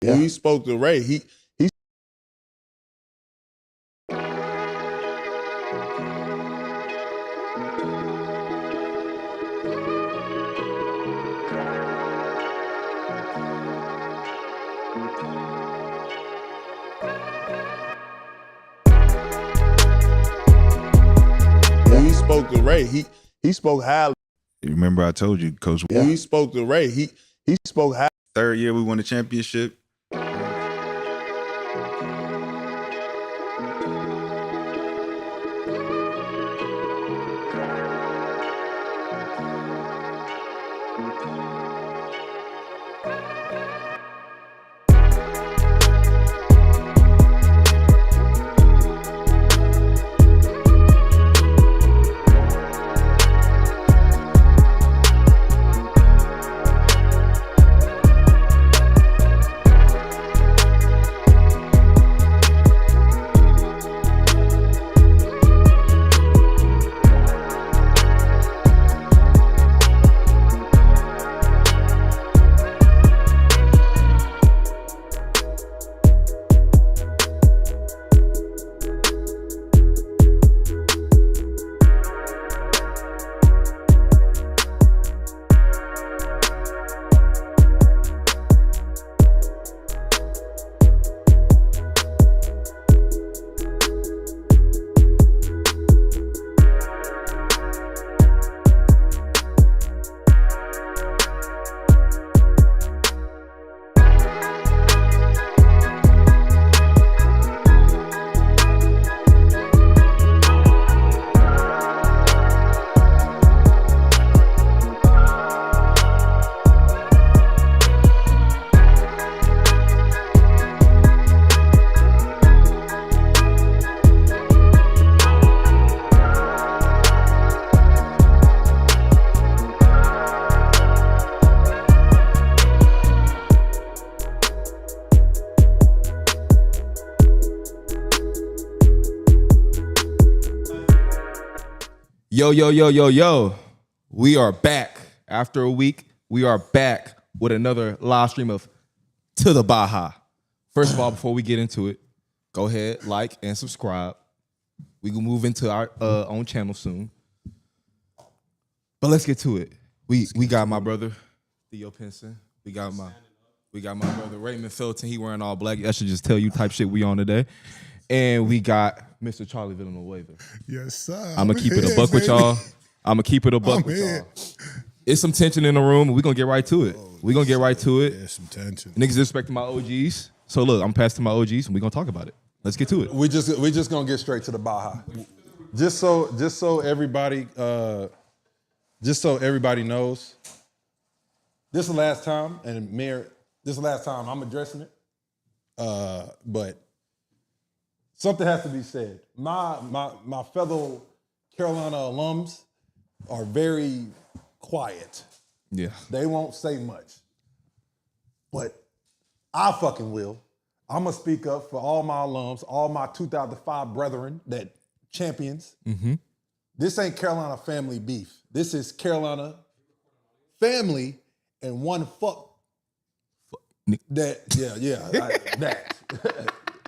When he spoke to Ray, he spoke to Ray, he spoke highly. You remember I told you, Coach. When he spoke to Ray, he spoke highly. Third year we won the championship. Yo. We are back. After a week, we are back with another live stream of To the Baja. First of all, before we get into it, go ahead, like, and subscribe. We can move into our own channel soon. But let's get to it. We got my brother, Theo Pinson. We got my brother, Raymond Felton. He wearing all black. I should just tell you type shit we on today. And we got Mr. Charlie Villanueva. Yes, sir. I'm going to keep it a buck with y'all. It's some tension in the room, and we're going to get right to it. We're going to get right to it. Yeah, some tension. Niggas respecting my OGs. So look, I'm passing my OGs, and we're going to talk about it. Let's get to it. We just gonna get straight to the Baja. Just so everybody knows, this is the last time, and Mayor, this is the last time I'm addressing it. But something has to be said. My fellow Carolina alums are very quiet. Yeah. They won't say much. But I fucking will. I'm going to speak up for all my alums, all my 2005 brethren that champions. Mm-hmm. This ain't Carolina family beef. This is Carolina family and one fuck. That.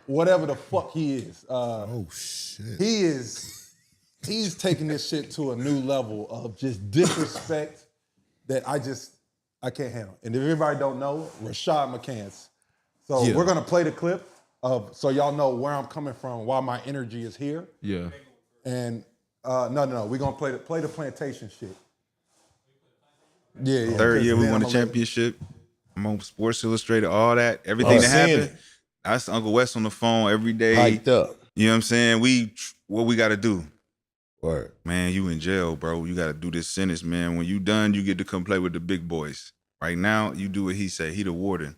Whatever the fuck he is. Oh, shit. He's taking this shit to a new level of just disrespect that I can't handle. And if everybody don't know, Rashad McCants. So we're gonna play the clip so y'all know where I'm coming from, why my energy is here. Yeah. And no, we're gonna play the plantation shit. Yeah. Third year we won the championship. I'm on Sports Illustrated, all that, everything that happened. That's Uncle Wes on the phone every day. Hyped up. You know what I'm saying? What we gotta do? Word. Man, you in jail, bro. You gotta do this sentence, man. When you done, you get to come play with the big boys. Right now, you do what he say. He the warden.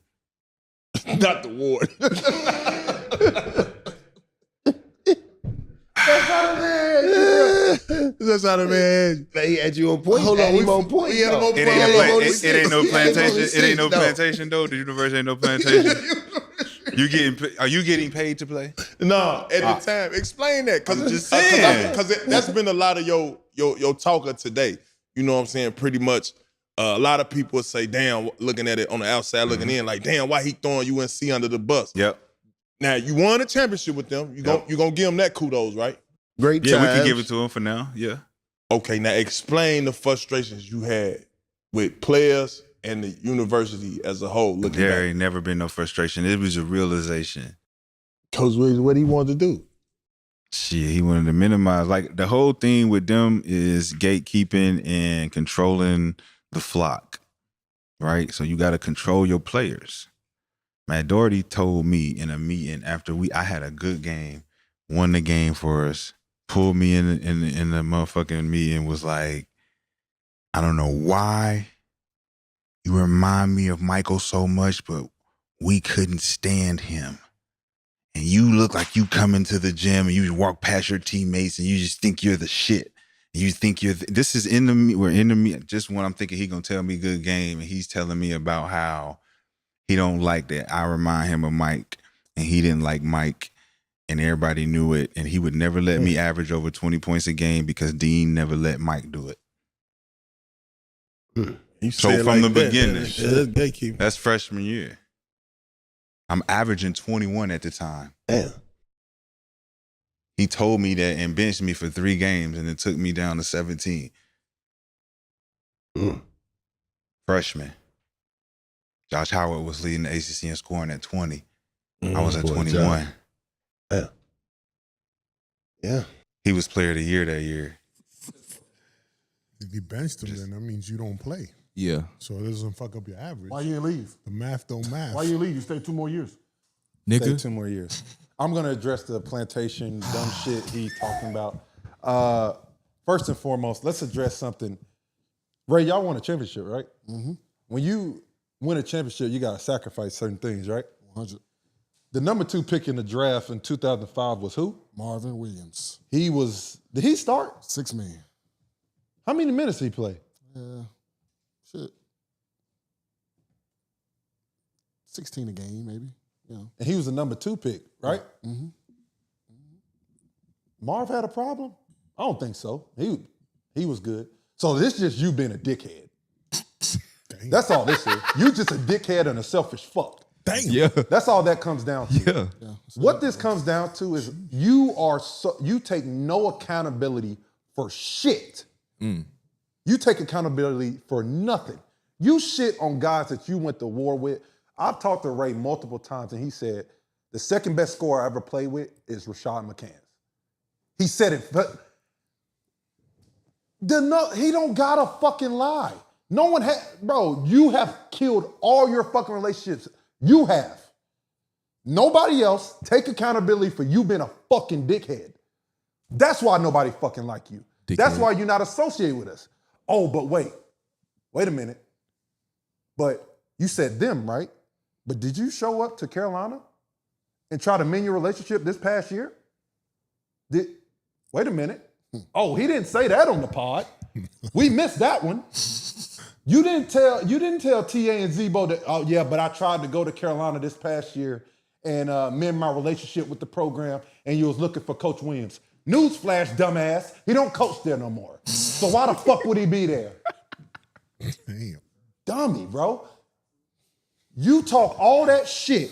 Not the warden. That's how the man. He had you on point. Hold on, we on point. We had him on point. It ain't no plantation. It ain't no plantation though. The universe ain't no plantation. Are you getting paid to play? No, at the time. Explain that, because that's been a lot of your talker today. You know what I'm saying? Pretty much A lot of people say, damn, looking at it on the outside, looking in, like, damn, why he throwing UNC under the bus? Yep. Now, you won a championship with them. You gonna give them that kudos, right? Great Yeah, times. we can give it to him for now. Yeah. Okay, now explain the frustrations you had with players and the university as a whole. Looking There back. ain't never been no frustration. It was a realization. Coach Williams, what he wanted to do. Shit, he wanted to minimize. Like, the whole thing with them is gatekeeping and controlling the flock, right? So you got to control your players. Matt Doherty told me in a meeting after I had a good game, won the game for us, pulled me in the motherfucking meeting, was like, I don't know why you remind me of Michael so much, but we couldn't stand him. And you look like you come into the gym and you walk past your teammates and you just think you're the shit. You think this is we're in the meet. Just when I'm thinking he gonna tell me good game, and he's telling me about how he don't like that I remind him of Mike, and he didn't like Mike, and everybody knew it, and he would never let me average over 20 points a game because Dean never let Mike do it. So from the beginning, that's freshman year. I'm averaging 21 at the time. Damn. He told me that and benched me for 3 games, and it took me down to 17. Freshman. Josh Howard was leading the ACC in scoring at 20. I was at 21. Yeah. Yeah. He was player of the year that year. If you benched him, then that means you don't play. Yeah. So it doesn't fuck up your average. Why you didn't leave? The math don't math. Why you didn't leave? You stayed 2 more years. Nigga. Stay 2 more years. I'm gonna address the plantation dumb shit he talking about. First and foremost, let's address something. Ray, y'all won a championship, right? Mm-hmm. When you win a championship, you gotta sacrifice certain things, right? 100. The number 2 pick in the draft in 2005 was who? Marvin Williams. Did he start? 6 man. How many minutes did he play? Shit. 16 a game, maybe. Yeah. And he was the number 2 pick, right? Mm-hmm. Marv had a problem? I don't think so. He was good. So this is just you being a dickhead. That's all this is. You just a dickhead and a selfish fuck. Damn. Yeah. That's all that comes down to. Yeah. What this comes down to is you take no accountability for shit. You take accountability for nothing. You shit on guys that you went to war with. I've talked to Ray multiple times, and he said the second best scorer I ever played with is Rashad McCants. He said it, but he don't gotta fucking lie. No one bro, you have killed all your fucking relationships. You have. Nobody else take accountability for you being a fucking dickhead. That's why nobody fucking like you. Dickhead. That's why you're not associated with us. Oh, but wait a minute. But you said them, right? But did you show up to Carolina and try to mend your relationship this past year? Wait a minute. Oh, he didn't say that on the pod. We missed that one. You didn't tell TA and Zebo that, oh yeah, but I tried to go to Carolina this past year and mend my relationship with the program, and you was looking for Coach Williams. Newsflash, dumbass, he don't coach there no more. So why the fuck would he be there? Damn. Dummy, bro. You talk all that shit,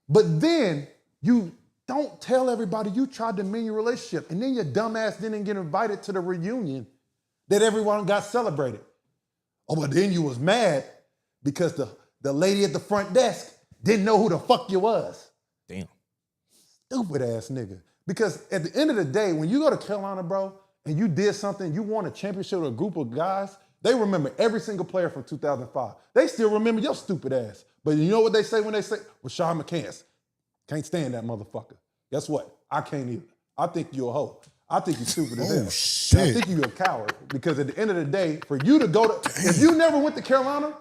but then you don't tell everybody you tried to mend your relationship, and then your dumbass didn't get invited to the reunion that everyone got celebrated. Oh, but then you was mad because the lady at the front desk didn't know who the fuck you was. Damn. Stupid ass nigga. Because at the end of the day, when you go to Carolina, bro, and you did something, you won a championship with a group of guys, they remember every single player from 2005. They still remember your stupid ass. But you know what they say when they say, Rashad McCants, can't stand that motherfucker. Guess what? I can't either. I think you're a hoe. I think you're stupid as hell. Oh, shit. And I think you're a coward because at the end of the day, for you to go to, if you never went to Carolina,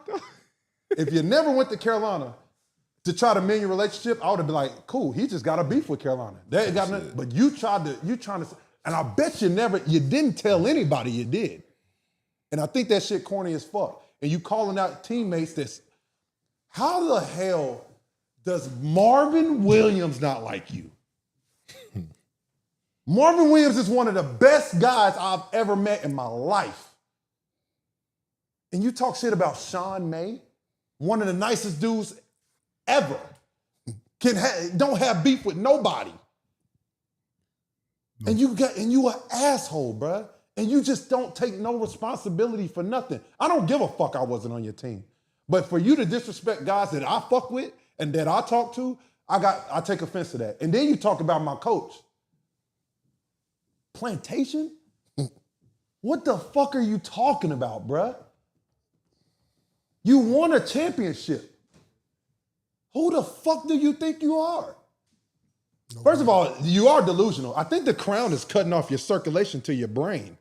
to try to mend your relationship, I would have been like, cool, he just got a beef with Carolina. They ain't got nothing, but you trying to, and I bet you didn't tell anybody you did. And I think that shit corny as fuck. And you calling out teammates that's, how the hell does Marvin Williams not like you? Marvin Williams is one of the best guys I've ever met in my life. and you talk shit about Sean May, one of the nicest dudes ever, don't have beef with nobody. No. And you an asshole, bruh. And you just don't take no responsibility for nothing. I don't give a fuck I wasn't on your team. But for you to disrespect guys that I fuck with and that I talk to, I take offense to that. And then you talk about my coach. Plantation? What the fuck are you talking about, bruh? You won a championship. Who the fuck do you think you are? No. First of all, you are delusional. I think the crown is cutting off your circulation to your brain.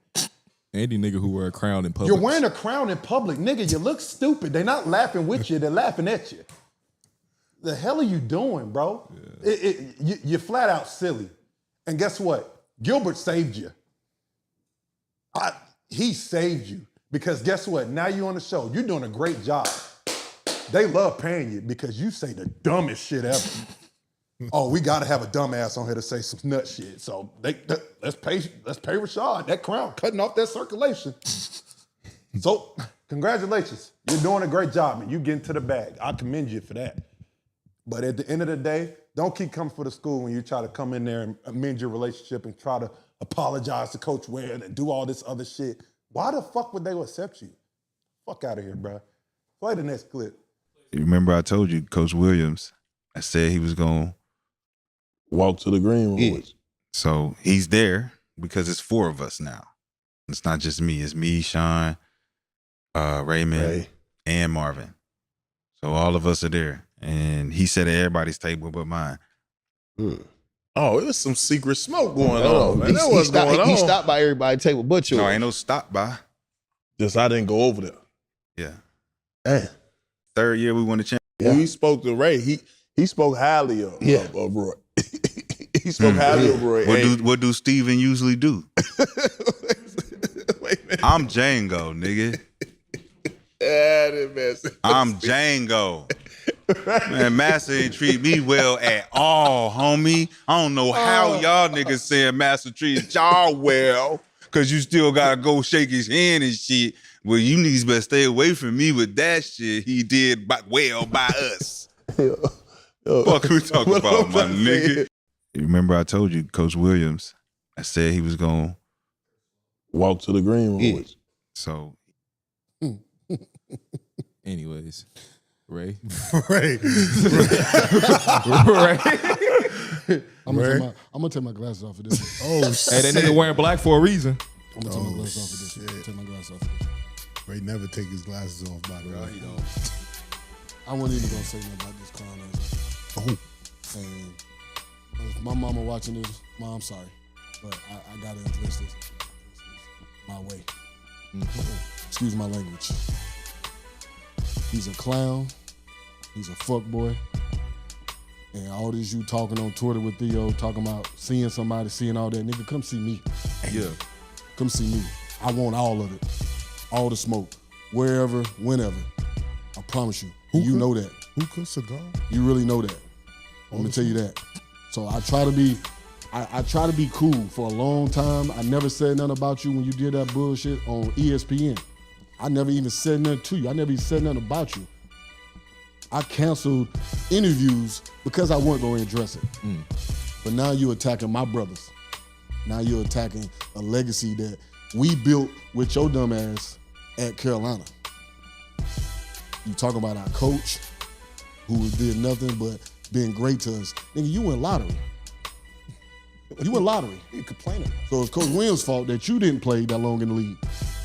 Any nigga who wear a crown in public. You're wearing a crown in public. Nigga, you look stupid. They're not laughing with you. They're laughing at you. The hell are you doing, bro? Yeah. You're flat out silly. And guess what? Gilbert saved you. He saved you. Because guess what? Now you're on the show. You're doing a great job. They love paying you because you say the dumbest shit ever. Oh, we got to have a dumbass on here to say some nut shit. So let's pay Rashad. That crown cutting off that circulation. So congratulations. You're doing a great job, man. You getting to the bag. I commend you for that. But at the end of the day, don't keep coming for the school when you try to come in there and amend your relationship and try to apologize to Coach Ware and do all this other shit. Why the fuck would they accept you? Fuck out of here, bro. Play the next clip. You remember I told you, Coach Williams, I said he was going to walk to the green room. Yeah. So he's there because it's 4 of us now. It's not just me. It's me, Sean, Raymond, and Marvin. So all of us are there. And he said at everybody's table but mine. Oh, it was some secret smoke going on, man. That was going on. He stopped by everybody's table but yours. No, ain't no stop by. Just I didn't go over there. Yeah. Damn. 3rd year we won the championship. Yeah. When he spoke to Ray, he spoke highly of Roy. He spoke highly of Roy. What do Steven usually do? Wait a minute. I'm Django, nigga. I'm Django. Man, Master ain't treat me well at all, homie. I don't know how y'all niggas saying Master treated y'all well, because you still gotta go shake his hand and shit. Well, you niggas better stay away from me with that shit he did by us. Fuck we talking about, my nigga? You remember I told you, Coach Williams, I said he was going to walk to the green room. Yeah. So. Anyways. Ray. Ray. I'm gonna take my glasses off of this. Oh shit! Hey, that nigga wearing black for a reason. I'm gonna take my glasses off of this. I'm gonna take my glasses off of this. Ray never take his glasses off, by the way. He don't. I wasn't even gonna say nothing about this clown ass. Oh. And if my mama watching this, Mom, I'm sorry, but I gotta address this my way. Excuse my language. He's a clown. He's a fuckboy. And all this you talking on Twitter with Theo, talking about seeing somebody, seeing all that. Nigga, come see me. Yeah. Come see me. I want all of it. All the smoke. Wherever, whenever. I promise you. You know that. Hookah, cigar? You really know that. Let me tell you that. So I try to be cool for a long time. I never said nothing about you when you did that bullshit on ESPN. I never even said nothing to you. I never even said nothing about you. I canceled interviews because I wasn't going to address it. But now you're attacking my brothers. Now you're attacking a legacy that we built with your dumb ass at Carolina. You talking about our coach who did nothing but being great to us. Nigga, you win lottery. You win lottery. You complaining. So it's Coach Williams' fault that you didn't play that long in the league.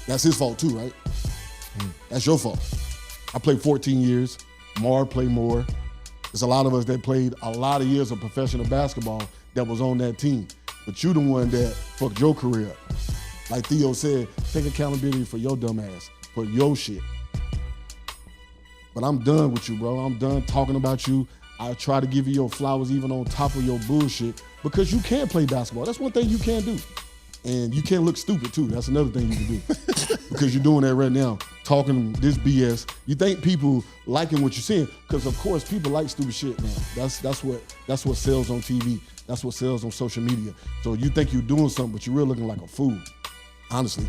That's his fault too, right? That's your fault. I played 14 years. Mar played more. There's a lot of us that played a lot of years of professional basketball that was on that team. But you the one that fucked your career up. Like Theo said, take accountability for your dumb ass, for your shit. But I'm done with you, bro. I'm done talking about you. I try to give you your flowers even on top of your bullshit because you can play basketball. That's one thing you can do. And you can't look stupid too. That's another thing you can do. Because you're doing that right now, talking this BS. You think people liking what you're saying, because of course people like stupid shit now. That's what sells on TV. That's what sells on social media. So you think you're doing something, but you're really looking like a fool. Honestly.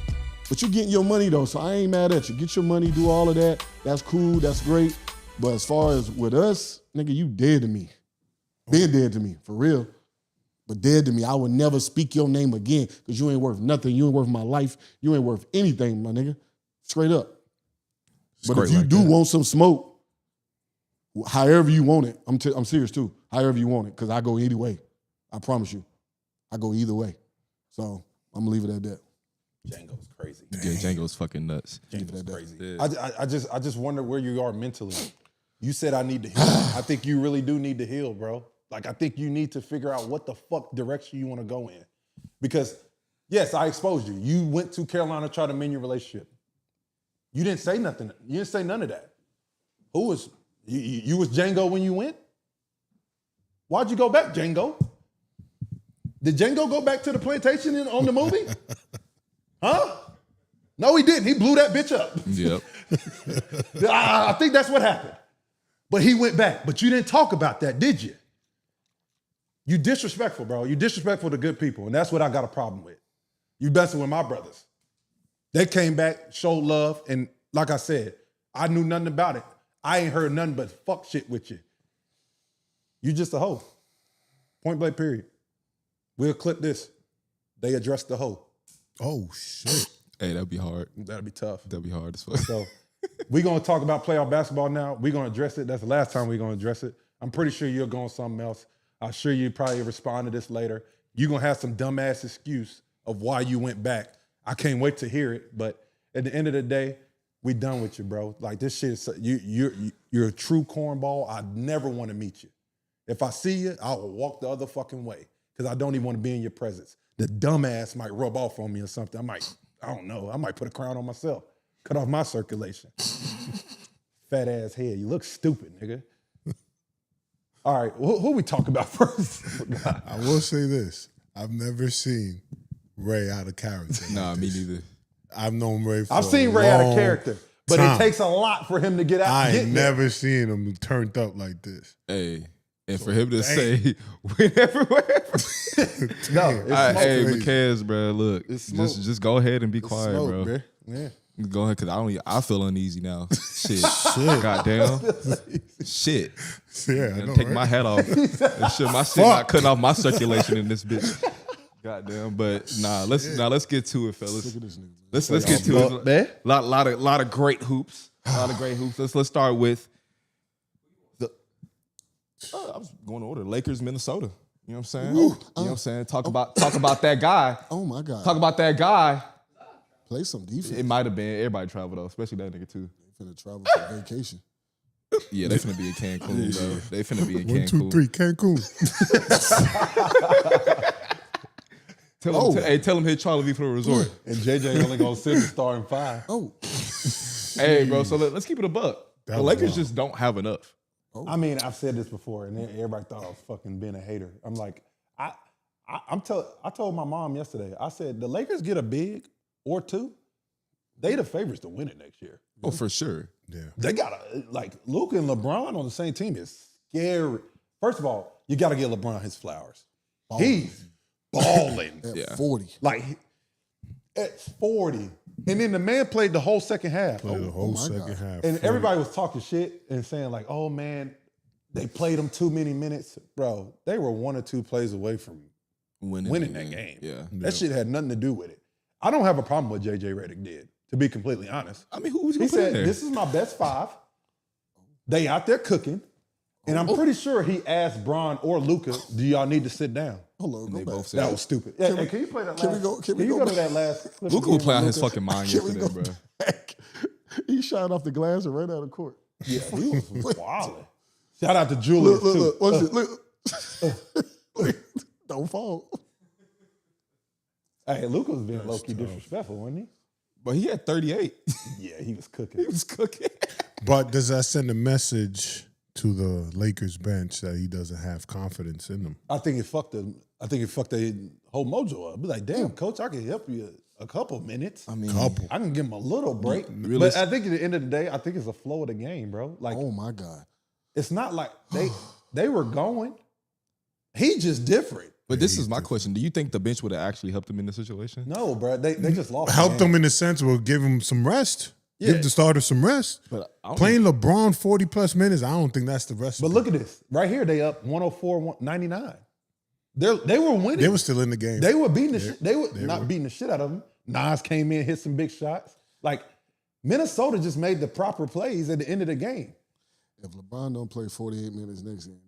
But you're getting your money though, so I ain't mad at you. Get your money, do all of that. That's cool, that's great. But as far as with us, nigga, you dead to me. Been dead to me, for real. But dead to me. I would never speak your name again because you ain't worth nothing. You ain't worth my life. You ain't worth anything, my nigga. Straight up. But if you do want some smoke, however you want it, I'm serious too. However you want it, because I go either way. I promise you. I go either way. So I'm going to leave it at that. Django's crazy. Yeah, Django's fucking nuts. Django's crazy. Yeah. I just wonder where you are mentally. You said I need to heal. I think you really do need to heal, bro. Like, I think you need to figure out what the fuck direction you want to go in. Because, yes, I exposed you. You went to Carolina to try to mend your relationship. You didn't say nothing. You didn't say none of that. Who was, you was Django when you went? Why'd you go back, Django? Did Django go back to the plantation on the movie? Huh? No, he didn't. He blew that bitch up. Yep. I think that's what happened. But he went back. But you didn't talk about that, did you? You disrespectful, bro. You disrespectful to good people. And that's what I got a problem with. You messing with my brothers. They came back, showed love, and like I said, I knew nothing about it. I ain't heard nothing but fuck shit with you. You just a hoe. Point blank, period. We'll clip this. They addressed the hoe. Oh, shit. Hey, that'd be hard. That'll be tough. That'd be hard as fuck. So we're going to talk about playoff basketball now. We're going to address it. That's the last time we're going to address it. I'm pretty sure you're going something else. I'm sure you probably respond to this later. You're going to have some dumbass excuse of why you went back. I can't wait to hear it. But at the end of the day, we done with you, bro. Like, this shit is, you're a true cornball. I never want to meet you. If I see you, I will walk the other fucking way because I don't even want to be in your presence. The dumbass might rub off on me or something. I don't know. I might put a crown on myself. Cut off my circulation. Fat ass head. You look stupid, nigga. All right, who we talk about first? I will say this. I've never seen Ray out of character. Nah, me neither. I've known Ray for I've seen Ray out of character, but it takes a lot for him to get out. I ain't never seen him turned up like this. Hey, and for him to say whenever, wherever. No, Hey, McCants, bro, look, just go ahead and be quiet, smoke, bro. Yeah. Go ahead, because I feel uneasy now. Shit. Goddamn. Shit. Yeah, I know, Take right? my hat off. And shit, my shit not cutting off my circulation in this bitch. Goddamn. But let's get to it, fellas. Look at this nigga. Let's get to it. Lot of great hoops. A lot of great hoops. Let's start with the. I was going to order Lakers, Minnesota. You know what I'm saying? You know what I'm saying? Talk about that guy. Oh, my God. Talk about that guy. Play some defense. It might have been. Everybody traveled though, especially that nigga too. They finna travel for vacation. Yeah, they finna be in Cancun, bro. They finna be in Cancun. 1, 2, 3, Cancun. Tell him hit Charlie V for the resort. And JJ only gonna sit the starting 5. Oh. Hey, bro. So let's keep it a buck. That The was Lakers wild. just don't have enough. I mean, I've said this before, and everybody thought I was fucking being a hater. I'm like, I told my mom yesterday. I said the Lakers get a big or two, they the favorites to win it next year. Oh, for sure. Yeah. They got Luka and LeBron on the same team is scary. First of all, you got to give LeBron his flowers. He's balling. At 40. Like, at 40. And then the man played the whole second half. Played the whole my second God. half. And everybody was talking shit and saying like, oh man, they played him too many minutes. Bro, they were 1 or 2 plays away from winning that game. Yeah. That shit had nothing to do with it. I don't have a problem with what JJ Redick did, to be completely honest. I mean, who was He going to put in said, there? this is my best 5. They out there cooking. And I'm pretty sure he asked Bron or Luka, do y'all need to sit down? Hold on, They go back. both said That was stupid. Hey, can you play that can we last? go- can we you go go to back? that last clip? Luka was again? playing out his fucking mind Can we yesterday, go bro. back? He shot off the glass and ran out of court. Yeah, he was wilding. Shout out to Julius, Look, too. watch it. Look. Don't fall. Hey, Luka was being low-key disrespectful, wasn't he? But he had 38. Yeah, he was cooking. He was cooking. But does that send a message to the Lakers bench that he doesn't have confidence in them? I think it fucked them. I think it fucked their whole mojo up. Be like, damn, coach, I can help you a couple minutes. I mean, I can give him a little break. Really? But I think at the end of the day, I think it's a flow of the game, bro. Like, Oh, my God. it's not like they were going. He just different. But this is my question. Do you think the bench would have actually helped him in this situation? No, bro. They just lost. Helped the game. them in the sense will give him some rest. Yeah. Give the starters some rest. But Playing LeBron 40+ minutes, I don't think that's the rest. But look at this. Right here, they up 104-99. They were winning. They were still in the game. They were beating the shit. They were not beating the shit out of them. Nas came in, hit some big shots. Like, Minnesota just made the proper plays at the end of the game. If LeBron don't play 48 minutes next game,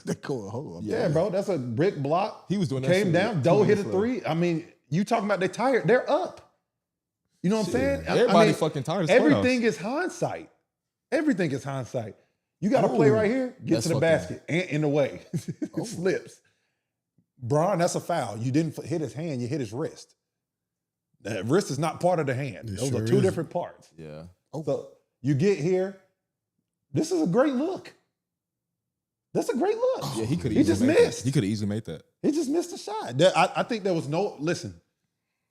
they go home. Yeah, bro. That's a brick block. He was doing that Came shit down. like Doe 2 hit a minutes three. I mean, you talking about they tired. They're up. You know what I'm saying? Everybody fucking tired. It's Everything is hindsight. Everything is hindsight. You got to play right here. Get That's to the fucking- basket. And in the way. It slips. Bron, that's a foul. You didn't hit his hand. You hit his wrist. The wrist is not part of the hand. Those sure are two is. different parts. Yeah. So you get here. This is a great look. That's a great look. Yeah, he could. He just missed. He could have easily made that. He just missed a shot. I think there was no. Listen,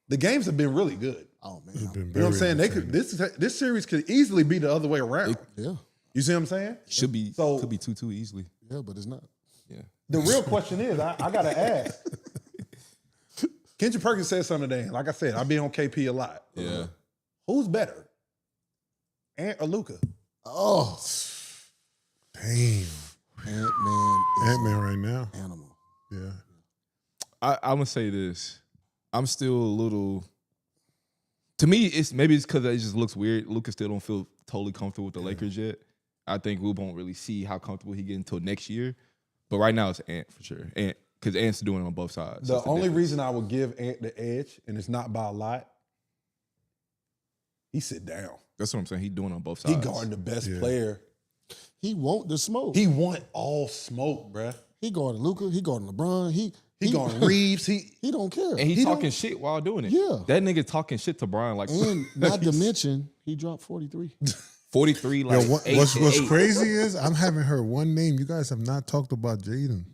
the games have been really good. Oh man, It's been You know what I'm saying? very They could. entertaining. This series could easily be the other way around. yeah, You see what I'm saying? Should be. So- Could be 2-2 easily. yeah, but it's not. Yeah. The real question is, I gotta ask. Kendrick Perkins said something today. Like I said, I've been on KP a lot. Yeah. Who's better, Ant or Luka? Oh, Damn. Ant-Man right now. animal. Yeah. I'm gonna say this. I'm still a little. To me, it's because it just looks weird. Luka still don't feel totally comfortable with the Lakers yet. I think we won't really see how comfortable he gets until next year. But right now, it's Ant for sure. Ant, because Ant's doing it on both sides. The That's only difference. reason I would give Ant the edge, and it's not by a lot, he sit down. That's what I'm saying. He's doing it on both sides. He guarding the best Yeah. player. He want the smoke. He want all smoke, bruh. He guarding Luka. He guarding LeBron. He guarding Reeves. He don't care. And he He talking don't- shit while doing it. Yeah. That nigga talking shit to Brian like and not to mention he dropped 43. 43 Yo, like what's 8. crazy is I haven't heard one name. You guys have not talked about Jaden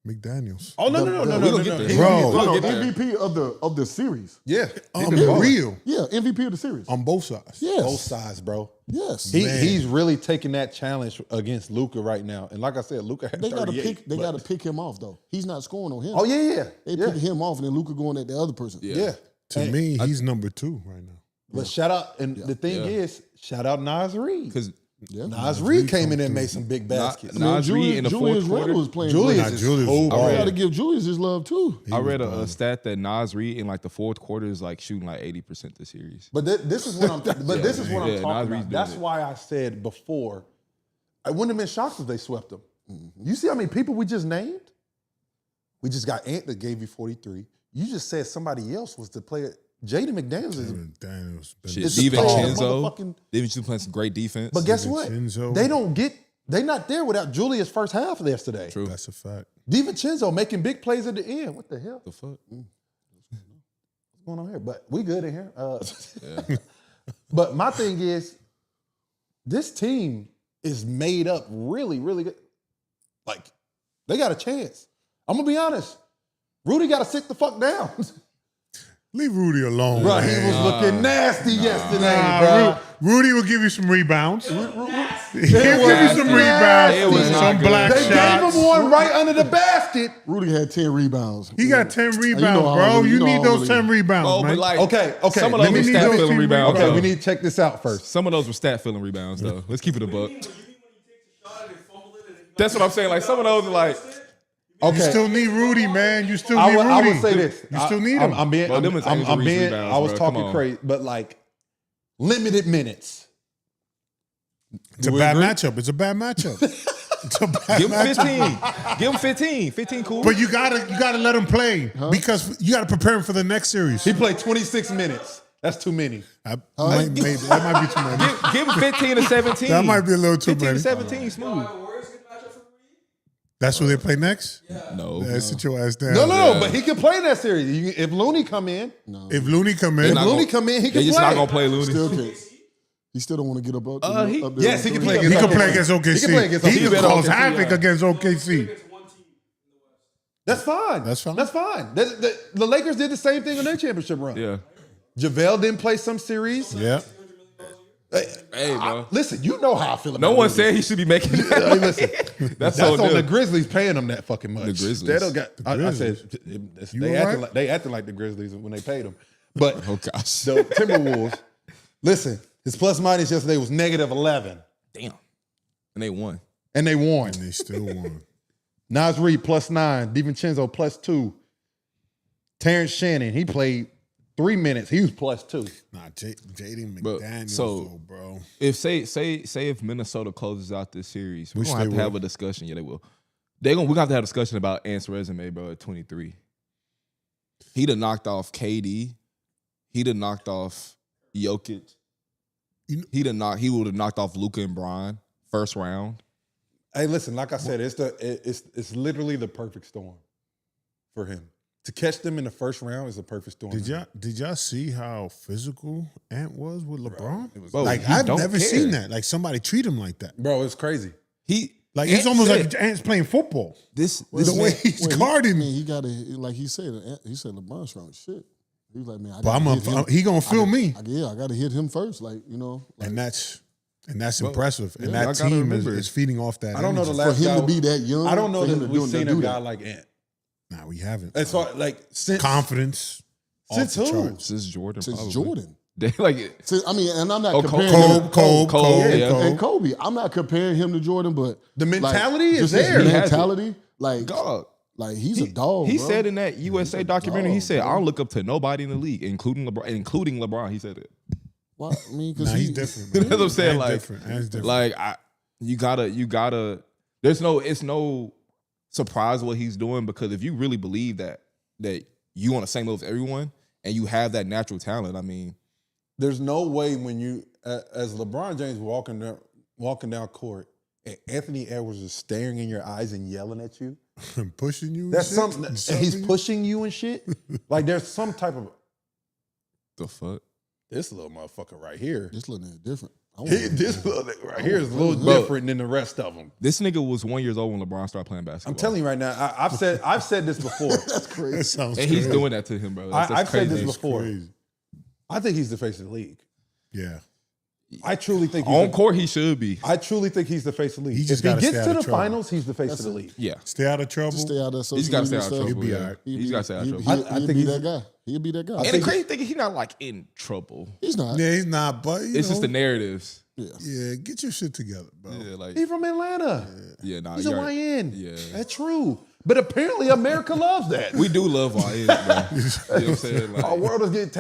McDaniels. Oh no. We gonna get there. Bro. We'll No, get there. MVP of the series. Yeah, Real Yeah, MVP of the series. on both sides. Yes. both sides, bro. Yes. He's really taking that challenge against Luka right now. And like I said, Luka had They gotta 38. pick. They gotta pick him off though. He's not scoring on him. Oh yeah. They pick him off, and then Luka going at the other person. Yeah. To And- me, he's number 2 right now. But shout out, and the thing is, shout out Nas Reed. Because Yeah. Nas Reed came in and made some big baskets. Nas Reed in the Julius fourth quarter. Randle was playing. Julius great. is Julius so was I hard. gotta give Julius his love too. I read a stat that Nas Reed in like the fourth quarter is like shooting like 80% this series. But this is what I'm. This is what I'm Yeah, talking Nas Reed's about. doing That's it. why I said before, I wouldn't have been shocked if they swept them. You see how many people we just named? We just got Ant that gave you 43. You just said somebody else was the player. Jaden McDaniels is. McDaniels. Shit, It's the DiVincenzo. motherfucking- DiVincenzo playing some great defense. But guess what? DiVincenzo. They don't get. They're not there without Julius first half of yesterday. True. That's a fact. DiVincenzo making big plays at the end. What the hell? The fuck? What's going on here? But we good in here. But my thing is, this team is made up really, really good. Like, they got a chance. I'm gonna be honest. Rudy got to sit the fuck down. Leave Rudy alone. Bro, he man. was looking nasty yesterday, Nah, bro. Rudy will give you some rebounds. He'll give you some nasty. rebounds, It was not some good. black They shots. gave him one right under the basket. Rudy had 10 rebounds. He got 10 rebounds, how bro. Rudy- You know need how those Rudy- 10 rebounds, Oh, man. but like, Okay. some of Let those me were need stat those filling team rebounds. Okay, though. we need to check this out first. Some of those were stat filling rebounds though. Let's keep it a buck. That's what I'm saying. Like some of those are like. You still need Rudy, man. You still I need would, Rudy. I would say this. You still need him. I'm being. Bro, them is I'm Angel Reese being. rebounds, I was bro. Come talking on. crazy, but like limited minutes. It's a bad matchup. It's a bad matchup. It's a bad Give him matchup. 15. Give him 15. 15 cool. But you gotta let him play because you gotta prepare him for the next series. He played 26 minutes. That's too many. That might be too many. Give him 15 to 17. That might be a little too 15 many. to 17, smooth. That's who they play next? No. Yeah, sit your ass down. No, but he can play in that series. If Looney come in, If Looney come in, not Looney gonna- come in, he They can just play. not gonna play Looney. Still can't. He still don't want to get up. he- up there Yes, on he can three. play he against can play against OKC. He can play against He OKC. can better cause OKC, havoc yeah. against OKC. That's fine. That's fine. That's fine. The Lakers did the same thing on their championship run. Yeah. JaVale didn't play some series. Yeah. Hey, bro. Listen, you know how I feel about No one Grizzlies. said he should be making Hey, that. listen, That's on so the good. Grizzlies paying them that fucking much. The Grizzlies. They don't got. I said You they all acted right? like the Grizzlies when they paid them. But Oh, gosh. the Timberwolves. Listen, his plus minus yesterday was -11, Damn. And they won. and they won. And they still won. Nas Reed +9, DiVincenzo +2, Terrence Shannon, he played 3 minutes. He was +2. Nah, Jaden But, McDaniels, so- though, bro. If say if Minnesota closes out this series, we're Which gonna have they to have will. a discussion. Yeah, they will. We're gonna have to have a discussion about Ant's resume, bro, at 23. He'd have knocked off KD. He'd have knocked off Jokic. He would have knocked off Luka and Bron first round. Hey, listen, like I said, it's literally the perfect storm for him. To catch them in the first round is a perfect storm. Did y'all see how physical Ant was with LeBron? It was Bro, Like he I've don't never care. seen that. Like somebody treat him like that. Bro, it's crazy. Like it's Ant almost said- like Ant's playing football. this The way he's guarding me. He got to, like he said LeBron strong as shit. He was like, man, I But gotta hit him. he gonna feel me, I got to hit him first. Like, you know, like, and that's impressive. And yeah, I that gotta team remember. is feeding off that. I don't know the energy. for last him guy. to be that young. I don't know for him that to we've do seen that. a guy like Ant. Nah, we haven't. As far like since Confidence. Since off the who? charts. is Jordan. Since probably. Jordan. They like Since, I mean, and I'm not Oh, comparing Cole, him, yeah. and Kobe. I'm not comparing him to Jordan, but The mentality like, is just his there. He has it. mentality, like, dog. like he's a dog. He bro. said in that USA documentary, he dog, said, bro. "I don't look up to nobody in the league, including LeBron." He said it. Why? I mean, because Nah, he's different. That's Man. what I'm saying. Ant's Like, different. Ant's different. like you gotta. It's no surprise what he's doing, because if you really believe that you on the same level as everyone and you have that natural talent, I mean, There's no way when you, as LeBron James walking down court, and Anthony Edwards is staring in your eyes and yelling at you. Pushing you. and That's shit? something. And he's pushing you and shit. Like there's some type of the fuck. this little motherfucker right here. this little nigga different. I want This little nigga right here is a little Bro. different than the rest of them. This nigga was 1 year old when LeBron started playing basketball. I'm telling you right now. I've said this before. That's crazy. That sounds and crazy. he's doing that to him, bro. That's I've said crazy. this before. Crazy. I think he's the face of the league. Yeah. I truly think he's On court, he should be. I truly think he's the face of the league. He just If he gotta gets stay to out the of trouble. finals, he's the face of the league. Yeah, Stay out of trouble. Just stay out of social he's got to stay media out of stuff. trouble. be yeah. all right. He's got to stay out of trouble. I He'll think be he's- that guy. He'll be that guy. And the crazy thing is, he's not like in trouble. He's not. Yeah, he's not, but It's just the narratives. Yeah, get your shit together, bro. Yeah, like He's from Atlanta. nah, He's a you're right. YN. Yeah. That's true. But apparently America loves that. We do love YNs, bro. You know what I'm saying? Like, Our world is getting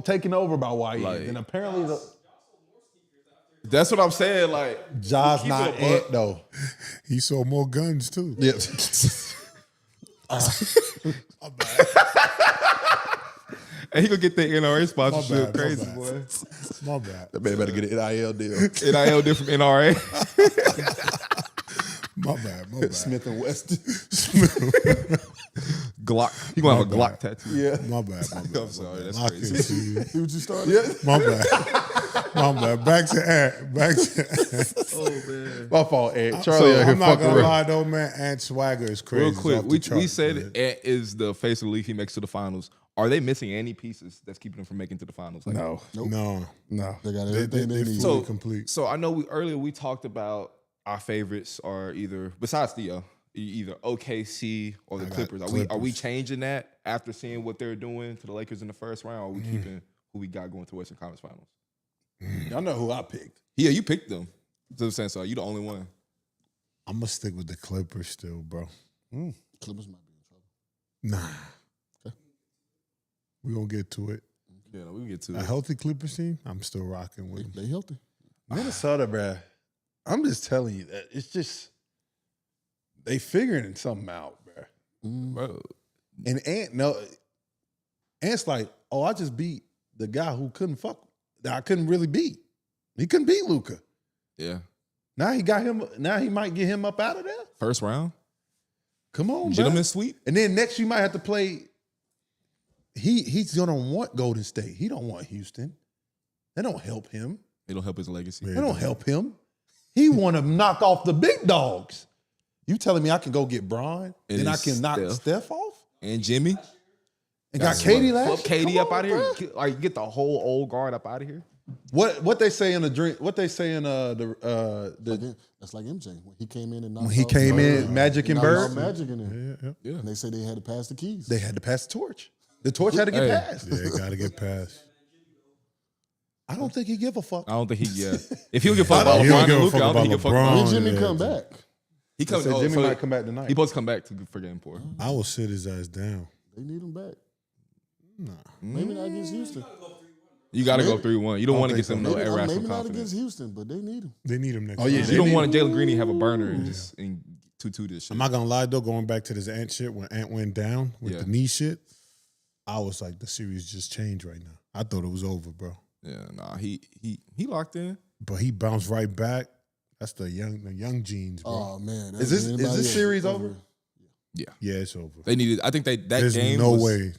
taken over by YN. Like- and apparently that's what I'm saying. Like, Ja's keep not it a buck. Ant though. He sold more guns too. Yep. and he gonna get the NRA My sponsorship. bad, my Crazy bad. boy. My bad. That man better get an NIL deal. NIL deal from NRA. My bad. My bad. Smith and West. Glock. He gonna have a Glock tattoo. Yeah. My bad. My bad. I'm sorry. That's Lock crazy. into you. See what you started? My bad. My bad. Back to Ant. Back to Ant. My fault, Ant. So Charlie out here I'm not fucking gonna around. lie though, man. Ant swagger is crazy. Real It's quick, off the we charts, said man. Ant is the face of the league. He makes to the finals. Are they missing any pieces that's keeping them from making to the finals? Like, No. No, They got they everything they need. fully complete. So I know earlier we talked about our favorites are either, besides Theo, either OKC or the got Clippers. Are we Clippers. changing that after seeing what they're doing to the Lakers in the first round? Or are we keeping who we got going to Western Conference Finals? Y'all know who I picked. Yeah, you picked them. So I'm saying, so you the only one. I'm gonna stick with the Clippers still, bro. Clippers might be in trouble. Nah. We gonna get to it. Yeah, we can get to A healthy Clippers team, I'm still rocking with. They healthy. Minnesota, bruh. I'm just telling you that it's just they figuring something out, bruh. Bro. And Ant's like, oh, I just beat the guy who that I couldn't really beat. He couldn't beat Luka. Yeah. Now he got him. Now he might get him up out of there. First round. Come on, Gentleman bruh. sweep. And then next you might have to play. He's gonna want Golden State. He don't want Houston. They don't help him. They don't help his legacy. Yeah. They don't help him. He want to knock off the big dogs. You telling me I can go get Bron And and I it's can knock Steph. Steph off And Jimmy. and got KD last Flip year? KD Come up on, out of here. bruh. Like get the whole old guard up out of here. What they say in the drink? What they say in the That's like MJ when he came in and when he came in, Magic and Bird. Magic in there. Yeah. And they said they had to pass the keys. They had to pass the torch. The torch had to get passed. Yeah, got to get past. I don't think he give a fuck. I don't think he. Yeah. If he don't give a fuck about He don't LeBron give and a Luka, I fuck don't think he about give a fuck LeBron. about. When Jimmy yeah. come back? He comes. Said Jimmy so might come back tonight. He supposed to come back for game 4. I will sit his ass down. They need him back. Nah. Maybe not against Houston. You got to go 3-1. You don't want to get some no Maybe irrational not confidence. against Houston, but they need him. They need him next Oh, yeah. time. You don't want Jalen Green to have a burner and just and 2-2 this shit. I'm not going to lie, though, going back to this Ant shit, when Ant went down with the knee shit, I was like, the series just changed right now. I thought it was over, bro. Yeah, nah, he locked in. But he bounced right back. That's the young genes, bro. Oh man, Is this series over? Yeah, it's over. They needed. I think that There's game. no was, way.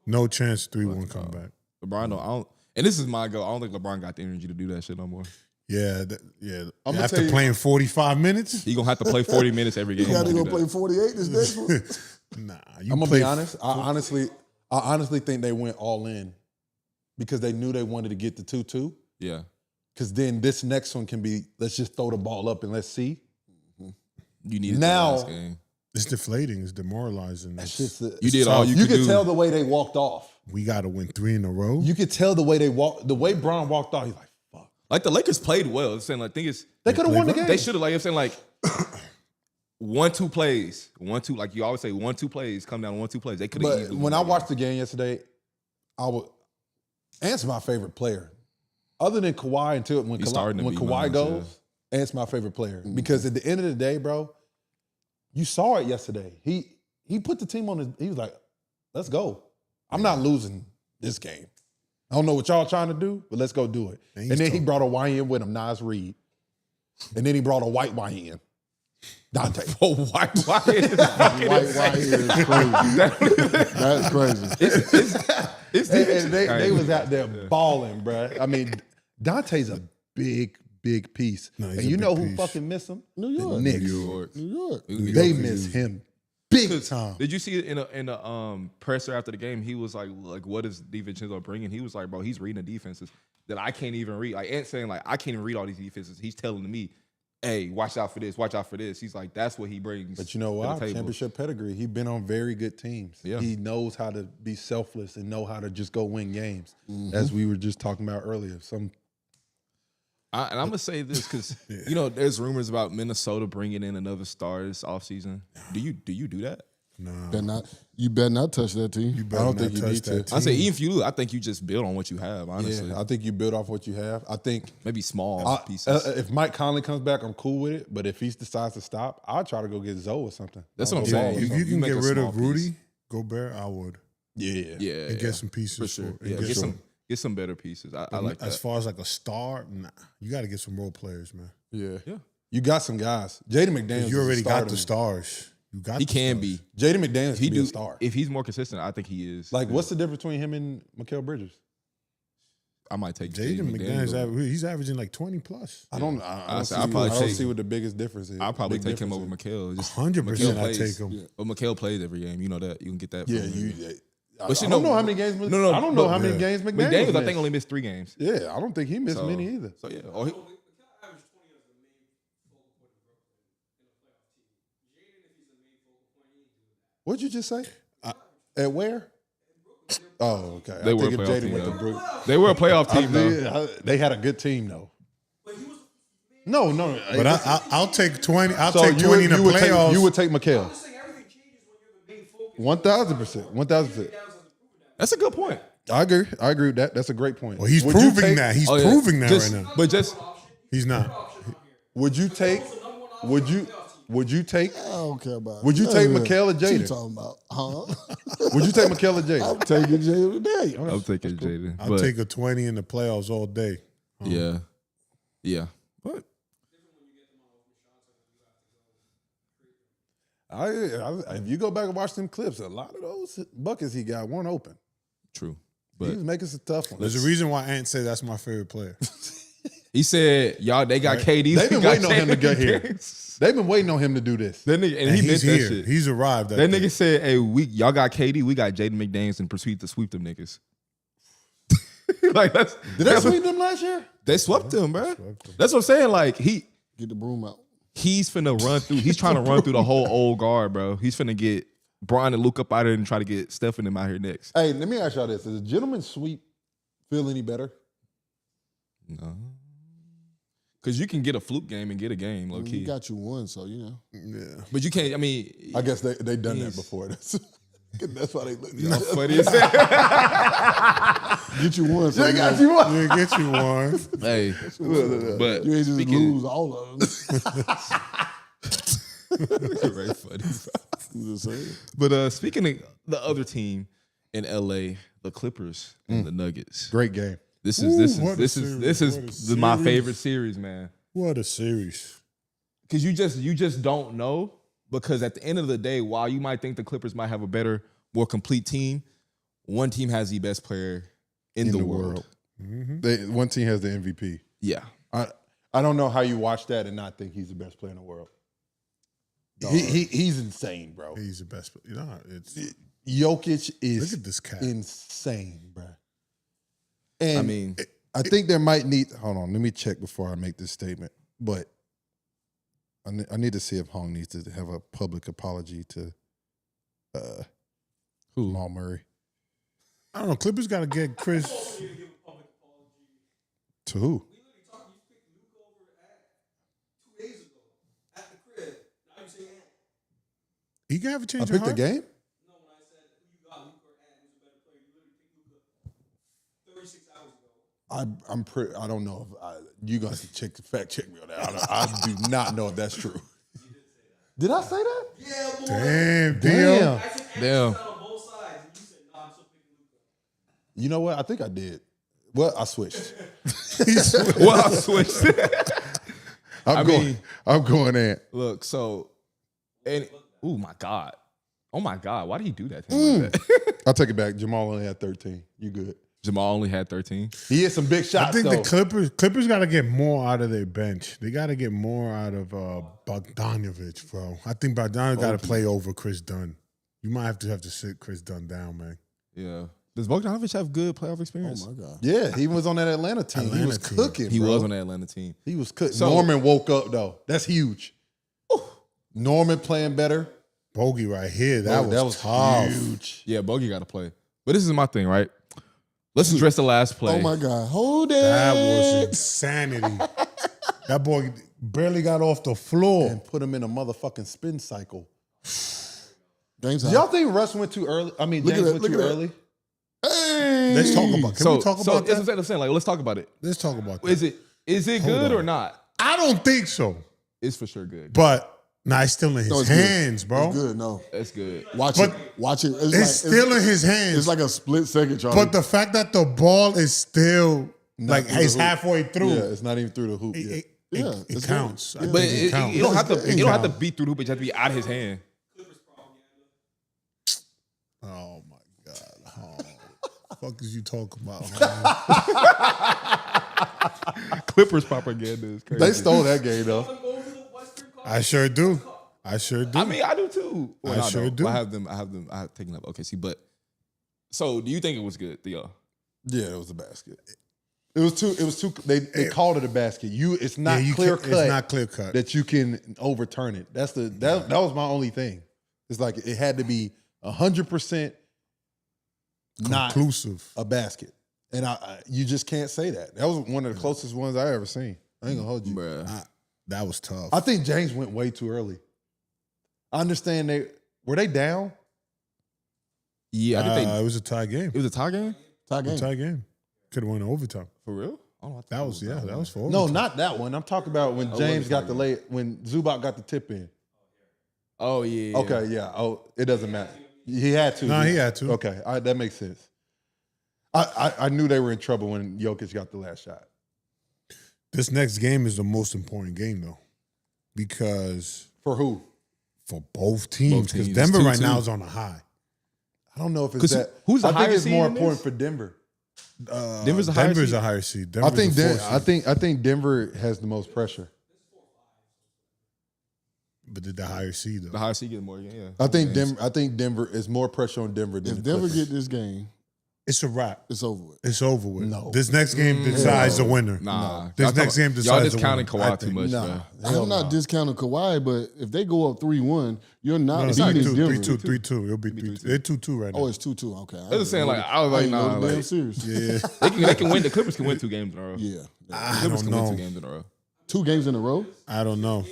No chance 3-1 come back. LeBron don't. And this is my go. I don't think LeBron got the energy to do that shit no more. Yeah. I'm gonna After tell you- playing 45 minutes? He gonna have to play 40 minutes every game. He got to to go do play that. 48 this next one. Nah. I'm gonna be honest. I honestly think they went all in because they knew they wanted to get the 2-2. Yeah. Because then this next one can be, let's just throw the ball up and let's see. You needed Now- the last game. It's deflating. It's demoralizing. That's It's, just You did all you You could could do. tell the way they walked off. we got to win 3 in a row. You could tell the way they walked. The way Bron walked off. He's like, fuck. Like the Lakers played well. I'm saying like thing is They could have won the game. they should have like I'm saying like 1-2 plays. 1-2 like you always say 1-2 plays come down to 1-2 plays. They could have. But when I watched the game yesterday, Ant's my favorite player. Other than Kawhi, until when He's starting to be Kawhi mine, goes, Ant's my favorite player. Because at the end of the day, bro, you saw it yesterday. He put the team on his, he was like, let's go. I'm not losing this game. I don't know what y'all trying to do, but let's go do it. And then he brought a YN with him, Nas Reed. And then he brought a white YN, Dante. Oh, white White here is crazy. That's crazy. It's They was out there balling, bro. I mean, Dante's a big piece. No, he's and a you big know who piece. fucking miss him? New York. The Knicks. New York. They miss him big time. Did you see it in a presser after the game? He was like, what is DiVincenzo bringing? He was like, bro, he's reading the defenses that I can't even read. Like Ant saying, like, I can't even read all these defenses. He's telling me, hey, watch out for this, watch out for this. He's like, that's what he brings. But you know to what? the table. Championship pedigree. He's been on very good teams. Yeah. He knows how to be selfless and know how to just go win games, as we were just talking about earlier. And I'm gonna say this because you know there's rumors about Minnesota bringing in another star this offseason. Do you do that? Nah. You better not touch that team. You better don't not think you touch need to. that I say team. even if you do, I think you just build on what you have. Honestly, Yeah, I think you build off what you have. I think maybe small pieces. if Mike Conley comes back, I'm cool with it. But if he decides to stop, I'll try to go get Zoe or something. That's I'll what I'm go saying. ball or If something. you can make get a rid small of Rudy piece. Gobert, I would. Yeah. yeah, And get some pieces for sure. and Yeah, get some- get some better pieces. I like As that. far as like a star, nah. You got to get some role players, man. Yeah. Yeah. You got some guys. Jaden McDaniels. You already is a star got to the me. stars. You got. He the can stars. be. Jaden McDaniels If he can be do a star. if he's more consistent, I think he is. Like, what's the difference between him and Mikal Bridges? I might take Jaden McDaniels. over. He's averaging like 20 plus. I don't see what the biggest difference is. I'll probably Big take him over difference is. Mikal. 100% I take him. But Mikal plays every game. You know that. You can get that. Yeah, from him. But I don't know how many games. No, I don't know but- how many games McDaniels McDaniels, I missed. think, only missed 3 games. Yeah, I don't think he missed So- many either. So yeah. What'd you just say? At where? Oh, okay. They I were think a if playoff Jaden team, went to though. Brook, They were a playoff team though. they had a good team though. No. But I'll take 20. I'll So take 20 in the playoffs. You would take Mikal. 1,000%. 1,000%. That's a good point. I agree with that. That's a great point. well, he's Would you proving take- that. He's Oh, yeah. proving that Just- right now. But just He's not. Would you take? Would you take? I don't care about. Would you take none of Mikal or that. What you Jaden? talking about? Huh? Would you take Mikal or I'm Jaden? taking Jaden today. I'm taking Jaden. I'll take a 20 in the playoffs all day. Yeah. Yeah. But If you go back and watch them clips, a lot of those buckets he got weren't open. true. He But was making some tough ones. There's a reason why Ant said that's my favorite player. he said, y'all, they got KD. They've been got waiting on him to get here. James. They've been waiting on him to do this. That nigga, and And he meant he's that here. shit. He's arrived. That nigga said, hey, y'all got KD, we got Jaden McDaniels and proceed to sweep them niggas. Like Did they sweep them last year? they swept him, bro. That's what I'm saying. Like Get the broom out. he's finna run through. He's trying to run through the whole old guard, bro. He's finna get Brian and Luke up out of here and try to get Steph and them out here next. Hey, let me ask y'all this: does a gentleman's sweep feel any better? No. Because you can get a fluke game and get a game, low key. You got you one, so you know. Yeah. But you can't, I mean. I guess they done that He's- before. That's why they look. Y'all funny as hell. Get you one, so They you got know. you one. Yeah, get you one. Hey. But You ain't just speaking- lose all of them. Very funny. I'm just saying. But speaking of the other team in LA, the Clippers and the Nuggets. Great game. This Ooh, is what a this series, is what a my series. favorite series, man. What a series. Because you just don't know. Because at the end of the day, while you might think the Clippers might have a better, more complete team, one team has the best player in the world. One team has the MVP. Yeah. I don't know how you watch that and not think he's the best player in the world. He's insane, bro. He's the best. You know, it's Jokic is look at this cat. insane, bro. And I mean, I think there might need. Hold on, let me check before I make this statement. But I need to see if Hong needs to have a public apology to Jamal Murray. I don't know. Clippers got to get Chris. To who? He can have a change I of picked the heart. game. I'm pretty. I don't know if you guys can fact check me on that. I do not know if that's true. Did I say that? Damn, damn. damn. You know what? I think I did. Well, I switched. Well, I switched. I'm going in. Look, so, and oh my God. Oh my God. Why did he do that to him like that? I'll take it back. Jamal only had 13. You good? Jamal only had 13. He hit some big shots. I think though. the Clippers got to get more out of their bench. They got to get more out of Bogdanovich, bro. I think Bogdanovich got to play over Chris Dunn. You might have to sit Chris Dunn down, man. Yeah. Does Bogdanovich have good playoff experience? Oh my God. Yeah, he was on that Atlanta team. He was Atlanta team. cooking. He bro. was on that Atlanta team. He was cooking. So- Norman woke up though. That's huge. Norman playing better. Bogey right here. That Bro, was tough. huge. Yeah, Bogey got to play. But this is my thing, right? Let's address the last play. Oh my God. Hold it. That was insanity. That boy barely got off the floor. And put him in a motherfucking spin cycle. Game's Do y'all think Russ went too early? I mean, Look at James that, went look too at that. early. Hey. Let's talk about. Can we talk about that's that? what I'm saying. Like, let's talk about it. Let's talk about that. Is it good or not? I don't think so. It's for sure good. But it's still in his No, it's good. hands, bro. It's good. No. That's good. Watch But it. Watch it. It's still in his hands. It's like a split second, Charlie. But the fact that the ball is still like through the it's hoop. halfway through, Yeah, it's not even through the hoop yet. it Yeah, it it's counts. good. I Yeah. But think it counts. you don't have to. It You don't have to counts. beat through the hoop. It just have to be out of his hand. Oh my god! Oh, fuck is you talking about? Clippers propaganda is crazy. They stole that game though. I sure do. I sure do. I mean, I do too. Well, I no, sure no. do. I have taken up OKC. But so, do you think it was good, Theo? Yeah, it was a basket. It was too. They called it a basket. It's not you clear can't- cut. It's not clear cut. That you can overturn it. That was my only thing. It's like it had to be 100% not Conclusive. a basket, and you just can't say that. That was one of the closest ones I ever seen. I ain't gonna hold you. Bruh. That was tough. I think James went way too early. I understand were they down. Yeah, I think it was a tie game. it was a tie game. tie A game. tie game. Could have went to overtime. For real? I don't know. That was that was for No, overtime. not that one. I'm talking about when James got the late when Zubac got the tip in. Oh yeah. Okay, yeah. Oh, it doesn't matter. He had to. No, he had to. Okay, that makes sense. I knew they were in trouble when Jokic got the last shot. This next game is the most important game though, because For who? for both teams, because teams. Denver It's right 2-2. now is on a high. I don't know if it's 'Cause that. who's the I think higher it's seed more in this? important for Denver. Denver's a higher Denver's seed? a higher seed. I think Denver's a 4 seed. I think Denver has the most pressure. But did the higher seed The though. higher seed get more. Yeah. I think Denver is more pressure on Denver than If the Denver Clippers. get this game, It's a wrap. It's over with. It's over with. No. This next game decides the winner. Nah. This Y'all next game decides y'all the discounting winner, I Kawhi too think. much, Nah. man. I'm not discounting Kawhi, but if they go up 3-1, you're not No, it's beating 3-2, Denver. 3-2. It'll be 3-2. They're 2-2 right now. Oh, it's 2-2. Okay. I was just saying, like, I was like, didn't know nah, the damn like, series. Yeah. they can win. The Clippers can win 2 games in a row. Yeah. I Clippers don't can win 2 know. games in a row. 2 games in a row? I don't know.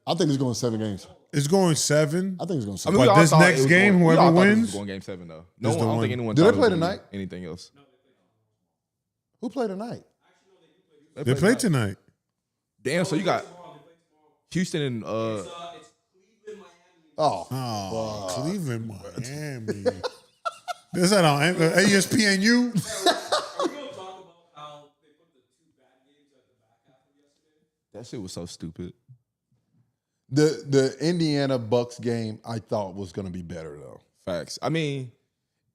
I think it's going 7 games. It's going 7. I think it's going 7. But we all this thought next it was game, going, we whoever all thought it wins, was going game 7 though. No is one, the I don't one. think anyone. Do thought they it play was gonna tonight? be Anything else? Who played tonight? they play tonight. Damn. So you got Houston and Oh, Oh, Cleveland, Miami. Is that on ESPNU? that shit was so stupid. the Indiana Bucks game I thought was going to be better though. Facts. I mean,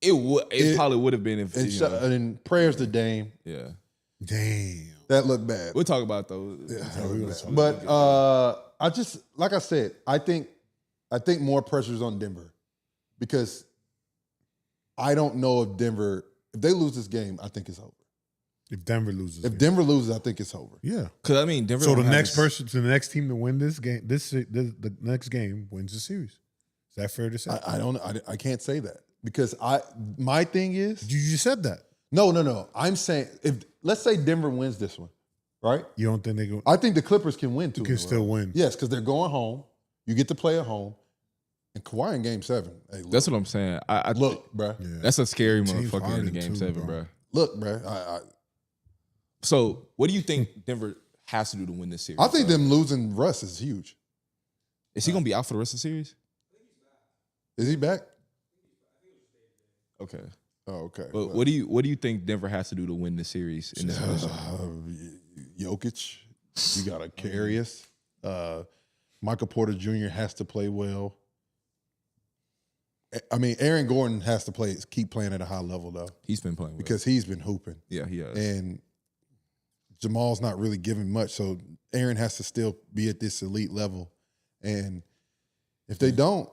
it probably would have been if And, you know, and prayers to Dame. yeah. Damn, that looked bad. We'll talk about those. But I just like I said, I think more pressure's on Denver because I don't know if they lose this game, I think it's over. If Denver loses. If Denver loses, I think it's over. Yeah. Because I mean, Denver. So the don't have next this- person, to the next team to win this game, the next game wins the series. Is that fair to say? I don't. I can't say that because my thing is You just said that. no. I'm saying if let's say Denver wins this one, right? You don't think they go? I think the Clippers can win 2 can in a row. still win. Yes, because they're going home. You get to play at home, and Kawhi in Game 7. Hey, look, That's what I'm saying. I look, bro. Yeah. That's a scary James motherfucker in Harden the game too, 7, bro. bro. Look, bro. So what do you think Denver has to do to win this series? I think them losing Russ is huge. Is he gonna be out for the rest of the series? Is he back? Okay. Oh, okay. But what do you think Denver has to do to win the series in this position? Jokic, you got to carry us. Michael Porter Jr. has to play well. I mean, Aaron Gordon has to keep playing at a high level though, He's been playing well. because he's been hooping, Yeah, he has. and Jamal's not really giving much. So Aaron has to still be at this elite level, and if they don't,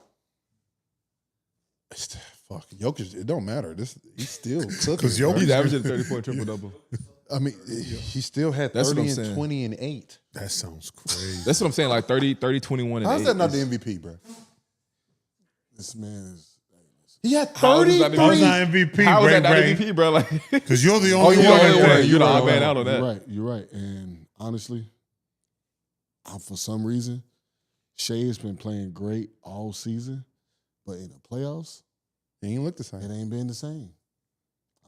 fuck Jokic. It don't matter. He's still cooking. 'Cause bro. Jokic- He's averaging 34 triple-double. I mean, he still had That's what 30 I'm and saying. 20 and 8. That sounds crazy. That's what I'm saying, like 30, 21, and How's 8. that not the MVP, bro? This man is. He had How is that 30. the That was not MVP, How is Ray that not Ray. MVP, bro? Like, Because you're the only you're one. the that only one. did. you're the You're odd man out on You're that. right. You're right. And honestly, for some reason, Shea has been playing great all season, but in the playoffs, He ain't look the it same. ain't been the same.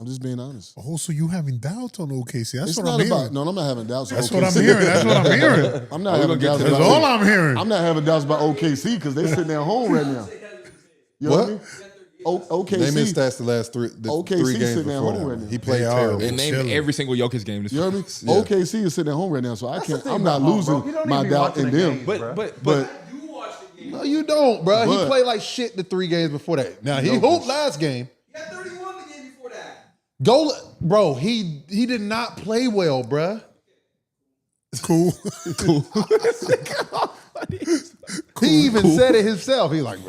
I'm just being honest. Oh, so you having doubts on OKC? That's It's what not I'm about. hearing. No, I'm not having doubts. That's about what I'm OKC. hearing. That's what I'm hearing. I'm not having doubts. That's about all I'm hearing. I'm not having doubts about OKC because they're sitting at home right now. You know what I mean? OKC. Name his stats the last three OKC games sitting at before home that. right now. He played They are. terrible. And name Chilling. every single Jokic game this You know what I mean? Yeah. OKC is sitting at home right now, so I can't. thing I'm not about home, losing bro. You don't my even be doubt watching in the them. game, But No, you don't, bro. He But- played like shit the 3 games before that. Now, he hooped last game. He had 31 the game before that. Bro, he did not play well, bro. Cool. He even said it himself. He like,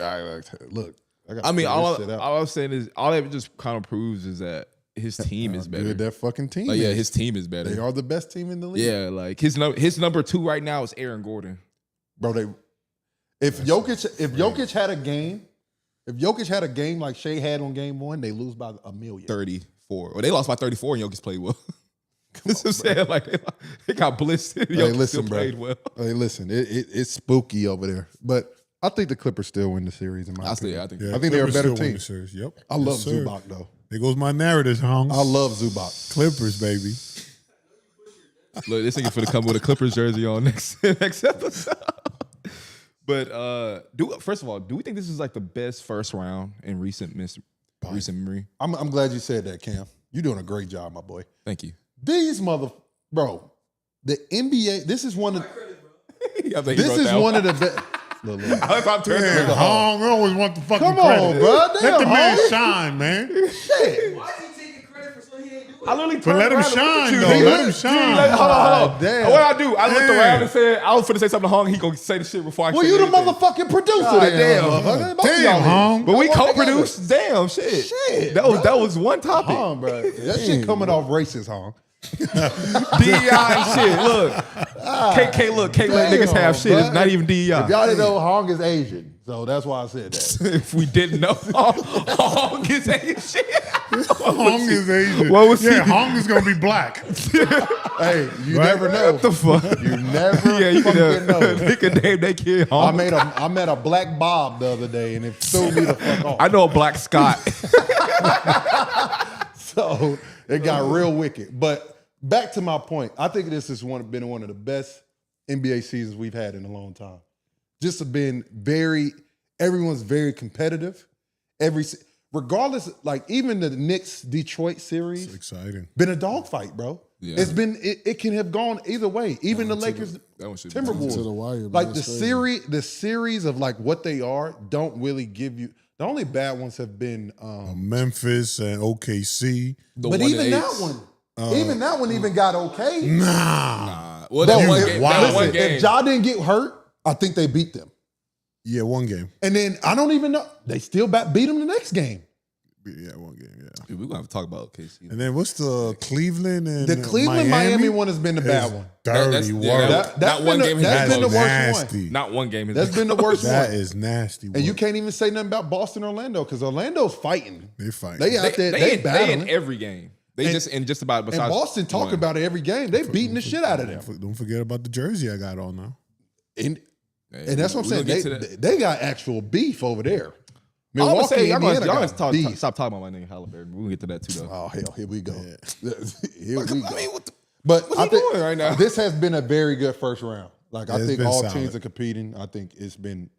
look. I mean, all shit out. I'm saying is, all that just kind of proves is that his team is better. Good that fucking team. Like, yeah, is. his team is better. They are the best team in the league. Yeah, like his number 2 right now is Aaron Gordon. Bro, if Jokic had a game like Shea had on game 1, they lose by 1 million. 34. Well, they lost by 34 and Jokic played well. That's what I'm saying. Like, they got blitzed. Hey, Jokic listen, still bro. played well. Hey, listen, it's spooky over there. But I think the Clippers still win the series in my opinion. I think Yeah, I think they're a Clippers better still win team. the series. Yep. I love Yes, sir. Zubac, though. There goes my narrative, Hung. I love Zubac. Clippers, baby. Look, this nigga finna come with a Clippers jersey on next episode. But first of all, do we think this is like the best first round in recent memory? I'm glad you said that, Cam. You're doing a great job, my boy. Thank you. These bro, the NBA, this is one of This this is one of the best. Look. I'm turning Man, Hung always want the fucking Come credit. on, bro. Let the Damn, man Hung. shine, man. Shit. Why is he taking credit for something he ain't doing? I literally But turned let him around and looked at shine, you. though. Let him shine. Hold on. Damn. What I do? I looked Damn. around and said, I was finna say something to Hong. He gonna say the shit before I Well, say you the anything. motherfucking producer. God then, damn. motherfucker. Both of Damn, y'all Hong. But we Y'all work co-produced. Damn, shit. Shit, That was one topic. Hong, bro. That shit coming off racist, Hong. DEI and shit. Look, can't let niggas have shit. It's not even DEI. If y'all didn't know, Hong is Asian. So that's why I said that. If we didn't know, Hong is ain't shit. Hong is Asian. What was yeah, he? Hong is gonna be black. Hey, you Right? never know. What the fuck? You never Yeah, you fucking can know. nigga name that kid Hong. I met a black Bob the other day, and it threw me the fuck off. I know a black Scott. So it got real wicked. But back to my point, I think this has been one of the best NBA seasons we've had in a long time. Just been everyone's very competitive. Regardless, like even the Knicks Detroit series, Exciting. been a dogfight, bro. Yeah. It's been it can have gone either way. Even the Lakers, That one should be Timberwolves, to the wire, man. like It's crazy. the series of like what they are don't really give you. The only bad ones have been, Memphis and OKC. but even that one, even got okay. Nah. Well, that Bro, one if- game. wow. That one listen, game. if Ja didn't get hurt, I think they beat them. Yeah, one game. And then I don't even know they still beat them the next game. Yeah, one game. Yeah. We're gonna have to talk about KC. And then what's the Cleveland and The Cleveland Miami one has been the bad is one. Dirty work. That's one been game the, has that's been been the worst nasty. one. Not one game. That's been the worst That one. is nasty work. And you can't even say nothing about Boston, Orlando, because Orlando's fighting. They fight. They out there, they in battling. every game. They just about And besides Boston talk one. about it every game. They beating the shit out of them. Don't forget about the jersey I got on now. And Hey, that's what I'm we gonna saying. get to that. They got actual beef over there. I'm gonna Milwaukee, say y'all Indiana gonna got beef. stop talking about my nigga Haliburton. We're gonna get to that too though. Oh hell, here we go. Here we I go. mean, what the, But What I he think doing right now? this has been a very good first round. Like I It's think been all solid. teams are competing. I think it's been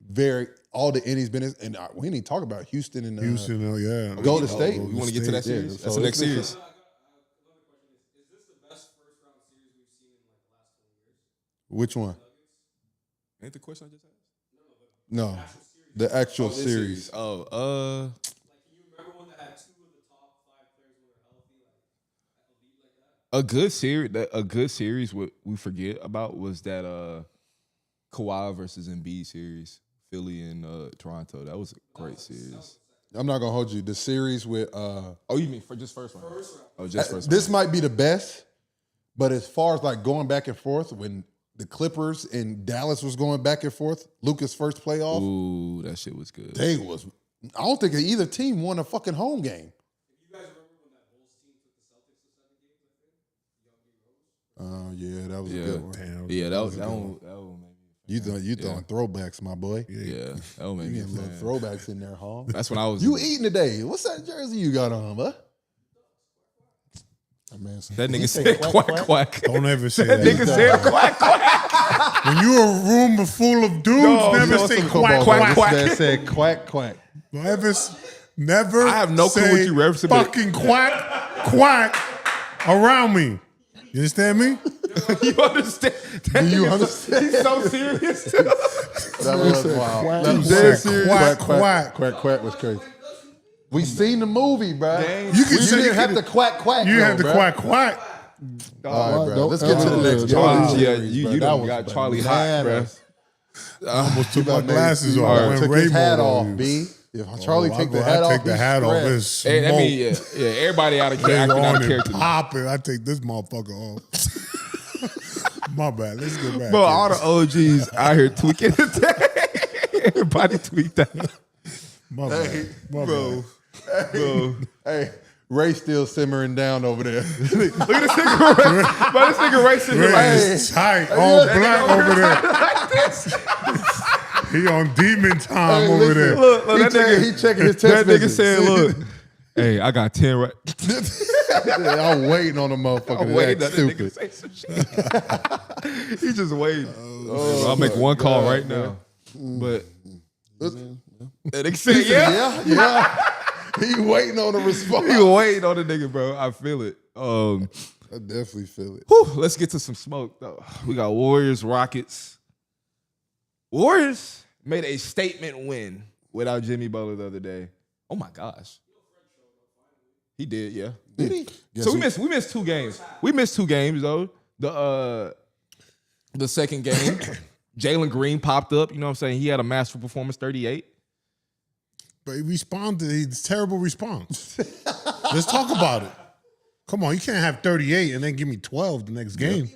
all the innings been, and we didn't even talk about Houston and Houston, yeah. Golden State. you want to get to that Yeah, series? so That's the next it's- series. Is this the best first round series we've seen in like the last 20 years? Which one? Ain't the question I just asked? No, the actual series. Oh, Like, can you remember one that had two of the top 5 players who were healthy, like elite like that? a good series. What we forget about was that Kawhi versus Embiid series, Philly and Toronto. That was a great series. I'm not gonna hold you. The series with Oh, you mean for just first round? Oh, just first this round. might be the best, but as far as like going back and forth, when the Clippers and Dallas was going back and forth, Luka's first playoff, Ooh, that shit was good. I don't think either team won a fucking home game. You guys remember when that Bulls team took the Celtics to 7 games, I think? Young D Rose. Yeah, that was Yeah. a good one. Damn. Yeah, that one made me. You throwing throwbacks, my boy. Yeah, that one made me. You a getting fan. little throwbacks in there, huh? That's when I was. You eating today? What's that jersey you got on, bud? Man, That nigga said quack quack. Don't ever say That that. nigga said quack quack. When you a room full of dudes, never say quack, quack, quack. That said quack quack. Don't ever, never I have no clue say what you referencing, but- fucking quack, quack around me. You understand me? You understand? That Do you nigga understand? He's so serious. That was wild. That was Quack, serious. quack, Quack quack was crazy. We seen the movie, bro. You can You say didn't have to quack quack. You though, have to bruh. quack, quack. All right, bro. Don't- Let's get to the next Charlie, game. yeah, you done got Charlie hot, bro. Almost took my glasses You off. already Went took his hat rainbow off, on you. B. If Charlie Oh, take the I hat off, take the hat off. It's smoke. Hey, I mean, yeah, everybody out of They character, out on of and character. popping. I take this motherfucker off. My bad. Let's get back. Bro, here. all the OGs out here tweaking today. Everybody tweaked out. My bad. My Bro, bad. bro. Hey, Ray still simmering down over there. Look at this nigga Ray. Bro, this nigga Ray sitting here like Ray is tight, all black over there. He on demon time Hey, over listen, there. Look, he that nigga. he checking his That text nigga message. said, look, hey, I got 10 right. I'm waiting on the motherfucker. I'm to waiting act on that nigga stupid. to say some shit. He just waiting. I'll make one call right now. But that nigga said, yeah. Yeah. He waiting on a response. He waiting on the nigga, bro. I feel it. I definitely feel it. Whew, let's get to some smoke, though. We got Warriors, Rockets. Warriors made a statement win without Jimmy Butler the other day. Oh, my gosh. He did, yeah. Did he? So we missed 2 games. We missed 2 games though. The second game, Jalen Green popped up. You know what I'm saying? He had a masterful performance, 38. But he responded. It's a terrible response. Let's talk about it. Come on, you can't have 38 and then give me 12 the next game.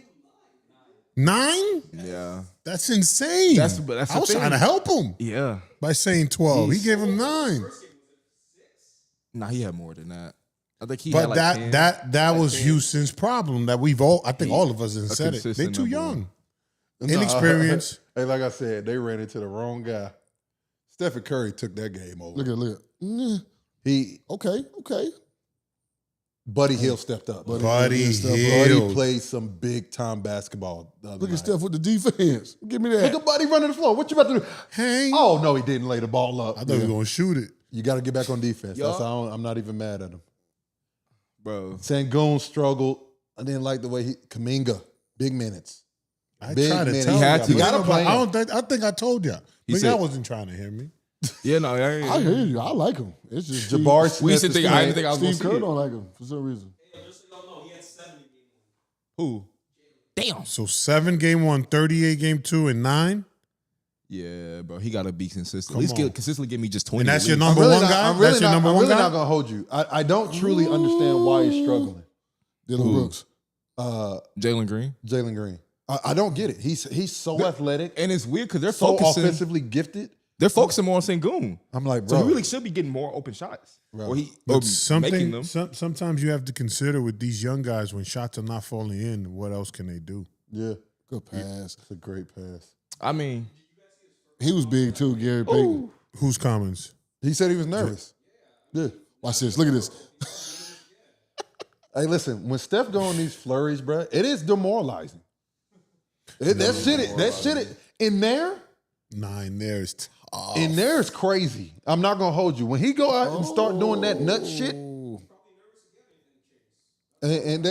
9? Yeah. That's insane. That's I was trying to help him Yeah. by saying 12. He gave him 9. Nah, he had more than that. I think he But had like 10. that was Houston's problem. That I think all of us have said it. They're consistent too number young, Nah. inexperienced. Hey, like I said, they ran into the wrong guy. Stephen Curry took that game over. Look at. Nah, He okay. Buddy Hill stepped up. Buddy Buddy Hill. played some big time basketball. The other Look at night. Steph with the defense. Give me Look that. at Buddy running the floor. What you about to do? Hang. Oh no, he didn't lay the ball up. I thought he was going to shoot it. You got to get back on defense. Yup. That's how I'm not even mad at him. Bro. Sangoon struggled. I didn't like the way Kuminga, big minutes. I Big tried to minutes. tell He had y'all, to. but You gotta play him. I think I told y'all. He But said- y'all wasn't trying to hear me. Yeah, no, I hear you. I like him. It's just Jabari Steve, Smith. We used to is think I playing. didn't think I was going to Steve see Kerr it. don't like him for some reason. Just so y'all know, he had 70 game Who? Damn. So 7 game 1, 38 game 2, and 9. Yeah, bro. He got to be consistent. Come At least on. consistently give me just 20. And that's at your least. number one guy? I'm really That's your not, number I'm one really guy? not gonna hold you. I don't truly understand why he's struggling. Dylan Brooks. Jalen Green. Jalen Green. I don't get it. He's so athletic, And it's weird because they're so focusing. offensively gifted. They're focusing more on Sengun. I'm like, So bro. he really should be getting more open shots. Bro. Or he But or making them. sometimes you have to consider with these young guys when shots are not falling in, what else can they do? Yeah, Good pass. it's a great pass. I mean, He was big too, Gary Payton. Whose comments? He said he was nervous. Yeah. Watch this. Look at this. Hey, listen. When Steph go on these flurries, bro, it is demoralizing. That shit in there. 9 there is tough. In there is crazy. I'm not gonna hold you. When he go out and start doing that nut shit, and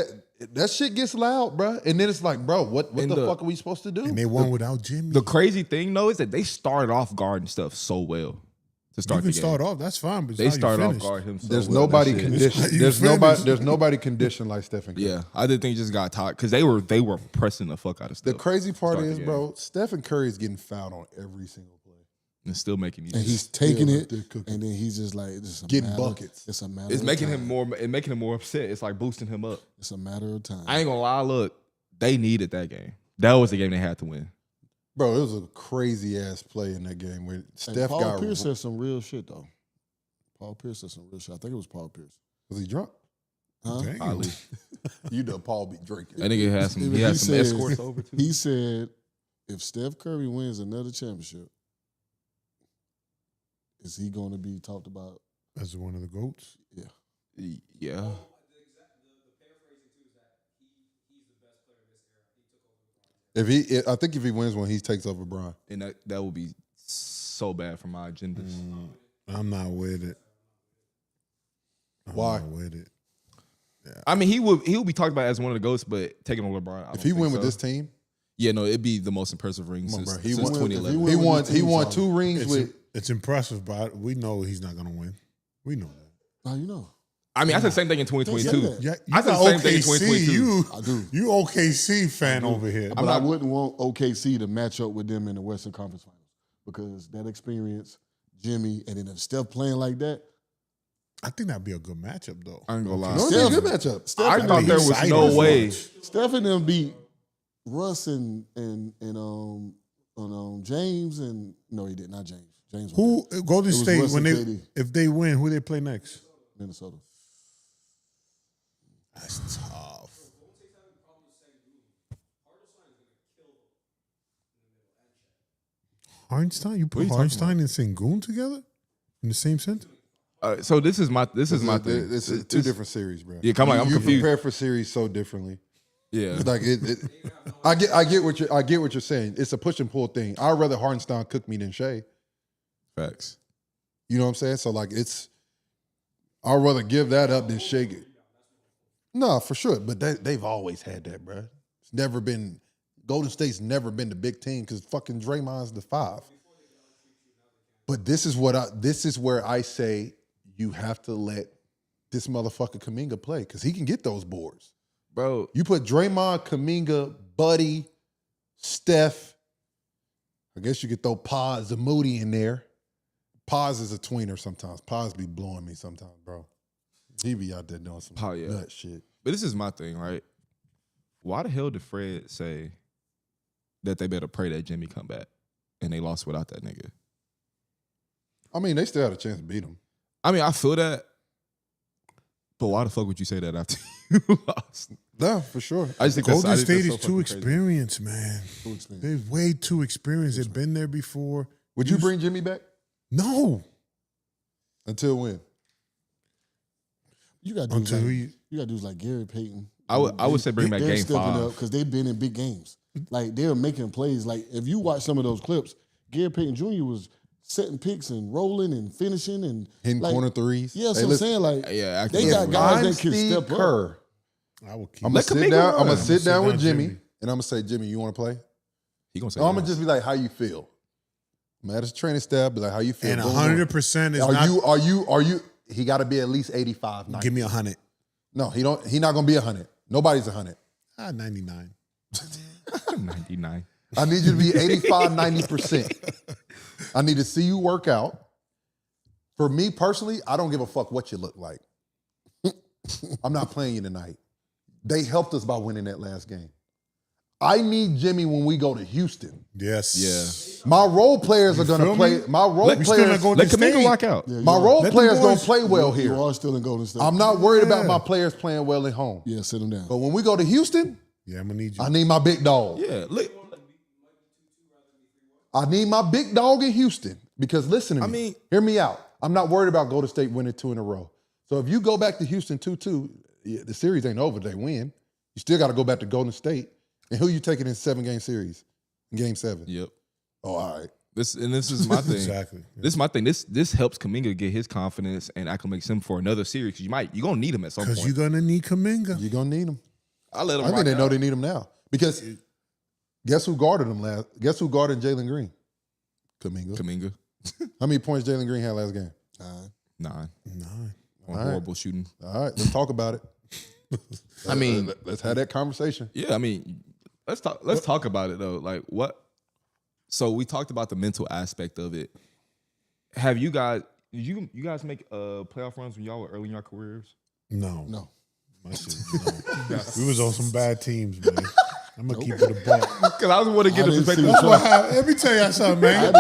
that shit gets loud, bro. And then it's like, bro, what the fuck are we supposed to do? And they won without Jimmy. the crazy thing though is that they started off guarding stuff so well to You start can the game. start off. That's fine. But it's They how you started off finish. guarding him. So There's well. nobody That shit- conditioned. You There's finished. nobody conditioned like Stephen Curry. Yeah, I did think he just got tired because they were pressing the fuck out of The stuff. crazy part Start the is, game. bro, Stephen Curry is getting fouled on every single play. and still making these. And he's taking Yeah, it, they're cooking. and then he's just like, it's a Getting matter, buckets. It's a matter. It's of making time. him more. It making him more upset. It's like boosting him up. It's a matter of time. I ain't gonna lie. Look, they needed that game. That was the game they had to win. Bro, it was a crazy ass play in that game where And Steph Paul got. Pierce said some real shit though. Paul Pierce said some real shit. I think it was Paul Pierce. Was he drunk? Huh? Damn. Ali. You know, Paul be drinking. That nigga had some. Even He had he some said- escorts over too. He said, if Steph Curry wins another championship, is he going to be talked about? As one of the GOATs. Yeah. Yeah. I think if he wins one, he takes over Bron. And that would be so bad for my agendas. I'm not with it. Why? I'm not with it. I mean, he would be talked about as one of the GOATs, but taking over LeBron. I If don't he think win with so. this team, yeah, no, it'd be the most impressive ring Come on, since, bro. He since won- 2011. if he won. with the He team, won Charlie. 2 rings with. It's impressive, but we know he's not going to win. We know that. How you know? I mean, I said the same thing in Don't say 2022. that. Yeah, I you said got the same thing in OKC. 2022. I do. You OKC fan over here. But I wouldn't want OKC to match up with them in the Western Conference Finals because that experience, Jimmy, and then if Steph playing like that, I think that'd be a good matchup, though. I ain't gonna lie. No, it's a good matchup. Steph I and thought them there beat- was excited no as way. Steph and them beat Russ and James and no, he did not James. James Who Golden was State Russ when and they KD. if they win, who they play next? Minnesota. That's tough. Hardenstein, you put you talking Hardenstein and Sengun together in the same sentence? So this is my thing. This is 2 different series, bro. Yeah, come on, I'm you confused. prepare for series so differently. Yeah, It's like I get what you're saying. It's a push and pull thing. I'd rather Hardenstein cook me than Shea. facts. You know what I'm saying? So like I'd rather give that up than Shea. No, for sure. But they've always had that, bro. It's never been Golden State's never been the big team because fucking Draymond's the 5. But this is where I say you have to let this motherfucker Kuminga play because he can get those boards. Bro. You put Draymond, Kuminga, Buddy, Steph. I guess you could throw Paz and Moody in there. Paz is a tweener sometimes. Paz be blowing me sometimes, bro. He be out there doing some nut shit. But this is my thing, right? Why the hell did Fred say that they better pray that Jimmy come back and they lost without that nigga? I mean, they still had a chance to beat him. I mean, I feel that. But why the fuck would you say that after you lost? No, for sure. I just think Golden that's, State so is too fucking crazy. experienced, man. They're way too experienced. They've been there before. Would you bring Jimmy back? No. Until when? You got dudes like Gary Payton. I would say bring back game 5 because they've been in big games. Like they're making plays. Like if you watch some of those clips, Gary Payton Jr. was setting picks and rolling and finishing and hitting like, corner threes. Yeah, so I'm saying like they got guys that can Steve step Kerr, up. I'm gonna sit down. I'm gonna sit down with Jimmy, and I'm gonna say, Jimmy, you want to play? He gonna say. I'm gonna just be like, how you feel? I'm at his training staff, be like, how you feel? And 100% is Are you? He got to be at least 85. 90. Give me 100. No, he don't. He not gonna be 100. Nobody's 100. 99. 99. I need you to be 85, 90%. I need to see you work out. For me personally, I don't give a fuck what you look like. I'm not playing you tonight. They helped us by winning that last game. I need Jimmy when we go to Houston. Yes. Yeah. My role players are going to play. My role players. Let Kuminga rock out. Yeah, my role players going to play well here. You are still in Golden State. I'm not worried about my players playing well at home. Yeah, sit them down. But when we go to Houston, Yeah, I'm going to need you. I need my big dog. Yeah. Look. I need my big dog in Houston because listen to me. Hear me out. I'm not worried about Golden State winning 2 in a row. So if you go back to Houston 2-2, the series ain't over. They win. You still got to go back to Golden State. And who you taking in 7-game series? In Game 7. Yep. Oh, all right. This is my thing. Exactly. Yeah. This is my thing. This helps Kuminga get his confidence and acclimates him for another series. Because you're gonna need him at some point. Because you're going to need Kuminga. You're going to need him. I let him. I think they know they need him now. Because guess who guarded him last? Guess who guarded Jalen Green? Kuminga. How many points Jalen Green had last game? 9. On All horrible shooting. All right, let's talk about it. I mean, let's have that conversation. yeah. I mean, let's talk about it though. Like what? So we talked about the mental aspect of it. Have you guys? Did you guys make playoff runs when y'all were early in your careers? No. No. My shit, no. We was on some bad teams, man. I'm going to keep it a buck. Because I was want to get a didn't perspective. see That's what happened. Let me tell y'all something, man.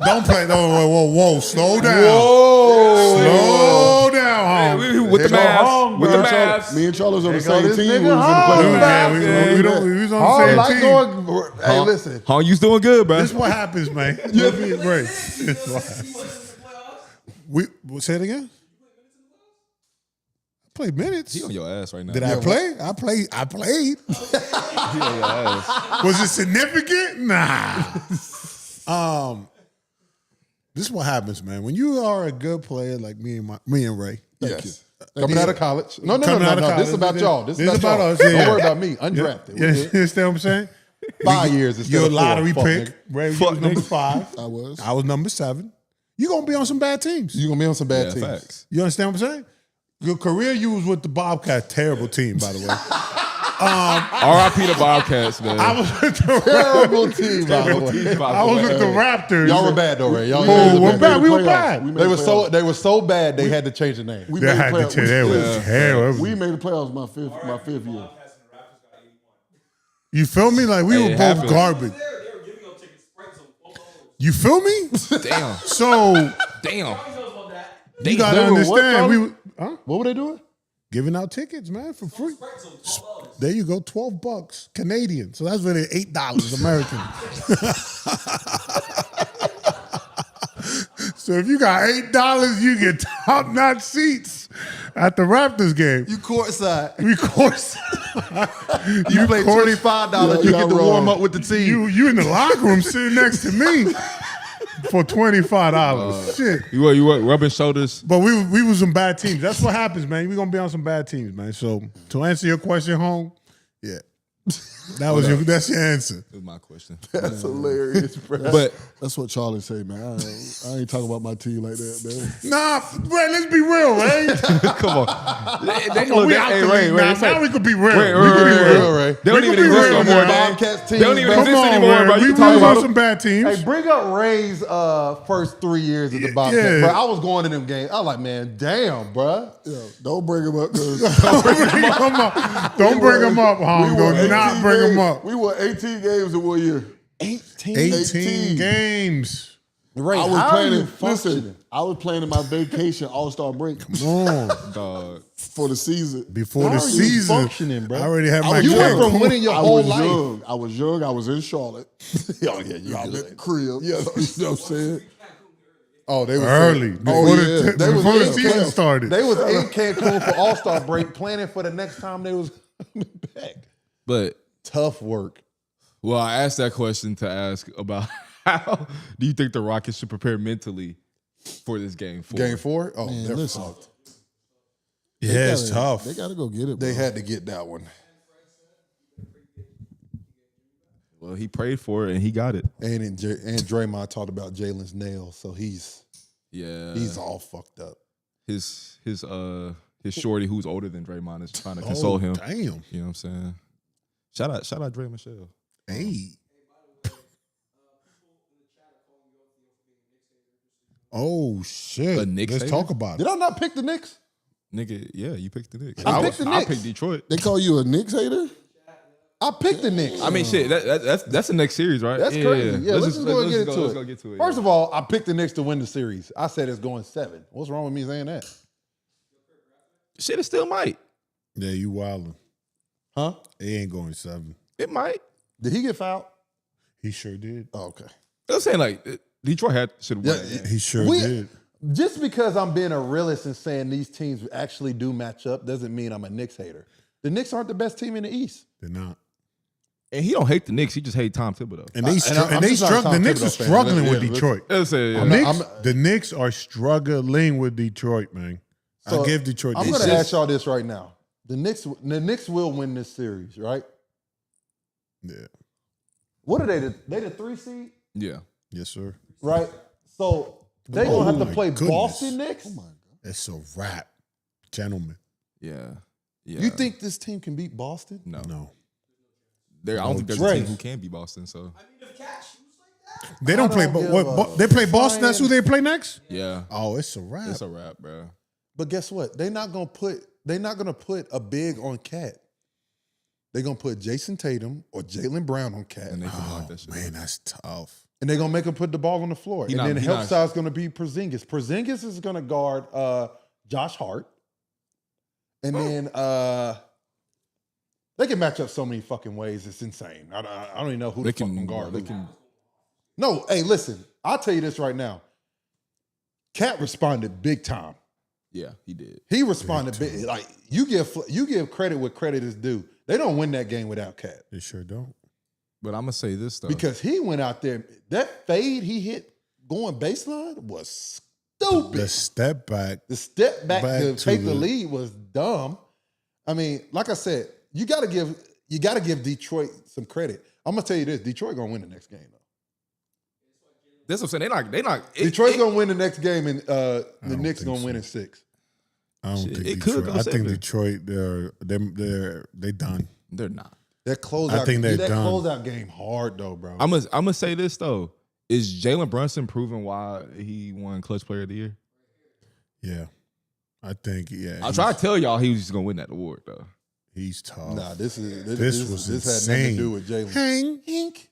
Don't play. No, whoa. Slow down. Slow down, home. With the math. With the math. Me and Charles on the There go same this team. We nigga was in the home. playoffs. We was on Oh, the same like team. going. Hey, listen. Hong, you's doing good, bro. This is what happens, man. Let me break. This is what happens. Say it again? I played minutes. He on your ass right now. Did I play? I played. He on your ass. Was it significant? Nah. This is what happens, man. When you are a good player like me and Ray. Yes. Coming out of college. No. Coming out of This is college. about y'all. This is This about y'all. us. Yeah. Don't worry about me. Undrafted. You understand what I'm saying? 5 years instead You're a of 4. lottery Fuck, pick. nigga. Ray, you was number 5. I was. I was number 7. You're going to be on some bad teams. You gonna be on some bad Yeah, teams. facts. You understand what I'm saying? Your career, you was with the Bobcats. Terrible team, by the way. R.I.P. the Bobcats, man. I was with the Terrible team, by the way. I was with the Raptors. Y'all were bad though, Ray. Y'all Oh, we're guys bad. We were playoffs. bad. We made They the were playoffs. they were so bad they had to change the name. We They made the had to playoffs. tell. They was terrible. We made the playoffs my fifth year. You feel me? Like we Hey, were it both happens. garbage. They were giving up tickets spreads on $4. You feel me? Damn. So Damn. you gotta They were what, understand. Charlie? We were What were they doing? giving out tickets, man, for free. Spreads on $12. There you go, $12 Canadian. So that's really $8 American. So if you got $8, you get top-notch seats at the Raptors game. You courtside. We course. You play $25. You get to warm up with the team. You in the locker room sitting next to me for $25. Shit. You were rubbing shoulders. But we was some bad teams. That's what happens, man. We gonna be on some bad teams, man. So to answer your question, home, yeah. That's your answer. That was my question. That's hilarious, bro. But That's what Charlie say, man. I ain't talking about my team like that, man. Nah, Ray, let's be real, Ray. come on. We out the league now. Now we could be real. Wait, We could be real. Ray. They don't We even could be exist real no more, now. dog. Bobcats They don't team, even bro. exist Come on, anymore, bro. Ray. You We can talk lose about on them. some bad teams. Hey, bring up Ray's first 3 years at the Bobcats. Yeah. Bro, I was going to them games. I was like, man, damn, bro. Yeah, don't bring him up because Don't bring him up. Don't bring him up, Hom. Do not bring him up. We won 18 games in 1 year. 18 games. Ray, I was how are playing. you functioning? Listen, I was playing in my vacation All-Star break Come on. Dog. for the season. Before How the are you season, functioning, bro? I already had my You went game. from winning your I whole was life. young. I was young. I was in Charlotte. Oh, yeah, you I'm good. at the crib. Yeah. You know what I'm saying? Oh, they was early. Before the They was before the in season camp. started. They was in Cancun for All-Star break, planning for the next time they was back. But Tough work. well, I asked that question to ask about how do you think the Rockets should prepare mentally for this game 4? Game 4? Oh, Man, they're listen. fucked. Yeah, it's tough. They got to go get it. Bro. They had to get that one. Well, he prayed for it and he got it. And Draymond talked about Jalen's nails, so he's Yeah. all fucked up. his shorty who's older than Draymond is trying to console him. Damn. You know what I'm saying? Shout out Dre Michelle. Hey. Oh shit. A Knicks Let's hater? talk about Did it. I not pick the Knicks? Nigga, yeah, you picked the Knicks. I picked the I Knicks. picked Detroit. They call you a Knicks hater? I picked the Knicks. I mean, shit, that's the next series, right? That's crazy. Yeah, let's just go and get let's into go it. get to it. First of all, I picked the Knicks to win the series. I said it's going 7. What's wrong with me saying that? shit, it still might. Yeah, you wildin'. Huh? It ain't going 7. It might. Did he get fouled? He sure did. Oh, okay. I'm saying like Detroit should win. Yeah, He sure We- did. Just because I'm being a realist and saying these teams actually do match up doesn't mean I'm a Knicks hater. The Knicks aren't the best team in the East. They're not. And he don't hate the Knicks. He just hate Tom Thibodeau. And they I'm just not a the Tom Knicks are Thibodeau fan. struggling with Yeah, Detroit. Let's say, yeah. The Knicks are struggling with Detroit, man. So, I give Detroit. I'm this. going to ask y'all this right now. The Knicks will win this series, right? Yeah. What are they? They the 3 seed, Yeah. Yes, sir. right? So they gonna have to my play goodness. Boston Knicks. It's a wrap, gentlemen. Yeah. Yeah. You think this team can beat Boston? No. No, I don't think there's Dre. a team who can beat Boston. So they don't play. don't But give what? a They play Boston. That's who they play next. yeah, Oh, it's a wrap. it's a wrap, bro. But guess what? They're not gonna put a big on Cat. They're gonna put Jason Tatum or Jaylen Brown on Cat, And they can Oh lock that shit. man, that's tough. and they're gonna make him put the ball on the floor. He And not- then he help not- side's gonna be Porzingis. Porzingis is gonna guard Josh Hart, and then they can match up so many fucking ways. It's insane. I don't even know who They the fucking can guard. They who. can. No, hey, listen. I'll tell you this right now. Cat responded big time. Yeah, he did. He responded big. Like you give credit where credit is due. They don't win that game without Cat They sure don't. But I'm gonna say this though. because he went out there. That fade he hit going baseline was stupid. The step back. The step back Back to to take the the- lead was dumb. I mean, like I said, you got to give Detroit some credit. I'm gonna tell you this: Detroit gonna win the next game though. That's what I'm saying. They not. Detroit's gonna win the next game, and the don't Knicks think gonna so. win in 6. I don't Shit, think it could Detroit. go I think 7. Detroit. They done. They're not. That closeout, I think they're that done. closeout game hard though, bro. I'm gonna say this though. Is Jalen Brunson proving why he won Clutch Player of the Year? Yeah, I think. Yeah, I try to tell y'all he was just gonna win that award though. He's tough. Nah, this was had nothing insane. to do with Jalen. Hang. Hink.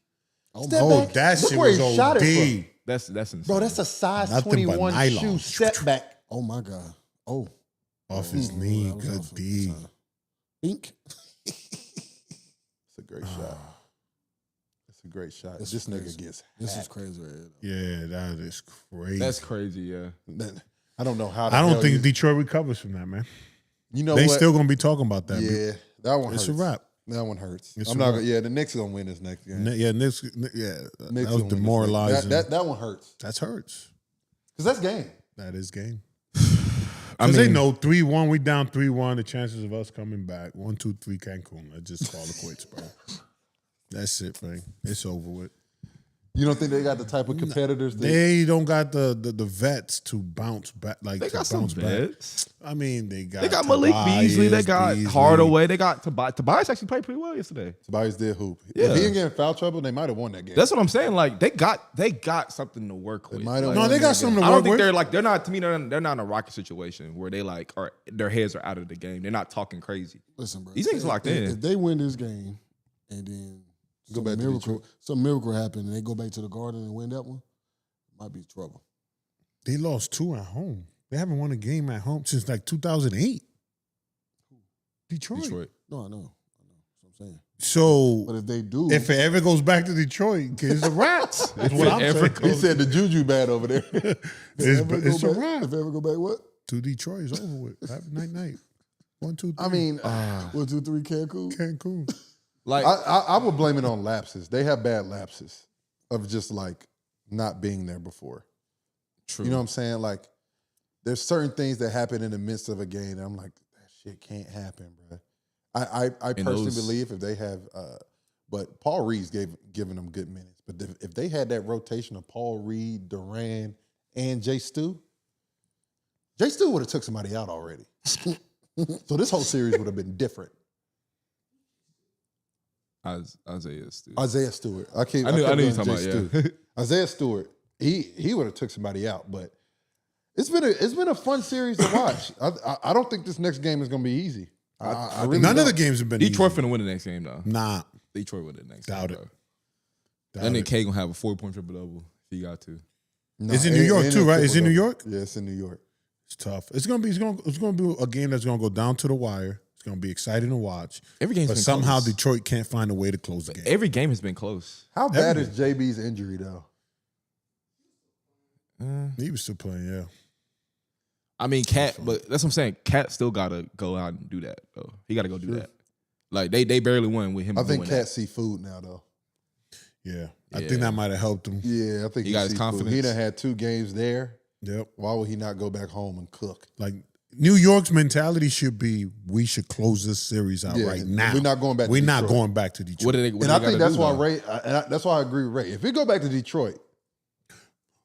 Oh, Step back. that Look shit where was he shot it OD. from. That's insane. Bro, that's a size Nothing but 21 nylon. shoe setback. Oh my God. Oh. Off his knee. that was Good awful. D. Ink. It's a great shot. It's a great shot. This This is nigga crazy. gets This is hacked. crazy right here. Yeah, that is crazy. That's crazy. Yeah. Man, I don't know how. The I hell don't think you, Detroit recovers from that, man. you know They what? still gonna be talking about that. yeah, that one It's hurts. a wrap. That one hurts. It's I'm a not. wrap. Gonna, yeah, the Knicks gonna win this next game. Yeah, Knicks. Yeah, Knicks that gonna was win this next- demoralizing. That one hurts That hurts. because that's game. That is game. Because they know 3-1, we down 3-1. The chances of us coming back 1-2-3 Cancun. Let's just call it quits, bro. That's it, man. It's over with. You don't think they got the type of competitors? They don't got the vets to bounce back. Like They got some vets. I mean, they got Malik Beasley. They got Hardaway. They got Tobias. Tobias actually played pretty well yesterday. Tobias did hoop. Yeah. If he didn't get in foul trouble, they might have won that game. That's what I'm saying. Like they got something to work with. might have Like, No, they got something to I work don't think with. they're not. To me, they're not in a rocket situation where they like are their heads are out of the game. They're not talking crazy. Listen, bro. These niggas locked in. If they win this game and then some miracle happen and they go back to the Garden and win that one, might be trouble. They lost 2 at home. They haven't won a game at home since like 2008. Detroit. No, I know. That's what I'm saying. So But if they do, if it ever goes back to Detroit, it's a rats. That's what I'm saying. He said the juju bad over there. It's a wrap. if they ever go back, what? To Detroit is over with. Have a night. 1, 2, 3. I mean, 1, 2, 3, Cancun. Cancun. Like I would blame it on lapses. They have bad lapses of just like not being there before. true. You know what I'm saying? Like, there's certain things that happen in the midst of a game that I'm like, that shit can't happen, bro. I personally believe if they have, but Paul Reed's giving them good minutes. But if they had that rotation of Paul Reed, Durant, and Jay Stu would have took somebody out already. So this whole series would have been different. Isaiah Stewart. Isaiah Stewart. I knew you were talking Jay about, Stu. Isaiah Stewart. He would have took somebody out, but it's been a fun series to watch. I don't think this next game is going to be easy. I really None don't. of the games have been Detroit easy. finna win the next game though. Nah. Detroit win the next Doubt game. it. That nigga K gonna have a 4-point triple double if he got to. No, It's in New York too, right? It's in New York? Yeah, it's in New York. It's tough. It's gonna be a game that's gonna go down to the wire. It's gonna be exciting to watch. Every game's But been somehow close. Detroit can't find a way to close the game. Every game has been close. How bad is JB's injury though? He was still playing, yeah. I mean, Cat, but that's what I'm saying. Cat still gotta go out and do that though. He gotta go do that. Like they barely won with him. I think doing Cat that. see food now though. Yeah. I Yeah. think that might have helped him. Yeah, I think He got his see food. confidence. He done had 2 games there. Yep. Why would he not go back home and cook? Like New York's mentality should be we should close this series out Yeah, right now. we're not going back to We're not Detroit. going back to Detroit. What did they? And I think that's why that's why I agree with Ray. If we go back to Detroit,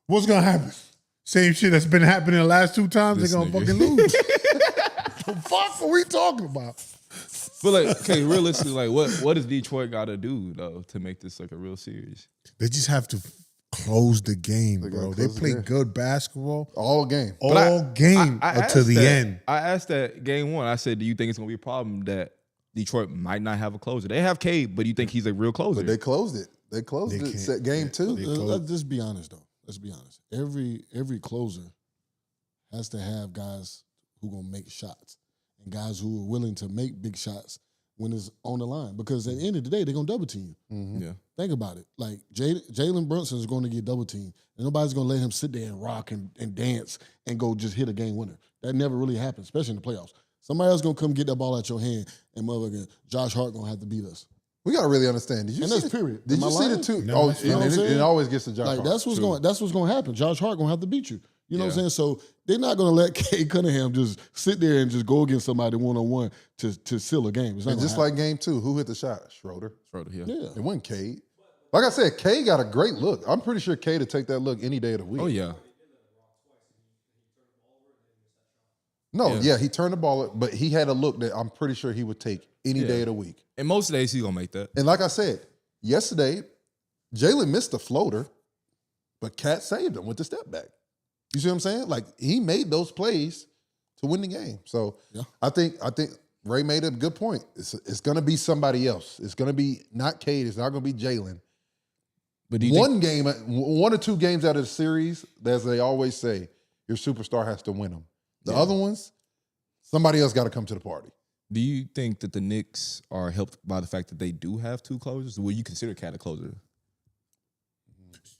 What's gonna happen? Same shit that's been happening the last 2 times. This They're gonna nigga. fucking lose. The fuck are we talking about? But like, okay, realistically, like, what does Detroit gotta do though to make this like a real series? They just have to close the game, They bro. gotta They close the play game. good basketball all game. all game I to asked the that- end. I asked that game 1. I said, do you think it's gonna be a problem that Detroit might not have a closer? They have Cade, but do you think he's a real closer? But they closed it. They closed They it. can't- Set game 2. Let's just be honest though. Let's be honest. Every closer has to have guys who gonna make shots and guys who are willing to make big shots when it's on the line. Because at the end of the day, they're gonna double team you. Yeah. Think about it. Like Jalen Brunson is going to get double teamed, and nobody's going to let him sit there and rock and dance and go just hit a game winner. That never really happens, especially in the playoffs. Somebody else going to come get that ball out your hand, and motherfucking Josh Hart going to have to beat us. We gotta really understand. Did you And see that's period. Did Am I you see the lying? 2? No, Oh, that's fine. and it always gets to Josh Like Hart. that's what's going to happen. Josh Hart going to have to beat you. You know what I'm Yeah. saying? So they're not going to let Cade Cunningham just sit there and just go against somebody one-on-one to seal a game. It's not And gonna just happen. like game 2, who hit the shot? Schroeder. Schroeder, yeah. Yeah. It wasn't Cade. Like I said, Cade got a great look. I'm pretty sure Cade would take that look any day of the week. Oh yeah. No, yeah, he turned the ball, but he had a look that I'm pretty sure he would take any day of the week. And most days he's gonna make that. And like I said, yesterday, Jalen missed the floater, but Cat saved him with the step back. You see what I'm saying? Like he made those plays to win the game. So Yeah. I think Ray made a good point. It's going to be somebody else. It's going to be not Cade. It's not going to be Jalen. But do you think, One or 2 games out of the series, as they always say, your superstar has to win them. The other ones, somebody else got to come to the party. do you think that the Knicks are helped by the fact that they do have 2 closers? Will you consider Cat a closer?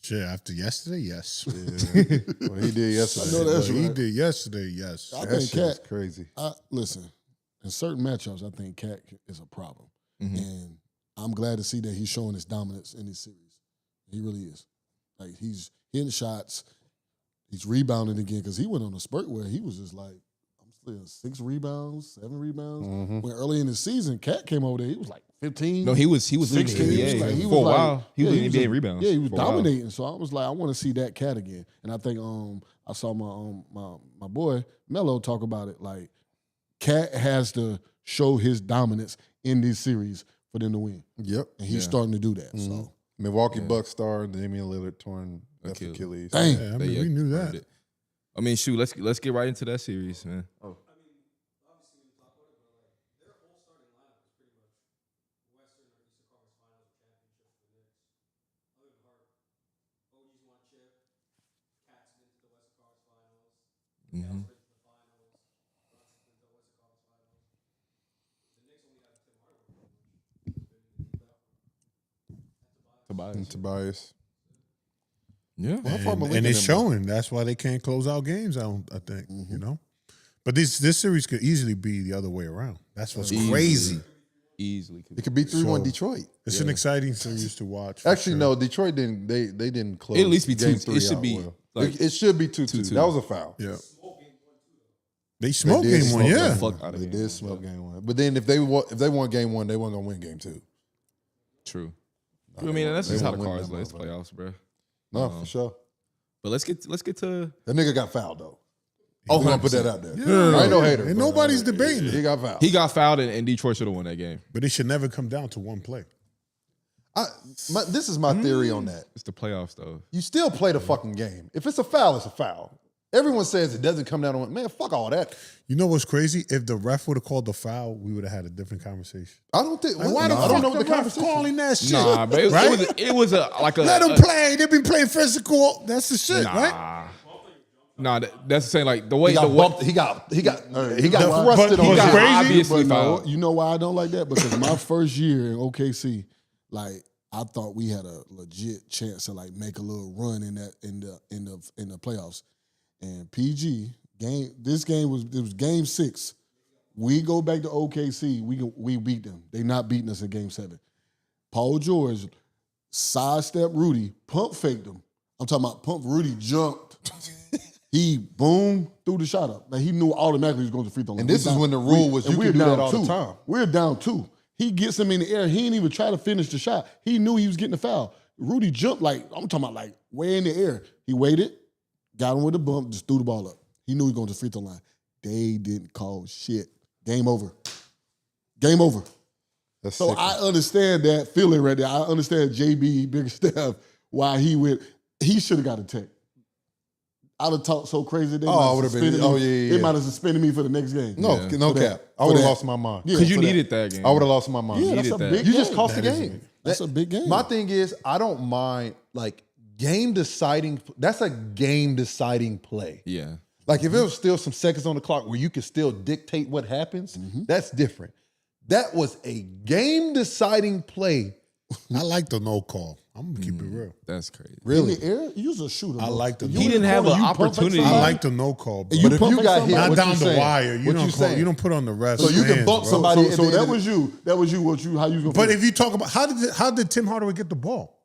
Shit, after yesterday, yes. Well, he did yesterday. I know that's He right. did yesterday, yes. I That think shit was Cat. crazy. Listen, in certain matchups, I think Cat is a problem, and I'm glad to see that he's showing his dominance in this series. He really is. Like he's hitting shots, he's rebounding again because he went on a spurt where he was just like, I'm 6 rebounds, 7 rebounds. When early in the season, Cat came over there, he was like 15. No, he was leading 16. the NBA for a while. He was leading NBA rebounds. Yeah, he was for a while. dominating. So I was like, I want to see that Cat again. And I think I saw my boy Melo talk about it. Like, Cat has to show his dominance in this series for them to win. Yep. And he's starting to do that. So Milwaukee Bucks star Damian Lillard torn left Achilles. dang. Yeah, I mean, we knew that. I mean, shoot, let's get right into that series, man. Obviously, we talk about it, but like their whole starting lineup is pretty much Western or Eastern Conference Finals or championship for the Knicks. Other than Hart, OG's won a chip. Cat's been to the Western Conference Finals. Cal's been to the Finals. Brunson's been to the Western Conference Finals. The Knicks only have Tim Hardaway. Tobias. Tobias. Yeah. And it's showing. That's why they can't close out games. I think you know. But this series could easily be the other way around. That's what's crazy. Easily. It could be 3-1 So, Detroit. It's an exciting series to watch. for Actually, sure. no, Detroit didn't. They didn't close. It'll at least be game 2. 3 It should out be well. like It should be 2-2. That was a foul. Yeah. They smoked They did game one, smoke yeah. game Fuck out of They game did one, smoke game 1. But then if they won game 1, they weren't gonna win game 2. True. I mean, that's just how the won't win cards that play. It's motherfucker. playoffs, bro. No, for sure. But let's get to That nigga got fouled though. Oh, I'm gonna put that out there. Yeah. I ain't no hater. And but, nobody's debating He it. got fouled. he got fouled and Detroit should have won that game. But it should never come down to one play. This is my theory on that. It's the playoffs though. You still play the fucking game. If it's a foul, it's a foul. Everyone says it doesn't come down to one. Man, fuck all that. You know what's crazy? If the ref would have called the foul, we would have had a different conversation. I don't think. Like, why the I fuck don't know the what the ref conversation. calling that shit? Nah, but Right? it was a like a Let them play. They've been playing physical. That's the shit, right? Nah, that's the same. Like the way He got the bumped. He got thrusted but on what's his crazy- obviously But no, fouled. you know why I don't like that? Because my first year in OKC, like I thought we had a legit chance to like make a little run in the playoffs. And PG game was game 6. We go back to OKC, we beat them. They not beating us in game 7. Paul George sidestepped Rudy, pump faked him. I'm talking about pump Rudy jumped. He boom threw the shot up. Like he knew automatically he was going to the free throw line. And this is when the rule was you we're could do that down all the 2. time. We're down 2. He gets him in the air. He didn't even try to finish the shot. He knew he was getting the foul. Rudy jumped like, I'm talking about like way in the air. He waited, got him with a bump, just threw the ball up. He knew he was going to the free throw line. They didn't call shit. Game over. Game over. That's So sick. I understand that feeling right there. I understand JB, Big Steph, why he went. He should have got a tech. I'd have talked so crazy. They Oh, might I have would've been- suspended oh, me. yeah. They might have suspended me for the next game. No, no For cap. that. I would have For lost that. my mind. Yeah, because you for that. needed that game. I would have lost my mind. Yeah, that's a needed that. big You game. just cost the That is game. That's a big game. My thing is, I don't mind like game deciding. That's a game deciding play. Yeah. Like if it was still some seconds on the clock where you could still dictate what happens, that's different. That was a game deciding play. I like the no call. I'm gonna keep it real. That's crazy. In the air, you was a shooter. I bro. like the If no you He in the didn't have corner, an you pump like opportunity. somebody. I like the no call, bro. But if pump you like got hit, somebody. Not what down you the saying? wire. You What don't you call. saying? You don't put on the rest. So you can hands, bump bro. somebody. So at the end that of was you. That was you. How you was gonna? But feel? if you talk about how did Tim Hardaway get the ball?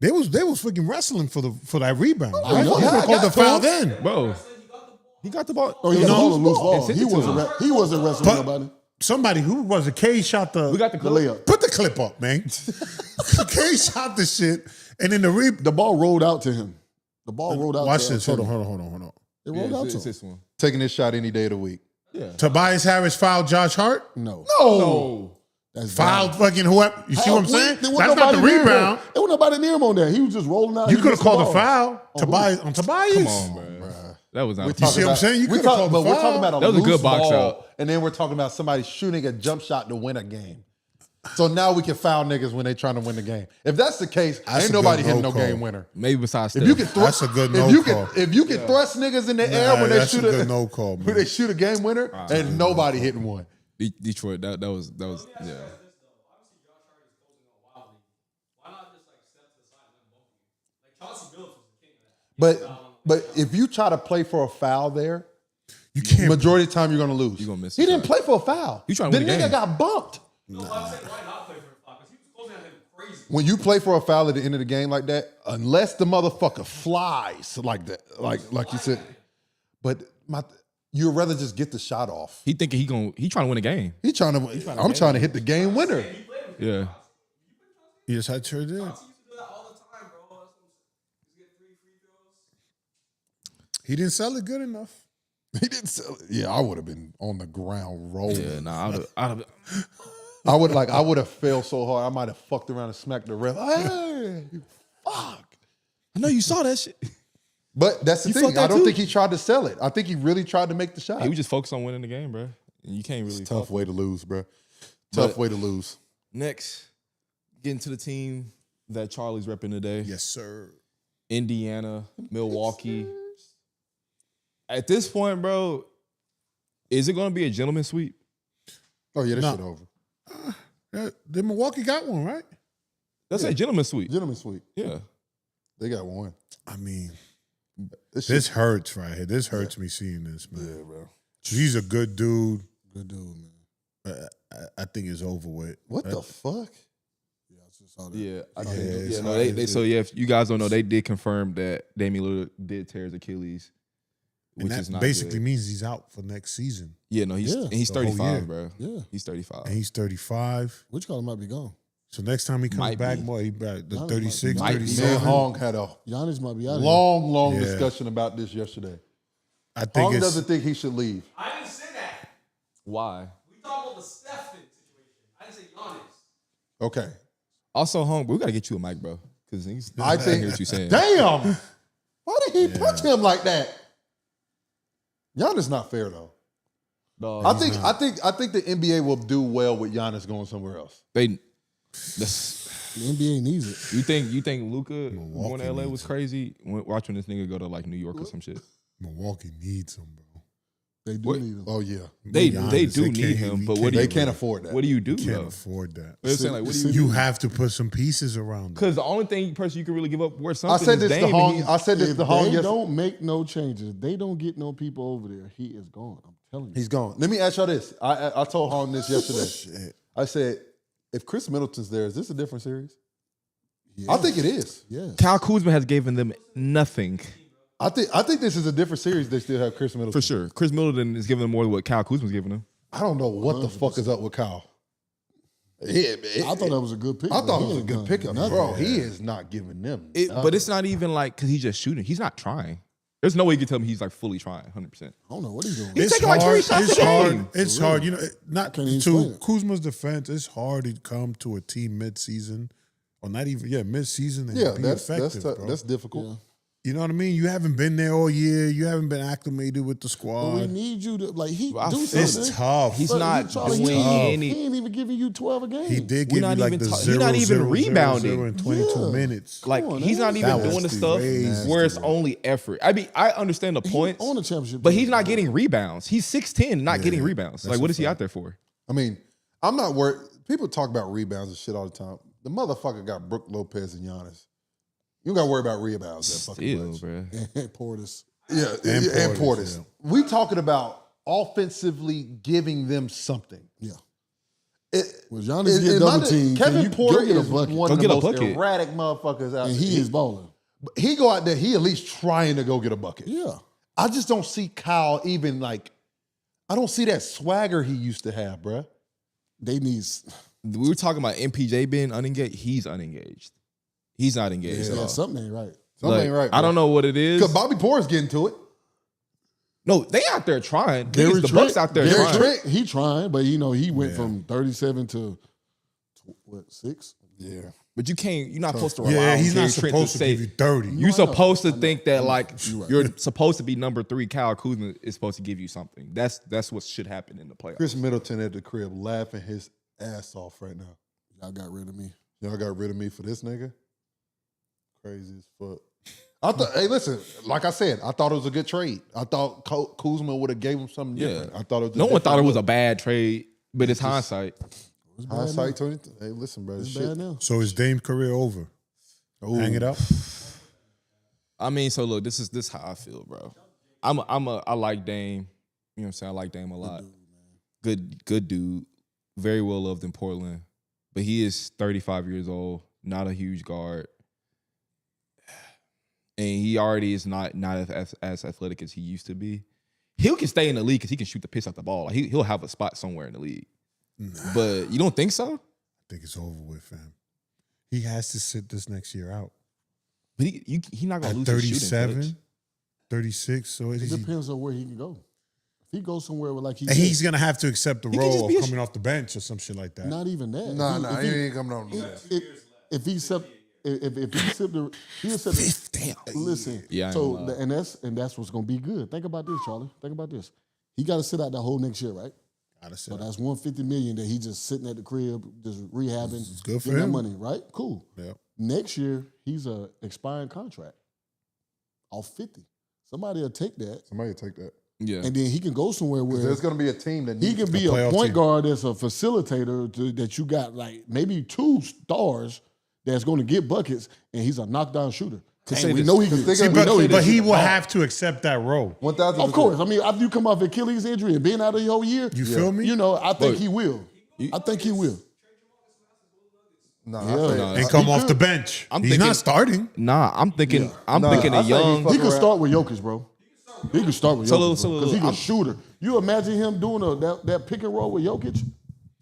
They was freaking wrestling for that rebound. Right? know. You Yeah, could I call the got foul to. then. Bro, he got the ball. oh, he got No. a loose ball. sent He it to wasn't. him. He wasn't wrestling But- nobody. Somebody who was it? K shot the. We got the The clip. layup. Put the clip up, man. K shot the shit, and then The ball rolled out to him. The ball rolled out. Watch to this. Tim. Hold on. It rolled out to It's him. this one. taking this shot any day of the week. Tobias Harris fouled Josh Hart. No. No. That's Fouled bad. fucking whoever. You see what I'm How- saying? there That's wasn't not the nobody near him. rebound. There was nobody near him on that. He was just rolling out. You He could have missed called the the ball. foul. Tobias on Tobias. Come on, bro. That was not. You see what I'm saying? You could have called the But we're foul. talking about a That was a loose good box ball, out. and then we're talking about somebody shooting a jump shot to win a game. So now we can foul niggas when they trying to win the game. If that's the case, That's ain't a nobody good hitting no no game call. winner. Maybe besides Steph. If you can thrust, That's a good if no you call. can, if you can thrust niggas in the air when they that's a shoot good no call, when man. they shoot a game winner, and nobody hitting one. Detroit, that was yeah. Obviously, Josh Hart is closing out wildly. Why not just like step to the side and let him bump you? Like Chauncey Billups was the king of that. But if you try to play for a foul there, You can't. majority of the time you're gonna lose. You're gonna miss He the didn't shot. play for a foul. He trying to the win the nigga game. got bumped. No, I'm saying why not play for the foul? Because he was closing at him crazy. When you play for a foul at the end of the game like that, unless the motherfucker flies like that, like you said, but you'd rather just get the shot off. He thinking he trying to win a game. I'm trying to hit the game winner. Yeah. Yes, I sure did. Teams do that all the time, bro. You get 3 free throws. He didn't sell it good enough. He didn't sell it. Yeah, I would have been on the ground rolling. Yeah, nah, I'd have I would have failed so hard. I might have fucked around and smacked the ref. Hey, fuck. I know you saw that shit. But that's the You thing. felt that I don't too? think he tried to sell it. I think he really tried to make the shot. He was just focused on winning the game, bro. And you can't really Tough way to lose, bro. Tough way to lose. Next, getting to the team that Charlie's repping today. Yes, sir. Indiana, Milwaukee. At this point, bro, is it going to be a gentleman's sweep? Oh, yeah, this No. shit over. The Milwaukee got one, right? That's a gentleman's sweep. Gentleman's sweep. Yeah. They got one. I mean, This this hurts right here. This hurts me seeing this, man. Yeah, bro. He's a good dude. Good dude, man. I think it's over with. What the fuck? Yeah, I just saw that. Yeah, I Yeah, think. it's Yeah, no, hard. they. So yeah, if you guys don't know, they did confirm that Damian Lillard did tear his Achilles, And which that is not basically good. means he's out for next season. Yeah, no, he's Yeah, and he's the whole 35, year. bro. Yeah. He's 35. And he's 35. Which color might be gone? So next time he comes Might back, be. boy, he back the Might be. 36, Might be. Me and 37. Hong had a Giannis might be out of here. long Yeah. discussion about this yesterday. I think Hong it's doesn't think he should leave. I didn't say that. Why? We talked about the Stephen situation. I didn't say Giannis. Okay. Also, home, we gotta get you a mic, bro, because he's. I think. hear what you saying. Damn. Why did he punch him like that? Giannis not fair though. Dog, I think the NBA will do well with Giannis going somewhere else. they. The NBA needs it. You think Luka going to LA needs was crazy? Watching this nigga go to like New York or some shit. Milwaukee needs him, bro. They do What? need him. Oh yeah. They Giannis, do they need can't- him, he but what do They you can't afford that. what do you do Can't though? afford that. They're saying like, what do you? You have to put some pieces around him. Because the only person you can really give up worth I something said is this Dame, to and Hong. he's- I said this If to Hong they yesterday. don't make no changes, they don't get no people over there, he is gone. I'm telling you. He's gone. Let me ask y'all this. I told Hong this yesterday. Shit. I said, if Chris Middleton's there, is this a different series? Yeah. I think it is. Yeah. Kyle Kuzma has given them nothing I think this is a different series. They still have Chris Middleton. for sure. Chris Middleton is giving them more than what Kyle Kuzma's giving them. I don't know what the fuck is up with Kyle. I thought that was a good pick. I but thought he it was a ain't good done pickup, nothing. bro. He is not giving them. But it's not even like because he's just shooting. He's not trying. There's no way you can tell me he's like fully trying, 100%. I don't know what he's doing. He's taking like 3 shots It's a hard. game. It's hard. You know, not Can't even explain to it. Kuzma's defense. It's hard to come to a team mid-season, or not even mid-season. And Yeah, be that's effective, bro. that's difficult. Yeah. You know what I mean? You haven't been there all year. You haven't been acclimated with the But squad. we need you to do I something. feel It's tough. He's But not Charlie, doing any. He ain't even giving you 12 a game. He did We're give not you like even the ta- he's 0, not even 0, 0, rebounding. 0 in 22 Yeah. minutes. Like Come on, he's man. not even That was doing the stuff crazy, where it's bro. only effort. I mean, I understand the He points, on the championship. but team. he's not getting rebounds. He's 6'10", not getting rebounds. that's Like, what a is he fact. out there for? I mean, I'm not worried. People talk about rebounds and shit all the time. The motherfucker got Brook Lopez and Giannis. You don't got to worry about rebounds. That fucking Still, much. bro. Portis. Yeah, And and Portis, Portis. yeah. We talking about offensively giving them something. Yeah. It, When Giannis get double teamed, Kevin you Porter go get a is bucket. one Go of the get a most bucket. erratic motherfuckers out And there. he is balling. He go out there, he at least trying to go get a bucket. Yeah. I just don't see Kyle even like, I don't see that swagger he used to have, bruh. They need. We were talking about MPJ being unengaged. He's unengaged. He's not engaged at Yeah, all. something ain't right. Something Like, ain't right. I don't know what it is. Because Bobby Porter's getting to it. No, they out there trying. Gary Niggas, the Trent- Bucks out there Gary trying. Trent, he trying, but he went from 37 to what 6? Yeah. But you can't. You're not supposed to rely Yeah, on he's Gary not Trent supposed to say. give you 30. You're supposed to think that like You're you're right. supposed to be number 3. Kyle Kuzma is supposed to give you something. That's what should happen in the playoffs. Chris Middleton at the crib laughing his ass off right now. Y'all got rid of me. Y'all got rid of me for this nigga? Crazy as fuck. I thought, hey, listen, like I said, I thought it was a good trade. I thought Kuzma would have gave him something Yeah. different. I thought it was. No one thought it was a bad trade, but it's hindsight. It's bad hindsight. now. 20. Hey, listen, bro. It's Shit. bad now. So is Dame's career over? Hang it up. I mean, so look, this is how I feel, bro. I like Dame. You know what I'm saying? I like Dame a lot. Good dude. Very well loved in Portland. But he is 35 years old, not a huge guard. And he already is not as athletic as he used to be. he can stay in the league because he can shoot the piss out the ball. Like he'll have a spot somewhere in the league. But you don't think so? I think it's over with, fam. He has to sit this next year out. But he not gonna At lose his shooting 37, touch. 36. So It depends on where he can go. If he goes somewhere where like and he's gonna have to accept the He can just role be of a coming off the bench or some shit like that. not even that. Nah, If he ain't coming on the bench. If he accept, if he accept the, he accept. Fifth, damn. Listen, Yeah, I ain't so gonna lie. and that's what's gonna be good. Think about this, Charlie. Think about this. He got to sit out the whole next year, right? Gotta sit So out. that's $150 million that he just sitting at the crib, just rehabbing. It's good for getting that him. money, right? Cool. Yep. Next year, he's a expiring contract off 50. Somebody will take that, Somebody take that. Yeah. and then he can go somewhere where There's going to be a team that he needs can be A a playoff point team. guard that's a facilitator that you got like maybe 2 stars that's going to get buckets, and he's a knockdown shooter. say And we this, know he because can. they See, gonna- we know but he can. will have to accept that role. 1,000%. Of course. I mean, after you come off Achilles injury and being out of the whole year, You feel me? you know, I think But- he will. I think he will. No, Yeah. I say, No, And come He off could. the bench. I'm He's thinking- not starting. Nah, I'm thinking. I'm Nah, thinking I a say he young. fuck He can around. start with Jokic, bro. He can start with So, Jokic so, because he's a I'm- shooter. You imagine him doing that pick and roll with Jokic?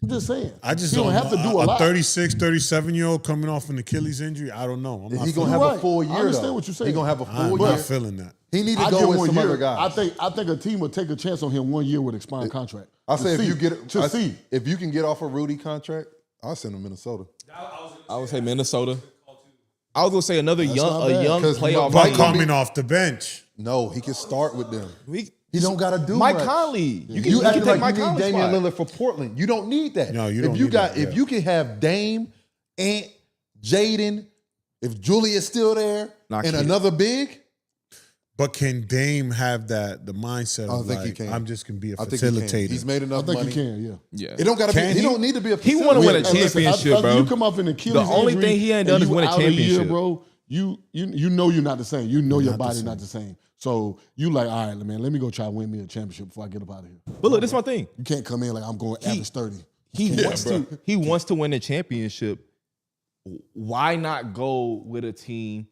I'm just saying. I just he don't have to know. do a lot. 36, 37-year-old coming off an Achilles injury, I don't know. I'm not He's going to feeling have You're a right. full I year, understand though. what you're saying. He's going to have a I'm full not year. feeling that. He need to I go give with 1 some year. other guys. I think a team would take a chance on him 1 year with expiring contract. I To say if see. you get to see. if you can get off a Rudy contract, I'll send him Minnesota. I would say Minnesota. I was gonna say another not young bad. young 'Cause playoff. But team. coming off the bench. No, he can start with them. We- He don't got to do Mike much. Conley. You can, You you can acting take like Mike you need Conley's Damian spot. Lillard for Portland. You don't need that. No, you if don't you need got that, if yeah. you can have Dame, Ant, Jaden, if Julius still there, Nah, and kid. another big, But can Dame have the mindset I don't of think he like, can. I'm just going to be a I think he can. facilitator? He's made I enough think money. he can, yeah. Yeah. It don't got to be. Can He he? don't need to be a. He wanna win a facilitator. Hey, listen, championship, after bro. You come off an Achilles The only injury thing he ain't done and is you win a out a year, championship. bro. You know you're not the same. You know your Not the body same. not the same. So you like, all right, man, let me go try to win me a championship before I get up out of here. But look, this is my thing. You can't come in like I'm going average 30. He wants to win a championship. Why not go with a team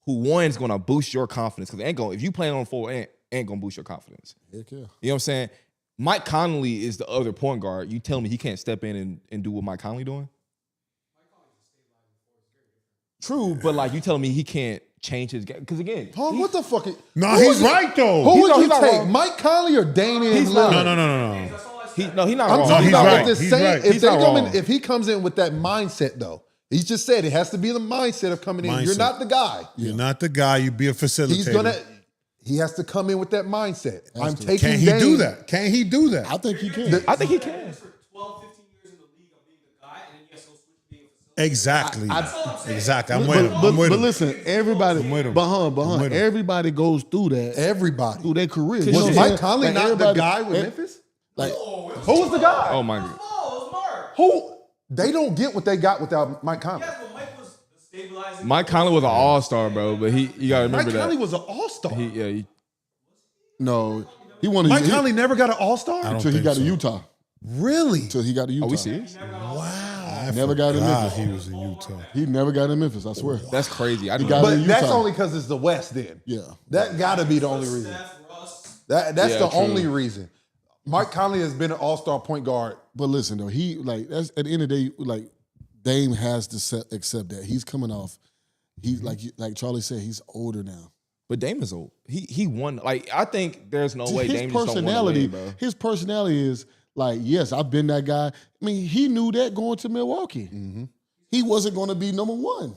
who one's gonna boost your confidence? Because if you playing on full, ain't gonna boost your confidence. Heck yeah. You know what I'm saying? Mike Conley is the other point guard. You tell me he can't step in and do what Mike Conley doing? True, but like you telling me he can't change his game? Because again, Paul, what the fuck? No, who he's would you- right, though. Who He's would not- you he's not take, wrong. Mike Conley or Damian He's Lillard? not. No. he's not I'm wrong. talking he's about right. if the He's same. right. If He's they not come in, wrong. if he comes in with that mindset, though, he just said it has to be the mindset of coming in. You're Mindset. not the guy. You're not the guy. You be a facilitator. He's gonna. He has to come in with that mindset. I'm to. taking. Can he Dame. do that? Can he do that? I think he can. I think he can. For 12, 15 years in the league of being the guy, and then yes, he'll switch to being a facilitator. Exactly. Exactly. I'm with him. I'm with But him. listen, everybody, I'm with him. but I'm with him. everybody goes through that Everybody. through their career. You Was know what I'm Mike saying? Conley Like, not the everybody- guy with eh, Memphis? Like, Who was the guy? Oh my god. Who? They don't get what they got without Mike Conley. Yes, but Mike was stabilizing. Mike Conley was an all-star, bro, but you gotta remember Mike that. Conley was an all-star. He no, he won. Mike Conley never got an all-star don't until he think got so. to Utah. Really? Until he got to Utah. Are we serious? I Never got in forgot Memphis. He was in Utah. He never got in Memphis. I swear. That's crazy. I got didn't know. in But that's Utah. only because it's the West. Then Yeah. that got to be the only reason. Steph, Russ. That's Yeah, the true. only reason. Mike Conley has been an all-star point guard. But listen though, he like that's at the end of the day, like Dame has to accept that he's coming off. He's like Charlie said, he's older now. But Dame is old. He won. Like I think there's no way His Dame just don't personality, want to win, bro. his personality is like, yes, I've been that guy. I mean, he knew that going to Milwaukee. Mm-hmm. He wasn't going to be number one.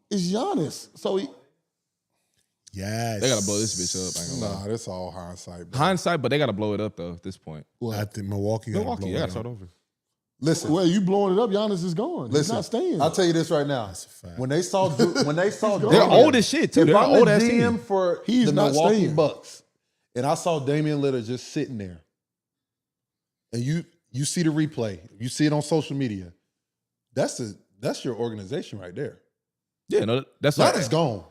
It's Giannis. So he, Yes. They gotta blow this bitch up. I ain't gonna lie. Nah, that's all hindsight. Bro. Hindsight, but they gotta blow it up though at this point. I think Milwaukee got to Milwaukee, blow yeah, it gotta up. start over. Listen, well, you blowing it up, Giannis is gone. He's listen. not staying. I'll tell you this right now. a fact. When they saw They're Damian- old as shit too. If They're I'm old the ass GM team. for He's the not Milwaukee staying. Bucks, and I saw Damian Lillard just sitting there, and you see the replay, you see it on social media. That's your organization right there. Yeah, no, that's Giannis right. gone.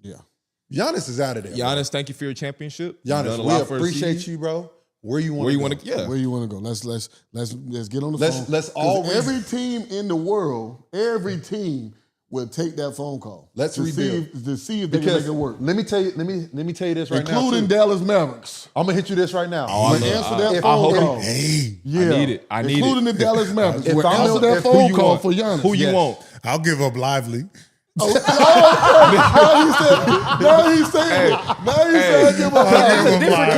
yeah. Giannis is out of there. Giannis, thank you for your championship. You've Giannis, done a we lot for the appreciate city. you, bro. Where you want Where to you go? want to? Yeah. Where you want to go? Let's get on the Let's- phone. let's all 'Cause every team in the world, every team will take that phone call. Let's to rebuild. to see if they can Because make it work. let me tell you this right now. Including too. Dallas Mavericks. I'm gonna hit you this right now. We'll answer that phone call. Hey, Yeah. I need it. I need Including it. the Dallas Mavericks. If We'll I'm- answer that if who phone you call want? for Giannis. Who you Yes. want? I'll give up Lively. Now he said, give up.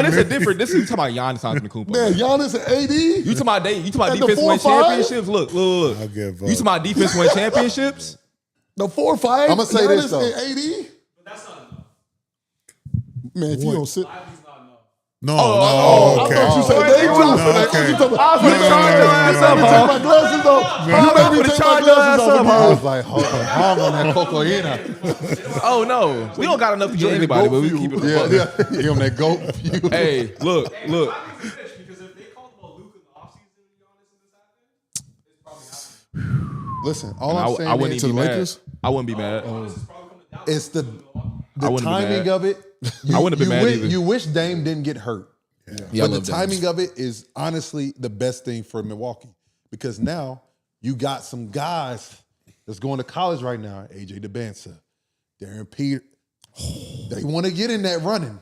This is different. This is you talking about Giannis Antetokounmpo. Man, Giannis and AD. You talking about At defense the win 4-5? championships? Look. I'll give You talking about defense win championships? The 4-5. I'ma say this, though. And AD. But that's not enough. Man, if you don't sit. Lively's not enough. No, I okay. thought you said they too. No, okay. You talking I was gonna charge your ass up, take huh? my glasses off. You I'm made me gonna take my charge your glasses ass off up, again. I was like, hold on that cocaina. Oh no, we don't got enough to get anybody, but we keep it. a buck. Yeah, give him that goat view. Hey, look. Lively's finished because if they called about Luka in the offseason and Giannis in this happened, it's probably happening. Listen, all I'm saying I wouldn't is even be mad. Lakers? I wouldn't be mad. Giannis is probably coming down. it's the wouldn't be timing mad. of it. I wouldn't have been mad either. You wish Dame didn't get hurt. Yeah, I But the love Dame. timing of it is honestly the best thing for Milwaukee because now you got some guys that's going to college right now. AJ DeBansa, Darren Peter. They want to get in that running.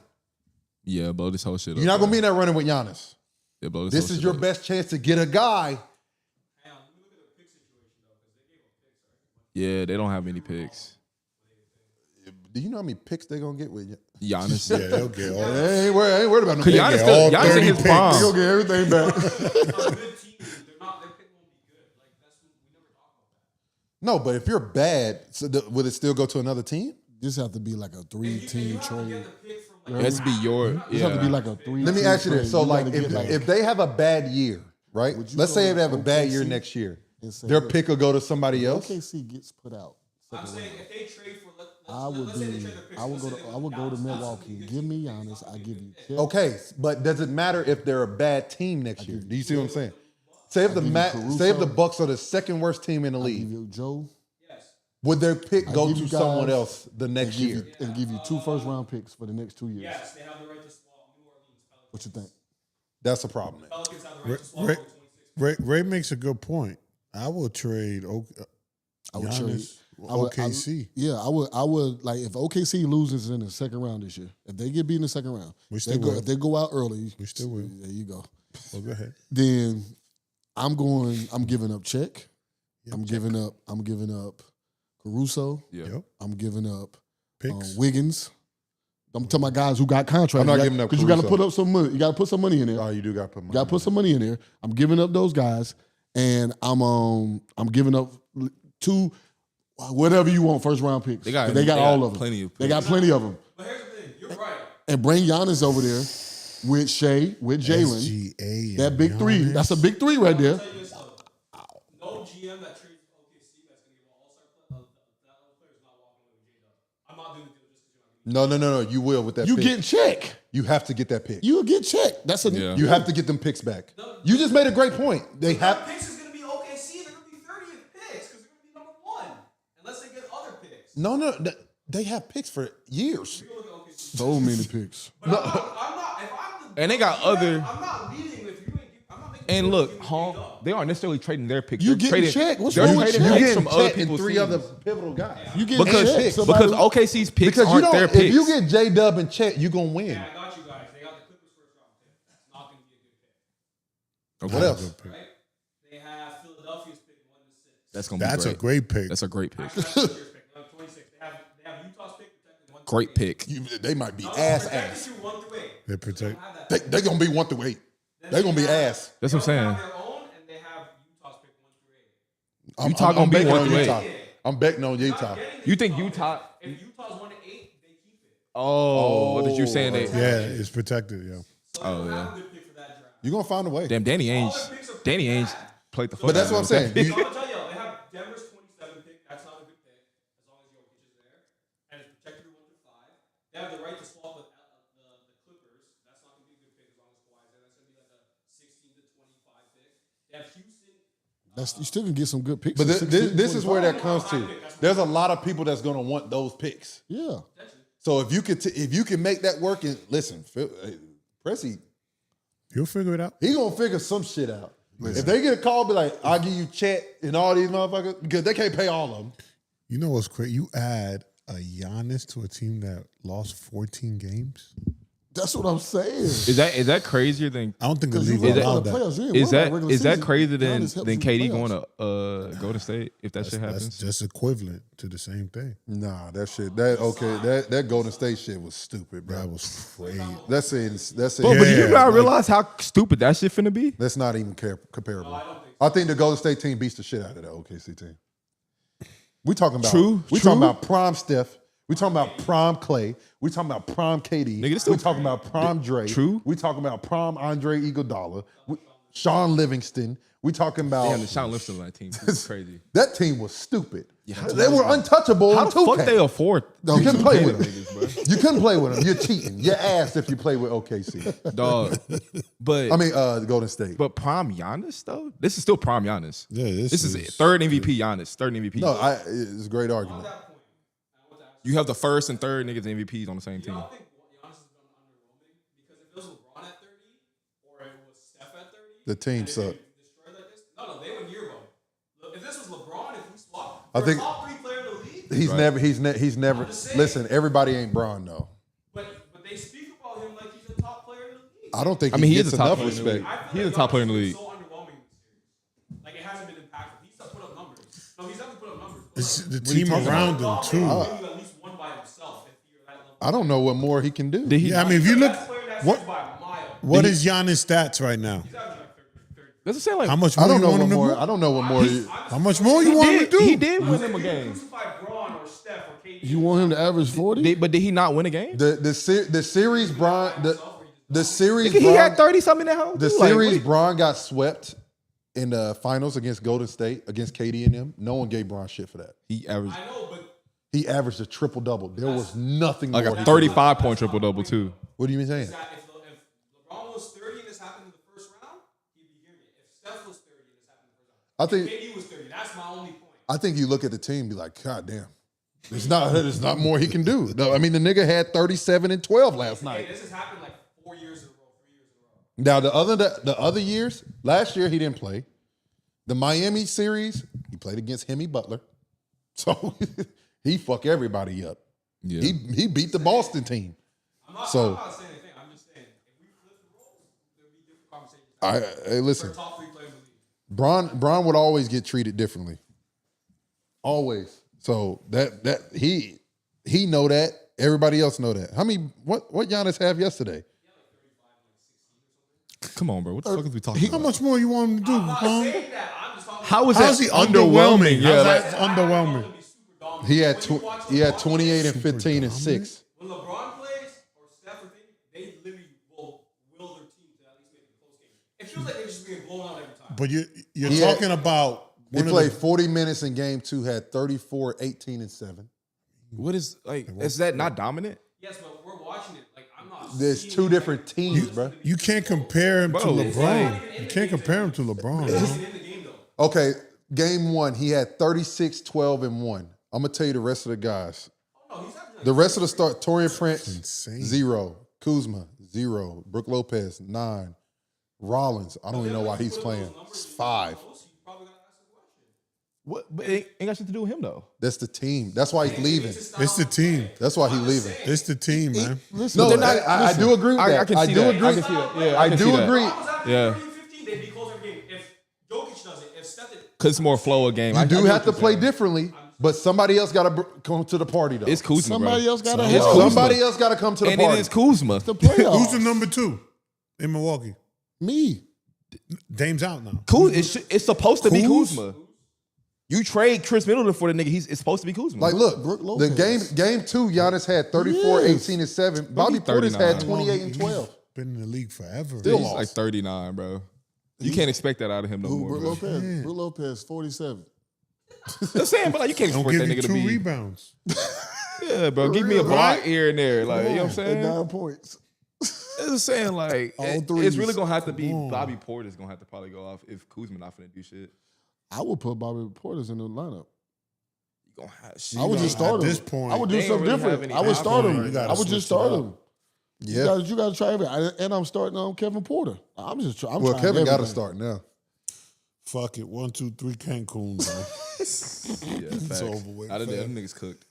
Yeah, blow this whole shit up. You're not going to be in that running with Giannis. Yeah, blow This whole is shit your up. best chance to get a guy. Hang on, let me look at the pick situation though, because they gave up picks, right? Yeah, they don't have any picks. Do you know how many picks they're going to get with you? Giannis. Yeah, they'll get all I ain't worried about no Cause picks. Giannis, all still, Giannis in 30 his picks. They prime. gonna get everything back. They're not good teams. Their pick won't be good. Like that's we never talk about that. No, but if you're bad, would it still go to another team? This have to be like a 3-team You have to trade. get the pick from It like has to be your. This have to be like a 3-team Let me ask you trade. this. So, You like, gotta get, if they have a bad year, right? Would you Let's go say to they have a bad year OKC next year. and say, Their look, pick will go to somebody else. OKC gets put out. I'm second saying round. if they trade for I would let's say they be. trade their picks. I would let's go say to. they I went would go to Giannis, Milwaukee. Give me Giannis. I give you. Chet. Okay, but does it matter if they're a bad team next year? Do you see what I'm saying? Say if give you say if the Caruso. Bucks are the second worst team in the Give league, you Joe. Yes. would their pick I go give to you someone guys- else the next year? And give you 2 first-round picks for the next 2 years. Yes, they have the right to swap New Orleans. Pelicans. What you think? That's a problem. Then. Pelicans have the right to swap Ray, for 26. Ray makes a good point. I will trade I would Giannis, trade. I would- OKC. I would like if OKC loses in the second round this year. If they get beat in the second round, We still will. if they go out early, We still will. There you go. Oh, go ahead. Then I'm giving up Check. I'm giving up Caruso. Yeah. Yep. I'm giving up Picks. Wiggins. I'm talking about guys who got contracts. I'm not giving up because you got to Caruso. put up some money. You got to put some money in there. Oh, you do got to put money. Got to put some money in there. I'm giving up those guys, and I'm giving up 2, whatever you want, first round picks. They got all of them. plenty of They got plenty of them. But here's the thing. You're right. And bring Giannis over there with Shea, with Jalen. SGA. That and big 3. Giannis. That's a big 3 right there. I'll tell you this though. No GM that trades OKC that's gonna give an all-star player, that level player is not walking away with J-Dub. I'm not doing the deal just because you're not giving No. You will with that. You pick. get Check. You have to get that pick. You'll get Check. That's a Yeah. You have to get them picks back. You just made a great point. They me. have. Picks is gonna be OKC. They're gonna be 30th picks because they're gonna be number 1 unless they get other picks. No. They have picks for years. You look at OKC. so many picks. But I'm not. If I'm the And they got GM, other- I'm not leading with you. I'm not making. And deals look, with you Hall, J-Dub. they aren't necessarily trading their picks. You They're getting trading- Check. What's they're wrong with trading you? picks You're from getting other Chet and people's 3 teams. other pivotal guys. You get Because Check. because OKC's picks Because you aren't don't. their picks. If you get J Dub and Chet, you gonna win. Yeah, I got you guys. They got the Clippers first round pick. That's not going to be a good pick, What else? right? They have Philadelphia's pick 1 to 6. That's gonna be That's a great. great pick. That's a great pick. Actually, that's this year's pick. They have 26. They have Utah's pick protected 1 through Great 8. pick. They might be No, ass protected ass. through 1 through 8. They protect. Don't have that. They're gonna be 1 through 8. Then They're gonna they be have- ass. That's what I'm They saying. have their own, and they have Utah's pick 1 through 8. Utah gonna be betting 1 on through Utah. 8. I'm betting on Not Utah. getting the You think pick. Utah? If Utah's 1 to 8, they keep it. Oh, what did you saying that? Yeah, it's protected. Yeah. So they don't have a good pick for that draft. You're gonna find a way. Damn, Danny Ainge. All their picks are Danny pretty Ainge bad. played the fuck. But that's out what I'm of saying. them. So I'm gonna tell you, they have Denver's 27 pick. That's not a good pick as long as Jokic is there, and it's protected through 1 through 5. They have the right to swap with the Clippers. That's not gonna be a good pick as long as Kawhi's there. That's gonna be like a 16 to 25 pick. They have Houston. You still can get some good picks. But at 16, this is where 25. that comes to. There's a lot of people that's gonna want those picks. Yeah. So if you can make that work, and listen, Pressy, You'll figure it out. he gonna figure some shit out. If they get a call, be like, "I'll give you Chet and all these motherfuckers," because they can't pay all of them. You know what's crazy? You add a Giannis to a team that lost 14 games. That's what I'm saying. Is that crazier than? I don't think the Because league you will got allow the that. playoffs in. Is We're that like regular is that season. crazier than Giannis helps than you KD in going playoffs. to Golden State if that shit That's happens? just equivalent to the same thing. Nah, that Golden State shit was stupid, bro. That was crazy. That's it. But do you Yeah, not like- realize how stupid that shit finna be? That's not even comparable. I think the Golden State team beats the shit out of the OKC team. We talking about talking about prime Steph. We talking about prime Clay. We talking about prime KD. Nigga, this still- We talking about prime Dre. True. We talking about prime Andre Iguodala. Sean Livingston. We talking about Damn, the Sean Livingston on that team is crazy. that team was stupid. They were untouchable. How in the 2K. fuck they afford? You couldn't play with them. niggas, bro? You couldn't play with them. You're cheating. You're ass if you play with OKC. Dog. But I mean, Golden State. but prime Giannis though. This is still prime Giannis. Yeah, This is it. Third MVP Giannis. Third MVP. No, it's a great argument. You have the first and third niggas MVPs on the same team. I think Giannis has been underwhelming because if it was LeBron at 30 or it was Steph at 30, The team and if sucked. they destroyed like this, no, they win year one. If this was LeBron, if we swap, I think- top 3 player in the league, He's never. just saying. Listen, everybody ain't Braun though. but they speak about him like he's a top player in the league. I don't think. I mean, he gets is a top enough player in the respect. league. I feel He's like a top player in the Giannis league. is so underwhelming in this series. Like it hasn't been impactful. He's put up numbers. No, he's definitely put up numbers. But It's like, the team around him LeBron too. can win you at least one by himself if you're at that level. I don't know what more he can do. Did he? Yeah, I mean, if you look, Best player in that what series by a mile. what is Giannis' stats right now? He's averaging like 30. Does it say like How much I more don't you know want what him to more. do? I don't know what more. How much more you want him to do? He did win them a game. Crucify Braun or Steph or KD. You want him to average 40? But did he not win a game? The series Braun the series He Braun, had 30 something at home. the too. Like, series what- Braun got swept in the finals against Golden State against KD and them. No one gave Braun shit for that. he averaged I know, but He averaged a triple double. There was nothing like more. a he could do. 35-point triple double too. What do you mean saying? that if LeBron was 30 and this happened in the first round, he'd be hearing it. If Steph was 30 and this happened in the first round, I think. KD was 30. That's my only point. I think you look at the team and be like, God damn. There's not more he can do. No, I mean, the nigga had 37 and 12 last Hey, night. this has happened like 4 years in a row, 3 years in a row. Now, the other years, last year he didn't play. The Miami series, he played against Hemi Butler. So he fucked everybody up. Yeah. He beat the Boston team. I'm not So- saying anything. I'm just saying if we flip the roles, there'll be different conversations. Hey, listen, For top 3 players in the league. Braun would always get treated differently. Always. So that he know that. Everybody else know that. How many what Giannis have yesterday? Come on, bro. What the fuck is we talking How about? much more you want him to do? I'm not Huh? saying that. I'm just talking How is How's that he underwhelming? Yeah, How's like, that underwhelming? He had 28 and 15 and 6. When LeBron plays or Steph or thing, they literally will their team to at least make it a close game. It feels like they're just being blown out every time. But you're He had- talking about He played 40 minutes in game 2, had 34, 18, and 7. what is like? Is that not dominant? Yes, but we're watching it. Like I'm not. There's seeing 2 it, different teams, bro. You can't compare him to Bro, LeBron. You can't compare him to LeBron. Like, man. in the game though. Okay, game 1, he had 36, 12, and 1. I'm going to tell you the rest of the guys. Oh no, he's averaging. The rest of the start, Torian Prince, insane. 0. Kuzma, 0. Brooke Lopez, 9. Rollins, I don't even know why he's playing. 5. You probably gotta ask the question. What? But it ain't got shit to do with him though. That's the team. That's why he's leaving. It's the team. That's why he's leaving. It's the team, man. Listen, No, they're not- I do agree with that. I can see do that. agree. I can see that. Yeah, I can do see that. agree. If LeBron was averaging Yeah. 30 and 15, they'd be close every game. If Jokic does it, if Steph did, Cause it's more flow of game. You I do get have to what you're play saying. differently, but somebody else got to come to the party, though. It's Kuzma, somebody bro. else got to It's help. Kuzma. Somebody else got to come to the And party. it is Kuzma. The playoffs. Who's the number 2 in Milwaukee? Me. Dame's out now. It's supposed to be Kuz? Kuzma. You trade Chris Middleton for the nigga. It's supposed to be Kuzma. Like, look, Brooke the Lopez. game 2, Giannis had 34, Yes. 18, and 7. Bobby be Portis 39. had 28 and 12. Been in the league forever. Still he's lost. like 39, bro. You can't expect that out of him no Who? more. Brooke Bro. Lopez. Brooke Lopez, 47. I'm saying, but like you can't Don't expect give that you nigga 2 to be. rebounds. Yeah, bro. Give me a block here and there. Like, you know what I'm saying? And 9 points. I'm just saying, like, All it's threes. really gonna have to be Bobby Porter's gonna have to probably go off if Kuzma not finna do shit. I would put Bobby Portis in the lineup. You gonna have I would just At start him. this point, I would do they ain't something really have different. any I would start options. him. You gotta I would switch just it start up. him. Yeah. You got to try everything. And I'm starting on Kevin Porter. I'm Well, trying Kevin got to everything. start now. Fuck it. 1, 2, 3 Cancun, bro. Yeah, facts. over with, Out of there, fam. them niggas cooked.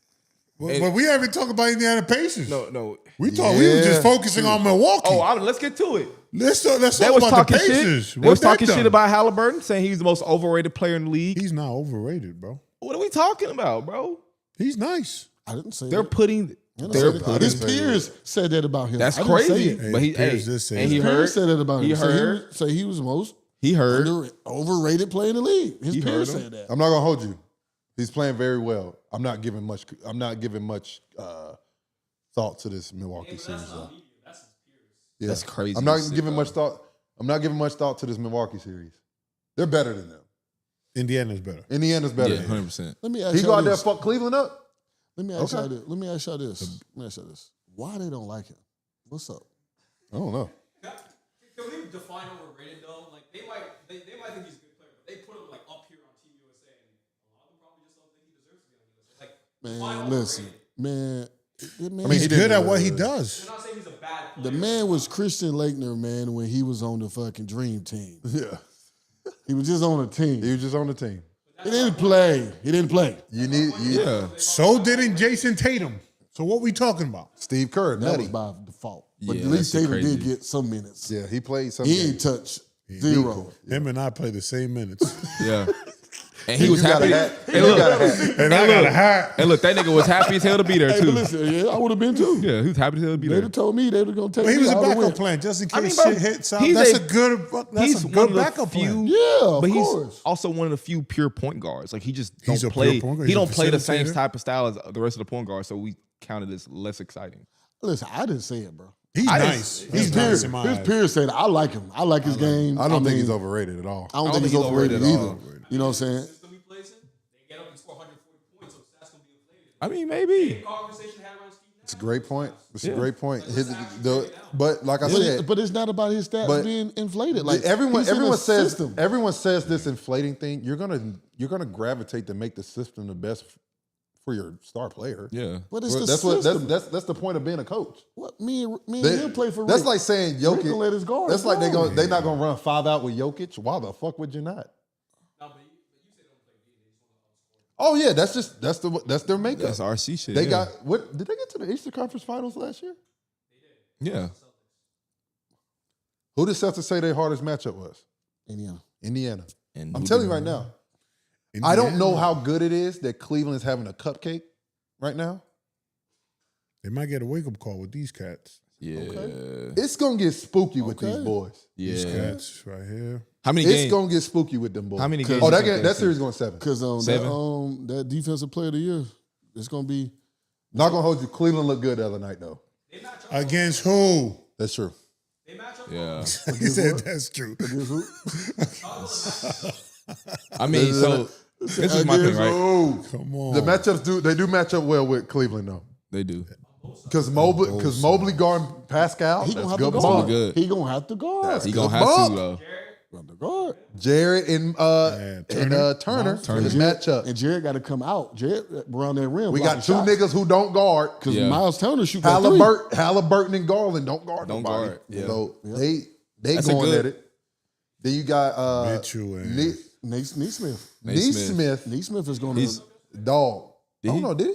But we haven't talked about Indiana Pacers. No. We thought we were just focusing on Milwaukee. Let's get to it. Let's They talk was about the talking Pacers. shit. They was What talking that shit done? about Haliburton, saying he's the most overrated player in the league. He's not overrated, bro. What are we talking about, bro? He's nice. I didn't say They're that. putting. I didn't They're say that. putting. His peers said that about him. That's I didn't say crazy. it. But he, Pierce did say and he that. heard. Peers said that about him. He heard. So he was the most He heard. overrated player in the league. His He peers heard him. said that. I'm not gonna hold you. He's playing very well. I'm not giving much thought to this Milwaukee series. Though. Yeah. That's crazy. I'm not to giving say, much thought. I'm not giving much thought to this Milwaukee series. They're better than them. Indiana's better. Indiana's better. Yeah, than them. 100%. Let me ask He y'all go out there this. fuck Cleveland up. Let me ask y'all this. Let me ask y'all this. Why they don't like him? What's up? I don't know. Can we define overrated though? Like they might think he's a good player, but they put him like up here on Team USA, and a lot of them probably just don't think he deserves to be on USA. Like define Man, listen, overrated. man. He's he good did at do what it. he does. I'm not saying he's a bad player. The man was Christian Laettner, man, when he was on the fucking dream team. Yeah. He was just on a team. He was just on the team. He didn't play. You need So didn't Jason Tatum. So what we talking about? Steve Kerr. That was Nutty. by default. But Yeah, at least that shit Tatum crazy. did get some minutes. Yeah, he played some. He games. ain't touched zero. Him and I play the same minutes. Yeah. And he was You got happy. a hat. And You look, got a hat. And I got a hat. and look, that nigga was happy as hell to be there Hey, too. but listen, yeah, I would have been too. Yeah, he was happy as hell to be They'd there. have told me they were going to take But he me. was a I would've backup went. plan just in case I mean, bro, shit hits out. he's That's a- a good He's a one good of the backup few. plan. Yeah, of but he's course. also one of the few pure point guards. Like he just don't He's a pure play. point guard. He He's a don't play the same facilitator. type of style as the rest of the point guards. So we counted as less exciting. Listen, I didn't say it, bro. He's I nice. just- He's nice in my His eyes. peers said, I like him. I like his game. I don't think mean, he's overrated at all. I don't think he's overrated at either. all. You know what I'm saying? system he plays in, they get up and score 140 points, so that's gonna be inflated. I mean, maybe. Conversation had around Steve Nash. It's a great point. It's a great point. But like I But, said, but it's not about his stats but being inflated. Like everyone he's in a says system. everyone says this inflating thing. You're gonna gravitate to make the system the best for your star player. Yeah. But it's the That's system. that's the point of being a coach. What me and They- him play for that's Rick. like saying Rick can let Jokic. his guard That's like go. they're not gonna run 5 out with Jokic. Why the fuck would you not? No, but you say don't play D, they just want to outscore. Oh yeah, that's their makeup. That's RC shit. They yeah. got what? Did they get to the Eastern Conference Finals last year? Yeah. Who did Celtics say their hardest matchup was? Indiana. Indiana. And I'm telling you right now. I don't know how good it is that Cleveland's having a cupcake right now. They might get a wake up call with these cats. Yeah. It's gonna get spooky with these Okay. boys. These Yeah. cats right here. How many It's games? gonna get spooky with them boys. How many games? Oh, you that think game, they that see? series going 7. Because that defensive player of the year, it's gonna be Not gonna hold you. Cleveland looked good the other night though. They match up. Against who? That's true. They match up. Yeah. He said that's true. I mean, so this is my thing, right? Oh, Come on. the matchups do match up well with Cleveland though. They do. Because Mobley guarding Pascal. he gonna That's have good to ball. guard. good. He gonna have to guard. He good gonna have bump. to though. Have to guard. Jared and Turner. And His Jared, matchup. and Jared got to come out. Jared around that rim. We got 2 niggas who don't guard. because Yeah. Miles Turner shoot that three. Halliburton and Garland don't guard. Don't nobody. guard, yeah. So they That's a going good- at it. Then you got Mitchell and Neesmith. Neesmith. Neesmith is going He's- to. Dog. Did I don't he? know, did he?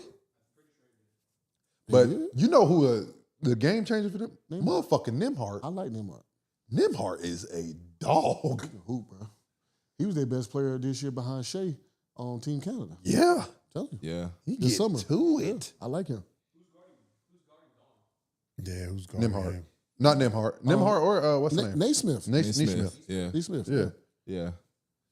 But did. you know who the game changer for them? Motherfucking Nimhart. I like Neymar. Nimhart is a dog. Hoop, bro. He was their best player this year behind Shea on Team Canada. Yeah. Tell you. Yeah. He This get summer. to it. I like him. yeah, who's going? Nimhart. him? Not Nimhart. Nimhart or what's his name? Naismith. Naismith. Yeah. Neesmith. Yeah. Yeah.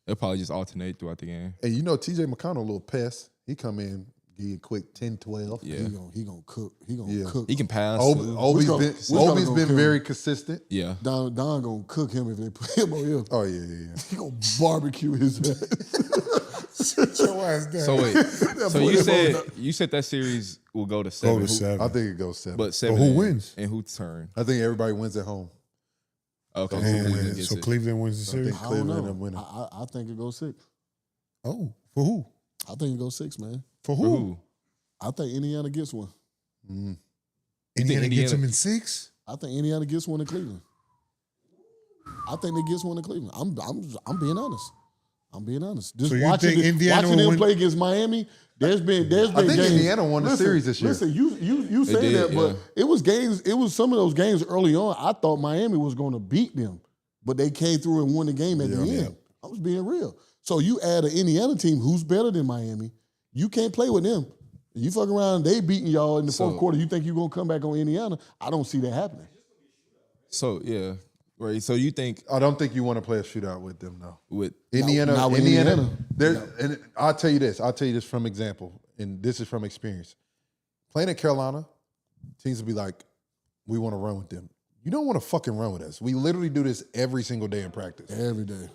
They'll probably just alternate throughout the game. And you know TJ McConnell, a little pest. He come in, get you quick 10, 12. Yeah. He gonna cook. He gonna Yeah. cook. He can pass. Obi's too. Which gonna been kill very him? consistent. Yeah. Don gonna cook him if they put him on him. Oh yeah. He gonna barbecue his ass. Sit your ass down. So wait. So you said that series will go to 7. Go to Who- 7. I think it goes 7. But 7. who and- wins? And who's turn? I think everybody wins at home. Okay. So And Cleveland gets so it. Cleveland wins the I series. think I don't Cleveland know. end up winning. I think it goes 6. Oh, for who? I think it goes 6, man. For For who? who? I think Indiana gets one. Indiana gets Indiana- him in 6. I think Indiana gets one in Cleveland. I think they gets one in Cleveland. I'm being honest. I'm being honest. Just So you watching, think Indiana watching will them win? play against Miami, there's been I think games. Indiana won the series this year. Listen, you say did, that, but it was games. It was some of those games early on. I thought Miami was going to beat them, but they came through and won the game at the end. I was being real. So you add an Indiana team who's better than Miami. You can't play with them. You fuck around, they beating y'all in the fourth quarter. You think you're gonna come back on Indiana? I don't see that happening. So yeah, right. So you think I don't think you want to play a shootout with them, though. with Indiana, not with Indiana. Indiana. And I'll tell you this. I'll tell you this from example, and this is from experience. Playing at Carolina, teams will be like, "We want to run with them." You don't want to fucking run with us. We literally do this every single day in practice. Every day.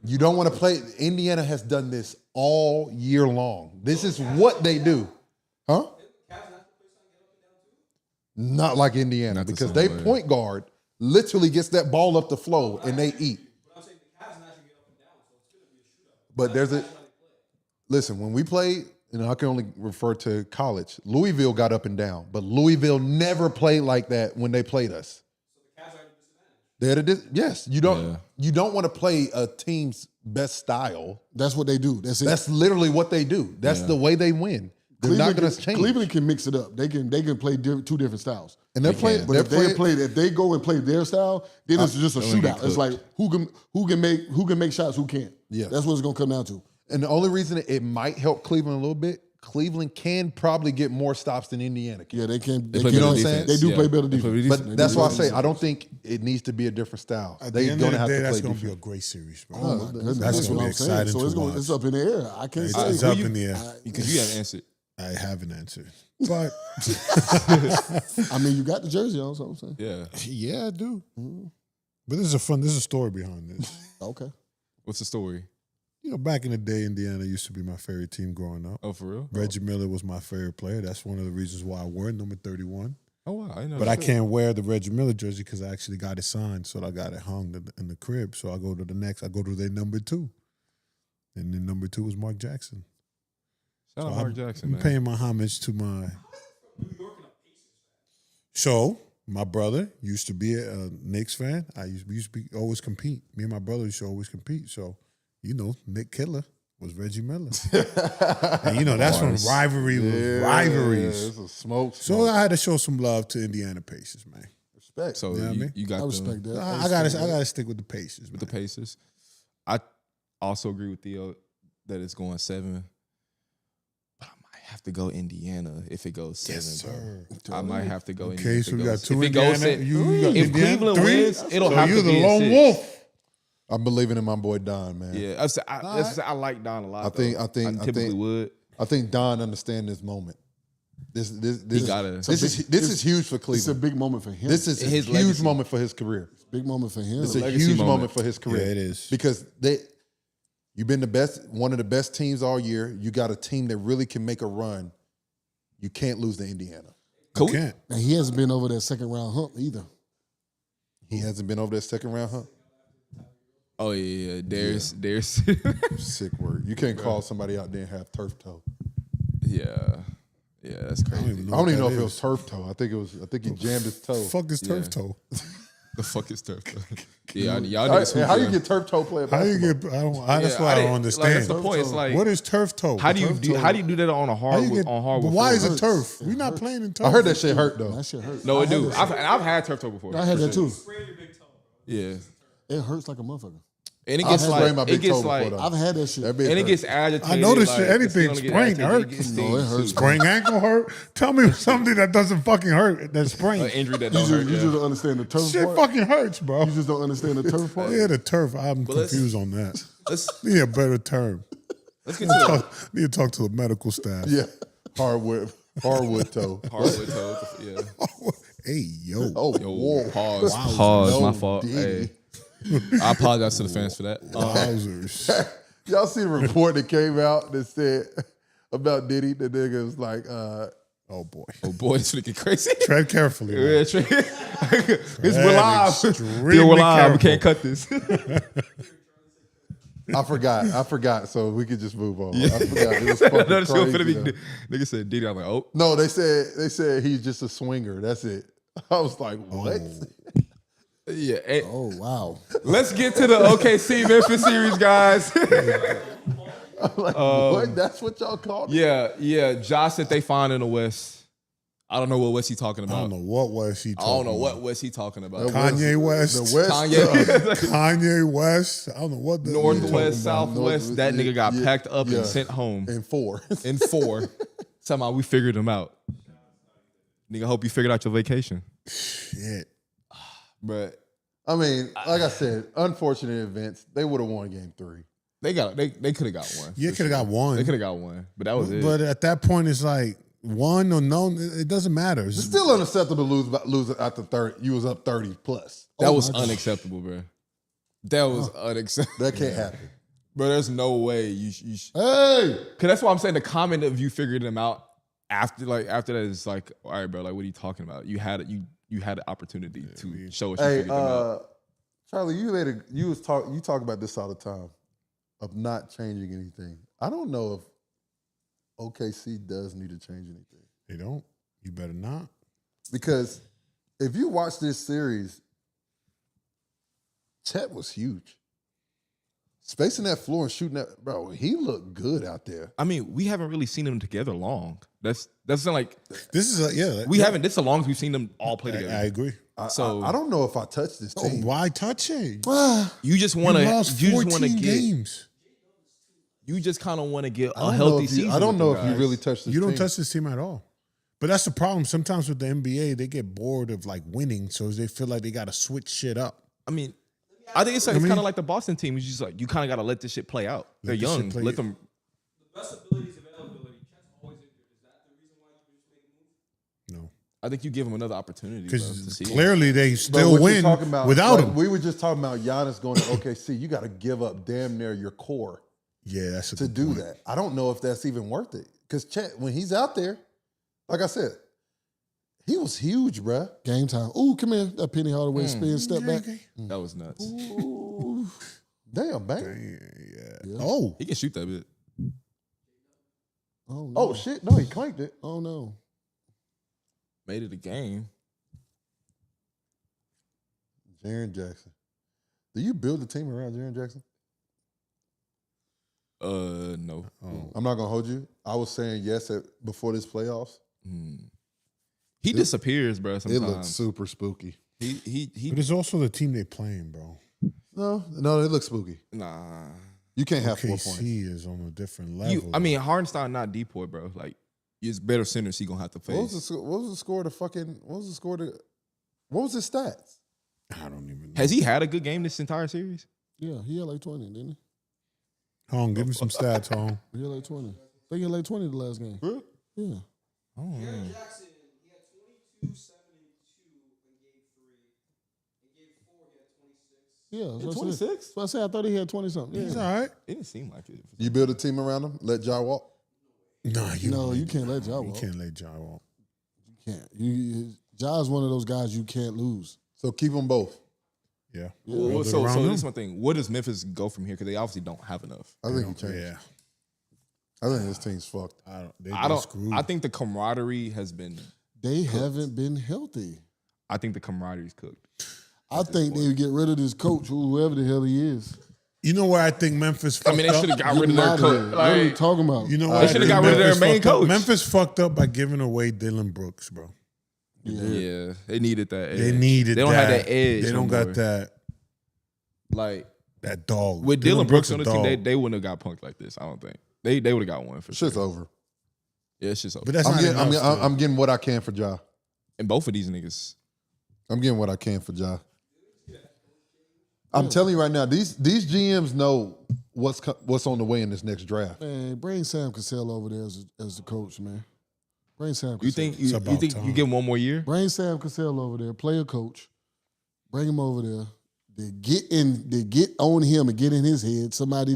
You don't want to play. Indiana has done this all year long. This is what they do, huh? Not like Indiana, Not the because same they way. point guard literally gets that ball up the flow and they eat. But there's a listen, when we play, I can only refer to college. Louisville got up and down, but Louisville never played like that when they played us. Yes, you don't want to play a team's best style. That's what they do. That's it. That's literally what they do. That's the way they win. They're not going to change. Cleveland can mix it up. They can play two different styles. And they're playing. But if they go and play their style, then it's just a shootout. It's like who can make shots, who can't. Yeah. That's what it's gonna come down to. And the only reason it might help Cleveland a little bit, Cleveland can probably get more stops than Indiana can. Yeah, they can. play You know better what I'm defense. saying? They do Yeah. play better They play defense. defense. But that's why I say I don't think it needs to be a different style. At They're the end going of to have the day, to that's play going to be a defense. great series, bro. Oh, my goodness. That's That's gonna what be I'm saying. exciting So to watch. it's up in the air. I can't say. It's up in the air. because you haven't answered. I haven't answered, but I mean, you got the jersey on, so I'm saying. Yeah. yeah, I do. But this is a story behind this. Okay. What's the story? Back in the day, Indiana used to be my favorite team growing up. Oh, for real? Reggie Miller was my favorite player. That's one of the reasons why I wore number 31. Oh wow, I didn't know. But I that. can't wear the Reggie Miller jersey because I actually got it signed, so I got it hung in the crib. So I go to the next. I go to their number 2, and then number 2 is Mark Jackson. Shout out So Mark Jackson, I'm man. paying my homage to my. So my brother used to be a Knicks fan. We used to always compete. Me and my brother used to always compete. So Nick Killer was Reggie Miller, and that's when rivalry was rivalries. It's a smoke. So I had to show some love to Indiana Pacers, man. Respect. So You know what I mean? you got I respect that. I gotta stick with the Pacers, with the man. Pacers. I also agree with Theo that it's going 7. But I might have to go Indiana if it goes 7. Yes, sir. bro. I might have to go Indiana. Okay, if so it we got goes- 2 if it goes Indiana. six- You got if Indiana Cleveland 3? wins, it'll So have you to the be lone 6. wolf. I'm believing in my boy Don, man. Yeah, I like Don a lot. I think typically would. I think Don understands this moment. This gotta- is huge for It's a Cleveland. big moment for him. This is his a huge legacy. moment for his career. big moment for him. It's a legacy huge moment. moment for his career. Yeah, it is. Because you've been one of the best teams all year. You got a team that really can make a run. You can't lose to Indiana. Cool. Can't. And he hasn't been over that second round hump either. He hasn't been over that second round, huh? Oh yeah. There's Sick word. You can't call somebody out there and have turf toe. yeah. Yeah, that's crazy. I don't even know if it was turf toe. I think he jammed his toe. Fuck this turf toe. The fuck is turf? Yeah, y'all How, niggas. how you get turf toe playing How you basketball? get? That's why I don't understand. That's the point. It's like What is turf toe? how do you Turf do? toe- How do you do that on a how you hardwood? get? On But hardwood. why is floor? it turf? We're not playing in turf. I heard that shit hurt though. That shit hurt. No, it do. I've had turf toe before. I had that too. Yeah, It hurts like a motherfucker. and it I gets sprained my like big it gets toe before like though. I've had that shit. That bitch and it hurt. gets agitated. I know this like, shit. Anything it's gonna get sprained agitated, hurt. it No, it stings, hurts. too. Sprained ankle hurt? Tell me something that doesn't fucking hurt. That's An sprained. injury that You don't just, hurt. you Yeah. just don't understand the turf Shit part. fucking hurts, bro. You just don't understand the turf part. Yeah, the turf. I'm let's- confused on that. Let's Need a better term. get to the Need to talk to the medical staff. Yeah, hardwood toe. hardwood toe. Yeah. Hey, yo. Oh, Yo, whoa. pause. Wow. Pause. No My fault. diddy. Hey, I apologize to the fans for that. Wowzers. Y'all see the report that came out that said about Diddy? The nigga was like, Oh, boy. Oh boy, this nigga crazy. Tread carefully. man. Yeah, we're live. extremely We're live. We careful. can't cut this. I forgot. So we could just move on. I forgot. It was fucking No, this shit finna crazy, be- though. Nigga said Diddy. I'm like, oh. No, they said he's just a swinger. That's it. I was like, what? Yeah. Hey, Oh wow. let's get to the OKC Memphis series, guys. What? That's what y'all called it? yeah. Josh said they fine in the West. I don't know what West he talking I about. don't know what West he I talking don't know what about. West he talking about. Kanye West. The West. Kanye. Kanye West. I don't know what the Northwest, talking about. Southwest. That nigga got Yeah, packed up yeah. and sent home And 4. in 4. Somehow we figured him out. Nigga, hope you figured out your vacation. Shit. But I mean, like I said, unfortunate events. They would have won game 3. they could have got one. You could have got one. They could have got one, but that was it. But at that point, it's like one or no. It doesn't matter. It's still unacceptable to lose after 30. You was up 30 plus. That was unacceptable, bro. That was unacceptable. That can't happen. Bro, there's no way you Hey. Cause that's why I'm saying the comment of you figured them out after that is like, all right, bro, like what are you talking about? You had the opportunity to show us you Hey, figured them out. Charlie, you talk about this all the time of not changing anything. I don't know if OKC does need to change anything. They don't. You better not. Because if you watch this series, Chet was huge. Spacing that floor and shooting that, bro, he looked good out there. I mean, we haven't really seen them together long. That's not like This is we haven't. This is the longest we've seen them all play together. I agree. So I don't know if I touched this Oh, team. why touch it? you just want You to. lost You just 14 want to get. games. You just kind of want to get I a don't know healthy if you- season. I don't with know them if you guys. really touched this You don't team. touch this team at all. But that's the problem. Sometimes with the NBA, they get bored of like winning, so they feel like they got to switch shit up. I mean, I think it's kind of like the Boston team. It's just like you kind of got to let this shit play out. They're Let this shit young. play Let out. them. The best ability is availability. Chet's always injured. Is that the reason why you just make a move? No, I think you give them another opportunity bro, to because see. clearly they But still what you're win talking about, without like, him. We were just talking about Giannis going to OKC. You got to give up damn near your core Yeah, that's a to good do point. that. I don't know if that's even worth it. Because Chet, when he's out there, like I said, he was huge, bruh. Game time. Ooh, come here. That Penny Hardaway spin step back. That was nuts. Damn, bang. Yeah. Oh, He can shoot that bit. Oh, no. Oh, shit. No, he claimed it. Oh, no. Made it a game. Jaren Jackson. Do you build a team around Jaren Jackson? No. I'm not going to hold you. I was saying yes before this playoffs. He disappears, bro. It Sometimes looked super spooky. he. but it's also the team they playing, bro. No, it looks spooky. Nah. You can't have 4 points. KC is on a different level. I mean, Hardenstein not Depoy, bro. Like, it's better centers he gonna have to face. What was the score to fucking? What was the score to? What was his stats? I don't even know. Has he had a good game this entire series? Yeah, he had like 20, didn't he? Hold on, give me some stats, home. He had like 20. I think he had like 20 the last game. Really? Yeah. Oh, Jaren Jackson, he had 22, 7, and 2 in game 3. In game 4, he had 26. Yeah. that's what I said. 26? So I said I thought he had 20 something. He's Yeah. all right. It didn't seem like it. You build a team around him. Let Ja walk. Nah, No, you can't let Ja You walk. can't let Ja walk. You can't. Ja's one of those guys you can't lose. So keep them both. Yeah. Well, Build it so around this him. is my thing. Where does Memphis go from here? Because they obviously don't have enough. I think he changed. Yeah. I think this team's fucked. I don't. I think the camaraderie has been. They haven't been healthy. I think the camaraderie's cooked. I think they would get rid of this coach, whoever the hell he is. You know where I think Memphis fucked I mean, they should have up? got rid of their Get him out of coach. there. What are you Like, talking about? You know They where I shoulda think got rid of their Memphis main fucked up? coach. Memphis fucked up by giving away Dylan Brooks, bro. yeah, they needed that. Edge. They needed They don't that. have that edge. They no don't more. got that Like dog. with Dylan Brooks on a the team, dog. they wouldn't have got punked like this. I don't think they would have got one for Shit's sure. over. Yeah, it's just over. But that's I'm not getting, enough. still. I'm getting what I can for Ja. And both of these niggas. I'm getting what I can for Ja. I'm telling you right now, these GMs know what's on the way in this next draft. Man, bring Sam Cassell over there as the coach, man. Bring Sam Cassell. You think It's you about think time. you give him one more year? Bring Sam Cassell over there, play a coach. Bring him over there. They get on him and get in his head. Somebody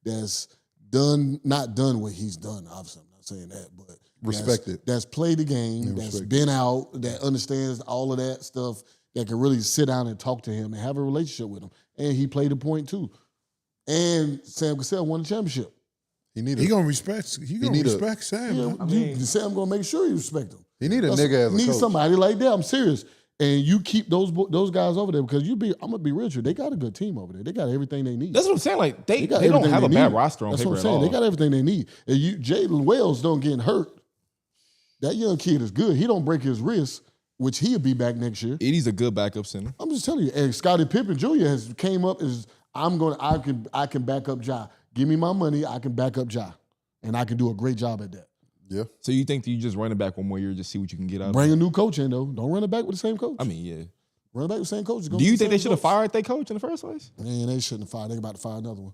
that's not done what he's done. Obviously, I'm not saying that, but Respect it. That's played the game. Yeah, That's respect been out. That understands all of that stuff. That can really sit down and talk to him and have a relationship with him. And he played the point too. And Sam Cassell won the championship. He need He a gonna respect. He gonna need a- respect Sam. Yeah, man. Sam gonna make sure you respect him. nigga as a Need coach. somebody like that. I'm serious. and you keep those guys over there because I'm gonna be real with you. They got a good team over there. They got everything they need. That's what I'm saying. Like they got don't everything have a they bad need. roster on That's paper what I'm at saying. all. They got everything they need. And Jalen Wells don't get hurt. That young kid is good. He don't break his wrist, which he'll be back next year. Eddie's a good backup center. I'm just telling you. And Scottie Pippen Jr. has came up as I can back up Ja. Give me my money. I can back up Ja, and I can do a great job at that. Yeah. So you think that you just run it back one more year, just see what you can get out of Bring it? a new coach in though. Don't run it back with the same coach. I mean, yeah. Run it back with the same coach. Do you think they should have fired their coach in the first place? Man, they shouldn't have fired. They about to fire another one.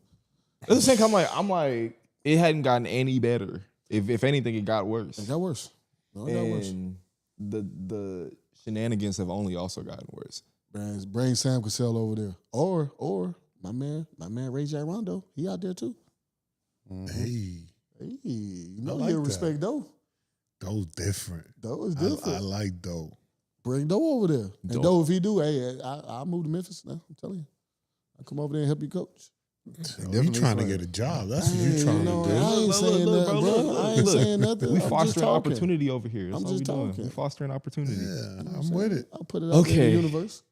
That's the thing. I'm like, it hadn't gotten any better. If anything, it got worse. It got worse. No, it got worse. And the shenanigans have only also gotten worse. Bring Sam Cassell over there. Or my man Ray J Rondo. He out there too. Hey, You know like he'll that. respect Doe. Doe's different. Doe is different. I like Doe. Bring Doe over there. And Doe. Doe, if he do, hey, I'll move to Memphis now. I'm telling you. I'll come over there and help you coach. You trying to get a job? That's what Hey, you trying you know, to do. I ain't saying nothing, bro. I ain't saying nothing. We I'm just fostering talking. opportunity over here. That's I'm all just we doing. talking. We fostering opportunity. Yeah, I'm with it. I'll put it out there in the universe.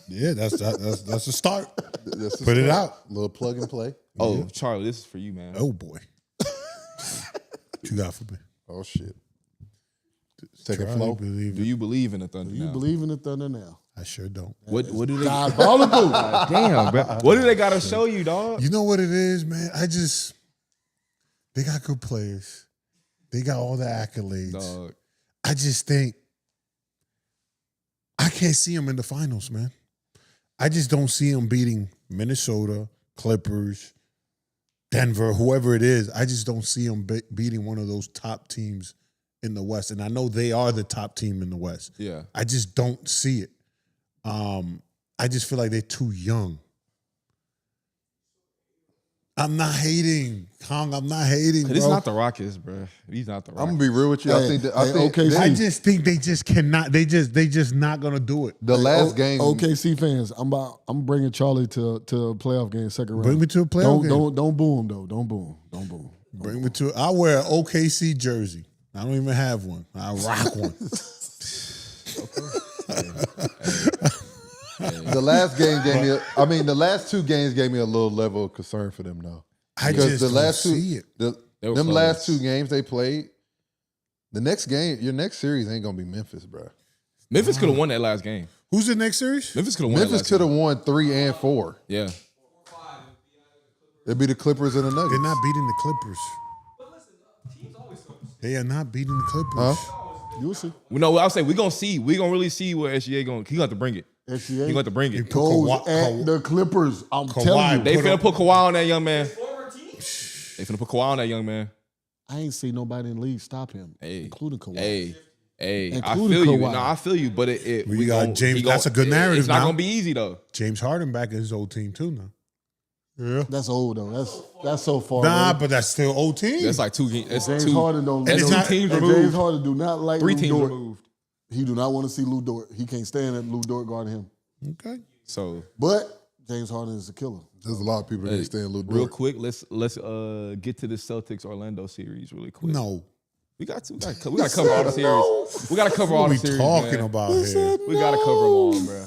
Yeah, that's a start. That's Put it out. Little plug and play. Oh, Charlie, this is for you, man. Oh boy, what you got for me? Oh shit. Take a Charlie, flow. believe Do it. you believe in the Thunder Do you now? believe in the Thunder now? I sure don't. What do they? Diabolical. Damn, bro. What do they got to show you, dog? You know what it is, man? They got good players. They got all the accolades. Dog. I just think I can't see them in the finals, man. I just don't see them beating Minnesota, Clippers, Denver, whoever it is. I just don't see them beating one of those top teams in the West. And I know they are the top team in the West. Yeah. I just don't see it. I just feel like they're too young. I'm not hating, Kong. I'm not hating, bro. It's not the Rockets, bro. He's not the I'm Rockets. gonna be real with you. I think okay, I just think they just cannot. They just not gonna do it. the last game. OKC fans, I'm bringing Charlie to a playoff game, second round. Bring me to a playoff game. Don't boo him though. Don't boo him. Bring me to. I wear an OKC jersey. I don't even have one. I rock one. The last game gave me. The last two games gave me a little level of concern for them now. I Because just the don't last two, see it. They were them close. last two games they played. The next game, your next series ain't gonna be Memphis, bro. Memphis could have won that last game. Who's the next series? Memphis could have won. Memphis could have won 3 and 4. Yeah. It'd be the Clippers and the Nuggets. They're not beating the Clippers. But listen, teams always go. They are not beating the Clippers. You'll see. We know. I'll say we're gonna see. We're gonna really see where SGA going. He got to bring it. SGA He got to bring it. goes Kawhi- at the Clippers. I'm Kawhi telling you. They Put finna up- put Kawhi on that young man. Former team? They finna put Kawhi on that young man. I ain't seen nobody in the league stop him, Hey, including Kawhi. Hey, I Including feel you. Kawhi. No, I feel you. But it We got James- that's a good narrative It's not now. gonna be easy though. James Harden back in his old team too now. Yeah. That's old though. That's so far. Nah, away. but that's still old team. That's like two games. That's James two. Harden don't. That's it's two not- teams and removed. James Harden do not like 3 Lou teams Dort. removed. He do not want to see Lou Dort. He can't stand that Lou Dort guarding him. Okay. So But James Harden is a killer. There's a lot of people that hey, can't stand Lou real Dort. quick, let's get to the Celtics Orlando series really quick. No. We got to cover all the series. We got to cover all What the we series. talking man. about here? We got to cover them all, bro.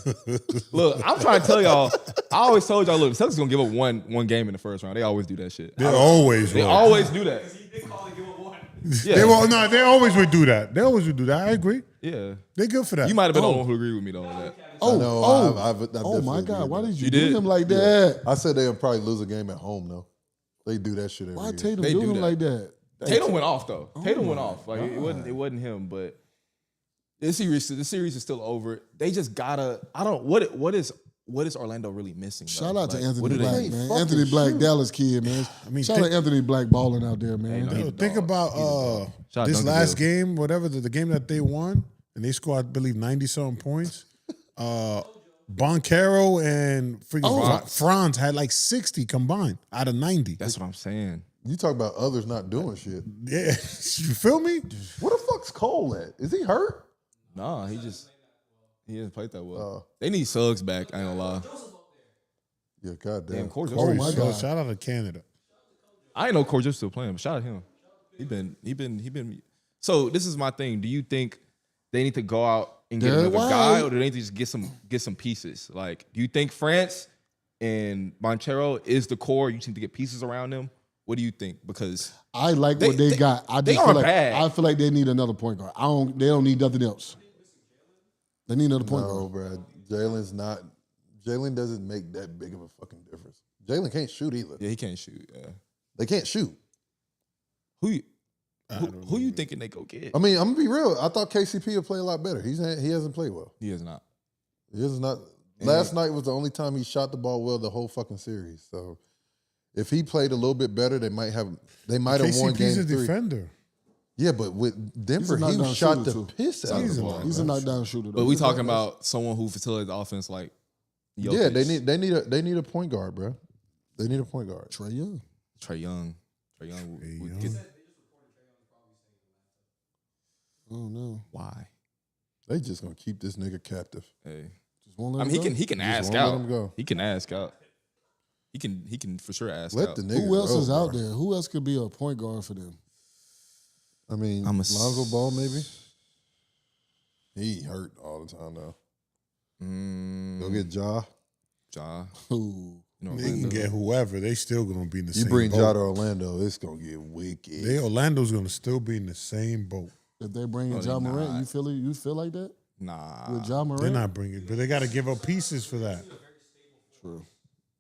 Look, I'm trying to tell y'all. I always told y'all, look, the Celtics gonna give up one game in the first round. They always do that shit. They always They will. always do that. He did call it give up one. Yeah. They always would do that. They always would do that. I agree. Yeah. They're good for that. You might have been the only one who agreed with me though on that. I've Oh my definitely God! agreed Why with did you You do did? him like that? I said they'll probably lose a game at home though. They do that shit every Why year. Tatum They do do him that. like that? Tatum went off though. Tatum went off. Like it wasn't him, but the series is still over. They just gotta. I don't. What is Orlando really missing? though? Shout out to Like, Anthony what do they Black, need? man. fucking Anthony Black, shoot. Dallas kid, man. mean, Shout out to Anthony Black balling out there, man. Hey, no, Yo, think about Shout out this Duncan last Bill. game, whatever the game that they won, and they scored, I believe, 90-something points. Boncaro and freaking Franz had like 60 combined out of 90. That's what I'm saying. You talk about others not doing shit. Yeah, you feel me? Where the fuck's Cole at? Is he hurt? Nah, he hasn't played that well. They need Suggs back. I ain't gonna lie. Yeah, goddamn. Damn, Corey. Oh my God. Shout out to Canada. I ain't know Corey just still playing, but shout out to him. He been. So this is my thing. Do you think they need to go out and get They're another guy, white. or do they just get some pieces? Like, do you think France and Banchero is the core? You just need to get pieces around them. What do you think? Because I like what they got. I they just feel aren't like bad. I feel like they need another point guard. They don't need nothing else. They need another point No, guard. bro. Jalen doesn't make that big of a fucking difference. Jalen can't shoot either. yeah, he can't shoot. Yeah. They can't shoot. Who you thinking they go get? I mean, I'm gonna be real. I thought KCP would play a lot better. He hasn't played well. He is not. He is not. Last night was the only time he shot the ball well the whole fucking series. So if he played a little bit better, they might have won KCP's game a 3. defender. Yeah, but with Denver, He's a he knockdown shot shooter, the too. piss out of the ball. He's a knockdown shooter. But we talking about someone who facilitates the offense like Jokic. Yeah, they need a point guard, bro. They need a point guard. Trae Young. Trae Young. Would get Oh no. why? They just gonna keep this nigga captive. Hey. Just won't let I him mean, go? he can Just ask won't let out. him go. He can ask out. He can for sure ask Let out. the nigga Who else go, is out bro. there? Who else could be a point guard for them? I mean, I'm a Lonzo Ball maybe. He hurt all the time now. Go get Ja. Ja. Who? You know, They can get whoever. They still gonna be in the You same bring boat. Ja to Orlando, it's gonna get wicked. Orlando's gonna still be in the same boat. If they bring in No, they Ja Morant, not. you feel like that Nah. with Ja Morant? They're not bringing, but they got to give up pieces for that. True.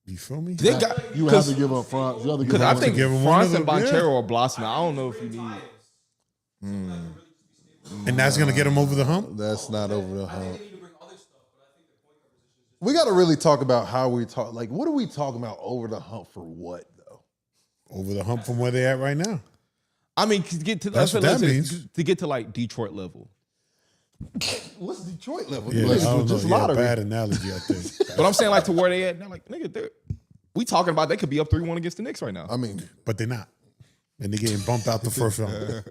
You feel me? They got You have to give up France. You have to give because up I think give him one France of and them, yeah. Banchero are blossoming. I don't know if you need. And that's gonna get them over the hump. That's not over the hump. We got to really talk about how we talk. Like, what are we talking about over the hump for what, though? Over the hump from where they at right now. I mean, to get to That's what that means. to get to like Detroit level. What's Detroit level? Yeah, Let's I do don't know. just Yeah, lottery. bad analogy, I think. But I'm saying like to where they at now. Like nigga, we talking about they could be up 3-1 against the Knicks right now. I mean, But they're not, and they're getting bumped out the first round.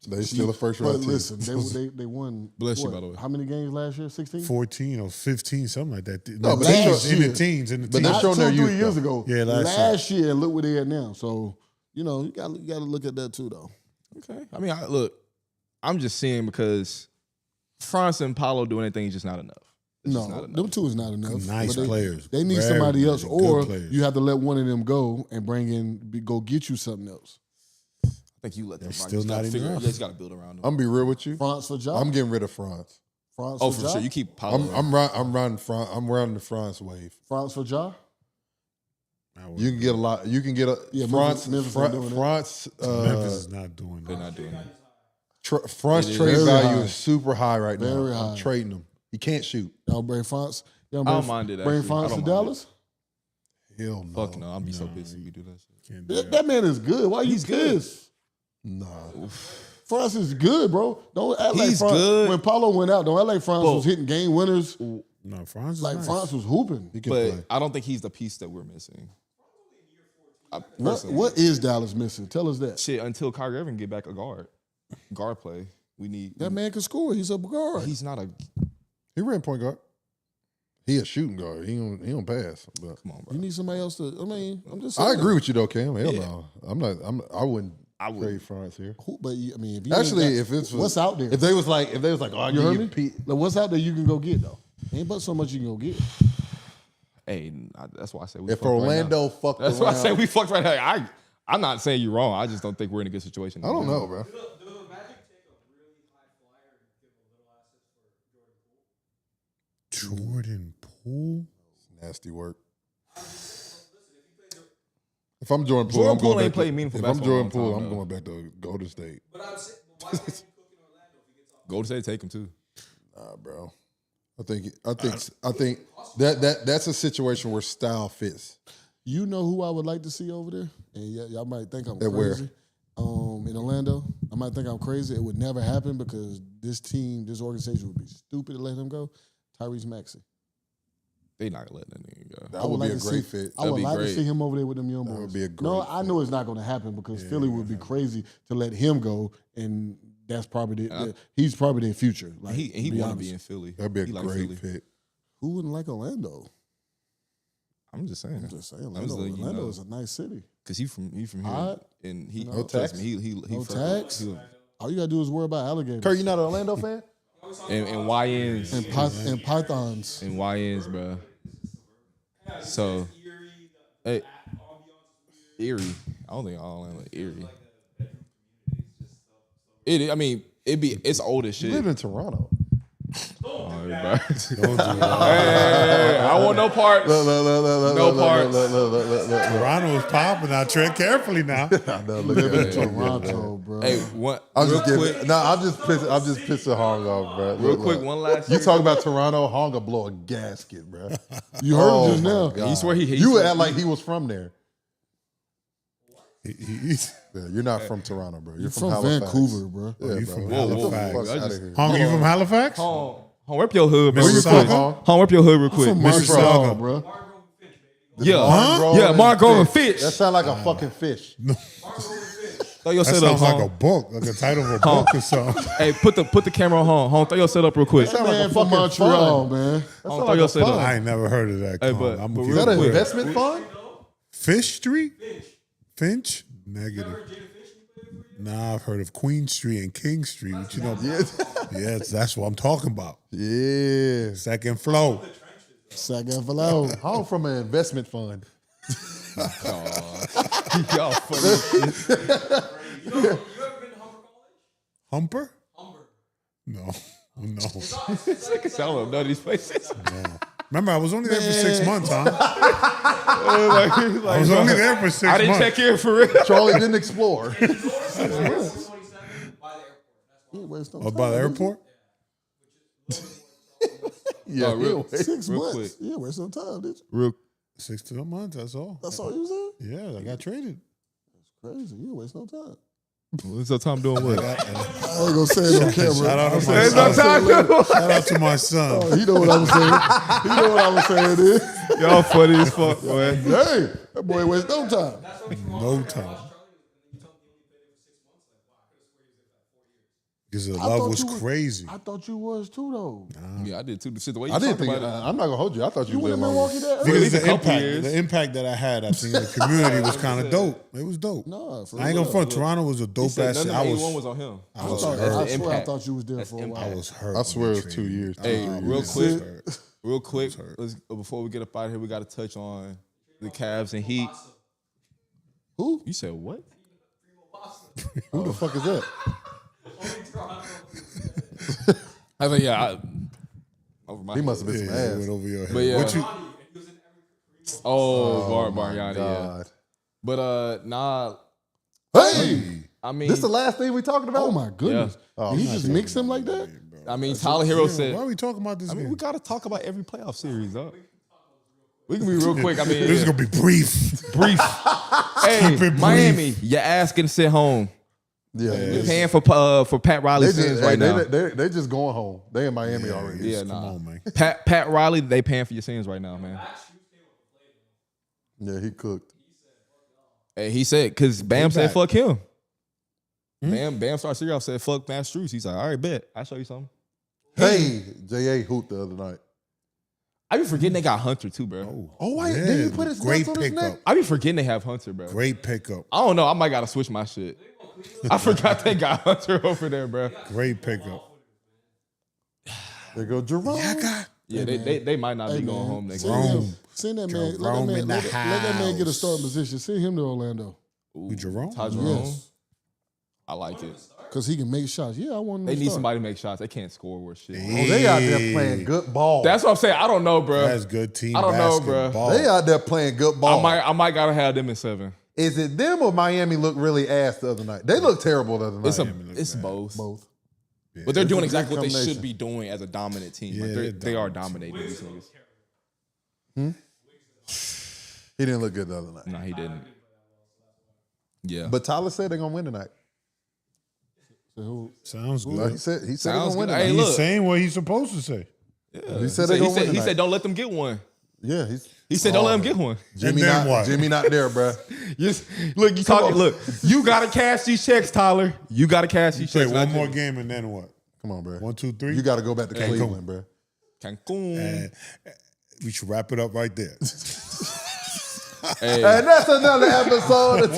they still a first But round team. listen, they won. Bless you, what, by the way. How many games last year? 16. 14 or 15, something like that. No, but last they in the year. teens, in the But teens. they're Not showing 2 their 3 youth, years though. ago. Yeah, last year. Look where they at now. So you got to look at that too, though. Okay. I mean, look, I'm just saying because France and Paulo doing anything is just not enough. It's just not No, enough. them two is not enough. Nice But players. They need Very, somebody else, very good or players. you have to let one of them go and go get you something else. I think you let them. That's rock. still You just gotta not figure- enough. You just got to build around them. I'm gonna be real with you. France for Ja. I'm getting rid of France. France Oh, for for Ja. sure. You keep Paulo. I'm riding France. I'm riding the France wave. France for Ja. You can get a lot. You can get a Yeah, France. Memphis ain't doing that. France. Memphis is not doing They're that. not doing that. France It is trade very value high. is super high right now. Very I'm high. trading him. He can't shoot. Y'all bring France. Y'all I don't mind it, Bring actually. France I to don't mind Dallas. Hell no. Fuck no. I'll be so pissed if you do that shit. Can't do That, that. man is good. Why you He's good. pissed? Nah. France is good, bro. Don't act like He's France. good. When Paulo went out, don't act like France But- was hitting game winners. No, France is Like nice. France was hooping. He can But play. I don't think he's the piece that we're missing. What is Dallas missing? Tell us that. Shit, until Kyrie Irving get back a guard play, we need. That man can score. He's a guard. He's not a. He ran point guard. He a shooting guard. He don't pass. But Come on, bro. You need somebody else to. I mean, I'm just saying. I agree with you though, Cam. Hell Yeah. no. I wouldn't I would. trade France here. But I mean, if you Actually, ain't if it's what's out there, if they was like, oh, I you give heard you me? Like, what's out there you can go get though? Ain't but so much you can go get. Hey, that's why I say we. If fucked right Orlando now. fucked That's around, why I say we fucked right now. I'm not saying you're wrong. I just don't think we're in a good situation. I don't know, bro. Do the Magic take a really high flyer and give a little assets for Jordan Poole? Jordan Poole. Nasty work. If I'm Jordan Poole, Jordan I'm Poole going ain't back played to, meaningful if I'm basketball in a Jordan long Poole, time, I'm though. going back to Golden State. But I'm saying, but why can't you cook in Orlando if he gets off? Golden State take him too. Nah, bro. I think that's a situation where style fits. You know who I would like to see over there? And y'all might think I'm At where? crazy. In Orlando, I might think I'm crazy. It would never happen because this organization would be stupid to let him go. Tyrese Maxey. They not gonna let that nigga go. That would be a great fit. I would be like to great. see him over there with them young boys. That would be a No, great I know it's not going to happen because Philly would be crazy to let him go, and that's probably he's probably their future. Like He to be want to honest. be in Philly. That'd be a He like great Philly. fit. Who wouldn't like Orlando? I'm just saying. I'm just saying, I'm just letting you Orlando know. is a nice city. Cause he from here, Alright. and he No trust tax? me, he No from- tax. he- All you gotta do is worry about alligators. Kurt, you not an Orlando fan? and YNs and pythons. and YNs, bro. So, hey, Erie. I don't think all like Erie. It's old as shit. You live in Toronto. All right, bro. Don't do that. Hey, I want no parts. No parts. Toronto is popping. Now tread carefully now. Live in Toronto, bro. Hey, one I'm real just quick. giving. No, I'm just pissing Hong off, bro. Real quick, one last. You talk about Toronto, Hong will blow a gasket, bro. You heard him just now. You swear he You would act like he was from there. He's Yeah, you're not from Toronto, bro. You're From Halifax. Vancouver, bro. Yeah, you bro. from Get the Halifax. fuck I outta just- here. Hong, you from Halifax? Home rep your hood, man. Where you real quick. from, Hong? Home rep your hood, real quick. From Mississauga. Montreal, bro. Yeah, Margrove yeah, and Margrove and fish. Fish. That sound like a fucking fish. Throw your That set up, sounds like Home. a book, like a title of a book or something. Hey, put the camera on Home. Home, throw your set up real quick. Sound like Man a from fucking Montreal, fun. man. Home, throw your set up. I ain't never heard of that. Hey, Con. but I'm real Is that an quick. investment fund? Fish Street? Finch? Negative. Nah, I've heard of Queen Street and King Street. But you know, yes, that's what I'm talking about. Yeah. Second floor. Second floor. Home from an investment fund. Y'all funny. You ever been to Humber College? Humper? No. No. I don't know none of these places. Remember, I was only there for 6 months, huh? I was only there for 6 months. I didn't check in for real. Charlie didn't explore. 27 by the airport. That's why. You ain't waste no Oh, time. by the airport? Yeah, real- 6 Real months. quick. You ain't waste no time, did you? Real 6 to 2 months, that's all. That's all you said? Yeah, I got traded. Crazy. You ain't waste no time. what's up, Tom doing what? I ain't gonna say it on camera. Shout out to my There's no son. time. Shout out to my son. He know what I was saying. He know what I was saying there. Y'all funny as fuck, man. Hey, that boy waste no time. No time. Because the I love thought was you was- crazy. I thought you was too, though. Yeah, I did too. The shit, the way you I didn't talk think. about it. I'm not gonna hold you. I thought you You was went there to longer. Milwaukee that early? Because least a couple the years. impact that I had, I think the community was kind of dope. It was dope. Nah, for I ain't real. gonna front. Toronto was a He dope said ass none shit. of I the was 81 was on him. I was thought- hurt. I swear I Impact. thought you was there That's for a impact. while. I was hurt. I swear it when was they 2 traded years. me. Hey, I was real quick, hurt. real quick, before we get up out of here, we got to touch on the Cavs and Heat. Who? You said what? Who the fuck is that? I mean, yeah, over my He must have been Yeah, some it ass. went over your head. But yeah. What you? Bargnani, yeah. God. But nah, Hey, I mean, this is the last thing we talking about. Oh my goodness. Oh, Did he just mix him like that? I mean, Tyler Hero said. Why are we talking about this? I mean, game? we got to talk about every playoff series, huh? We can be real quick. I mean, This is gonna be brief. brief. Hey, Keep it brief. Miami, your ass can sit home. Yeah, We're paying for Pat they Riley's just sins right now. they just going home. They in Miami already. Yeah, Come nah. on, man. Pat Riley, they paying for your sins right now, man. Yeah, he cooked. Hey, he said, because Bam said, back. fuck him. Bam started series off, said, fuck Matt Strus. He's like, all right, bet. I'll show you something. Hey, J.A. hooped the other night. I be forgetting they got Hunter, too, bro. Oh, why Yeah, did you put his great nuts on his pickup. neck? I be forgetting they have Hunter, bro. Great pickup. I don't know. I might got to switch my shit. I forgot they got Hunter over there, bro. Great pickup. There go Jerome. Yeah, they might not be going home next Send year. him. Send that man. Let that Jerome man, in the let that man get a house. starting position. Send him to Orlando. Who, Jerome? Ty Jerome. Yes. I like it. Because he can make shots. Yeah, I want him They to need start. somebody to make shots. They can't score worth shit. Oh, they out there playing good ball. That's what I'm saying. I don't know, bro. That's good team I don't know, bro. basketball. They out there playing good ball. I might gotta have them in 7. Is it them or Miami looked really ass the other night? They looked terrible the other night. It's both. Both. But they're doing a exactly what they combination. should be doing as a dominant team. Yeah, Like they're they are dominant. dominating these niggas. He didn't look good the other night. No, he didn't. Yeah. But Tyler said they're gonna win tonight. So who? Sounds Like good. he said they're Sounds gonna win good. tonight. Hey, He's look. saying what he's supposed to say. He said they're gonna win he tonight. said don't let them get one. Yeah, He said don't let them get one. Jimmy And then not what? Jimmy not there, bro. Look, you talking. Look, you gotta cash these checks, Tyler. You gotta cash these Play checks. one not more Jimmy. game and then what? Come on, bro. 1, 2, 3. You got to go back to Cleveland, bro. Cancun. And we should wrap it up right there. Hey, And that's another episode of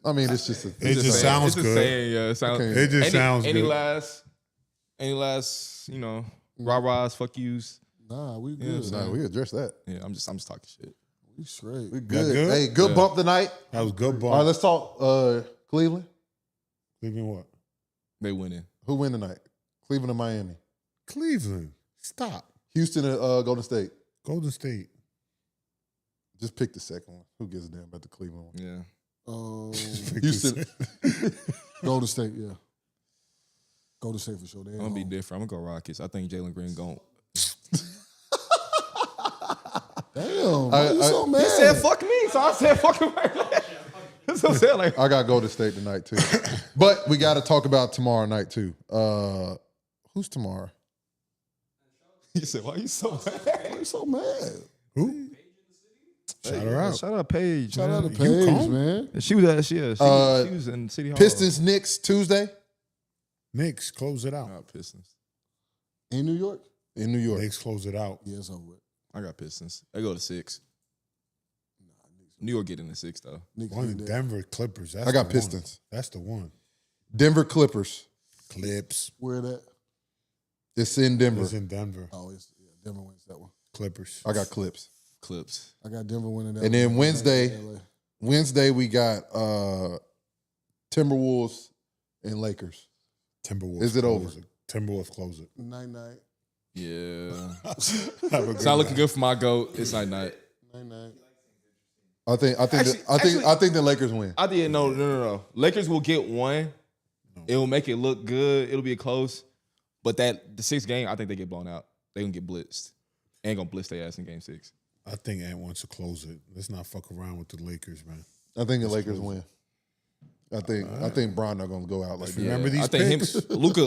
I mean, it's just It just sounds good. Yeah, it sounds. Okay. It just sounds Any good. last, rah-rahs, fuck yous. Nah, we Yeah, good. Nah, we address that. Yeah, I'm just talking shit. We straight. We That good. good? Hey, good bump tonight. That was good ball. All right, let's talk Cleveland. Cleveland what? They winning. Who win tonight? Cleveland or Miami? Cleveland. Stop. Houston and Golden State. Golden State. Just pick the second one. Who gives a damn about the Cleveland one? Yeah. Houston. Golden State, yeah. Golden State for sure. I'm gonna be different. I'm gonna go Rockets. I think Jalen Green gon'. Damn, why you so mad? He said fuck me, so I said fuck him right now. That's what I'm saying. Like, I got Golden State tonight too. But we got to talk about tomorrow night too. Who's tomorrow? he said, why you so mad? Why you so mad? Who? Shout her out. Shout out Paige. Shout out to man. Paige, calm? man. She was at she was in City Hall. Pistons, Knicks, Tuesday Knicks, close it out. I got Pistons. In New York? in New York. Knicks, close it out. Yeah, it's over with. I got Pistons. They go to 6. New York get in the 6 though. Knicks One get in there. Denver Clippers. That's I got the one. Pistons. That's the one. Denver Clippers. Clips. Where that? It's in Denver. It's in Denver. Oh, Denver wins that one. Clippers. I got Clips. Clips. I got Denver winning that And one. then Wednesday, LA. Wednesday we got Timberwolves and Lakers. Timberwolves. Is it close over? Timberwolves close it. Night-night. Yeah. Have a It's good not looking night. good for my goat. It's night. Night-night. I think the Lakers win. I didn't know. No. Lakers will get one. It will make it look good. It'll be close. But the 6th game, I think they get blown out. They gonna get blitzed. Ain't gonna blitz their ass in game 6. I think Ant wants to close it. Let's not fuck around with the Lakers, man. I think the Lakers win. I think Bron not gonna go out like that. Remember these I think picks? Luka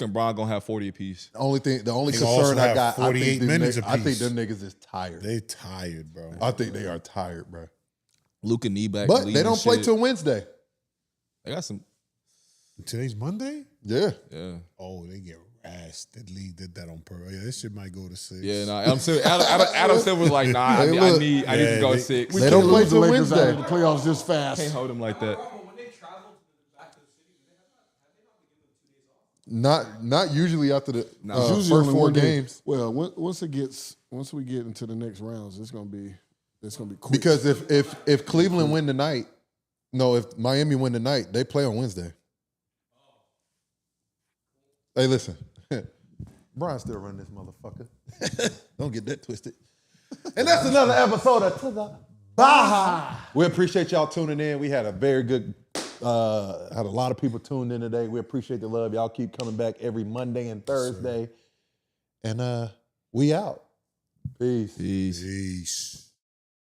and Bron gonna have 40 apiece. The only They concern also I have got, 48 minutes I think apiece. them niggas is tired. They tired, bro. I think they are tired, bro. Luka knee back. But lead they and don't play shit. till Wednesday. They got some. Today's Monday? Yeah. Yeah. Oh, they get rashed. That league did that on purpose. Yeah, this shit might go to 6. Yeah. Nah. Adam Silver was like, nah. I Hey, need look. to go they- 6. They don't play Lose the till Lakers out Wednesday. of the playoffs this fast. Can't hold him like that. But when they travel back to the city, have they not been given them 2 days off? Not usually after the It's usually first only 4 one day. games. Well, once we get into the next rounds, it's gonna be quick. Because if Cleveland win tonight, if Miami win tonight, they play on Wednesday. Hey, listen. Brian's still running this motherfucker. Don't get that twisted. And that's another episode of To the Baja. We appreciate y'all tuning in. We had a very good, had a lot of people tuned in today. We appreciate the love. Y'all keep coming back every Monday and Thursday. And we out. Peace. Peace. Peace.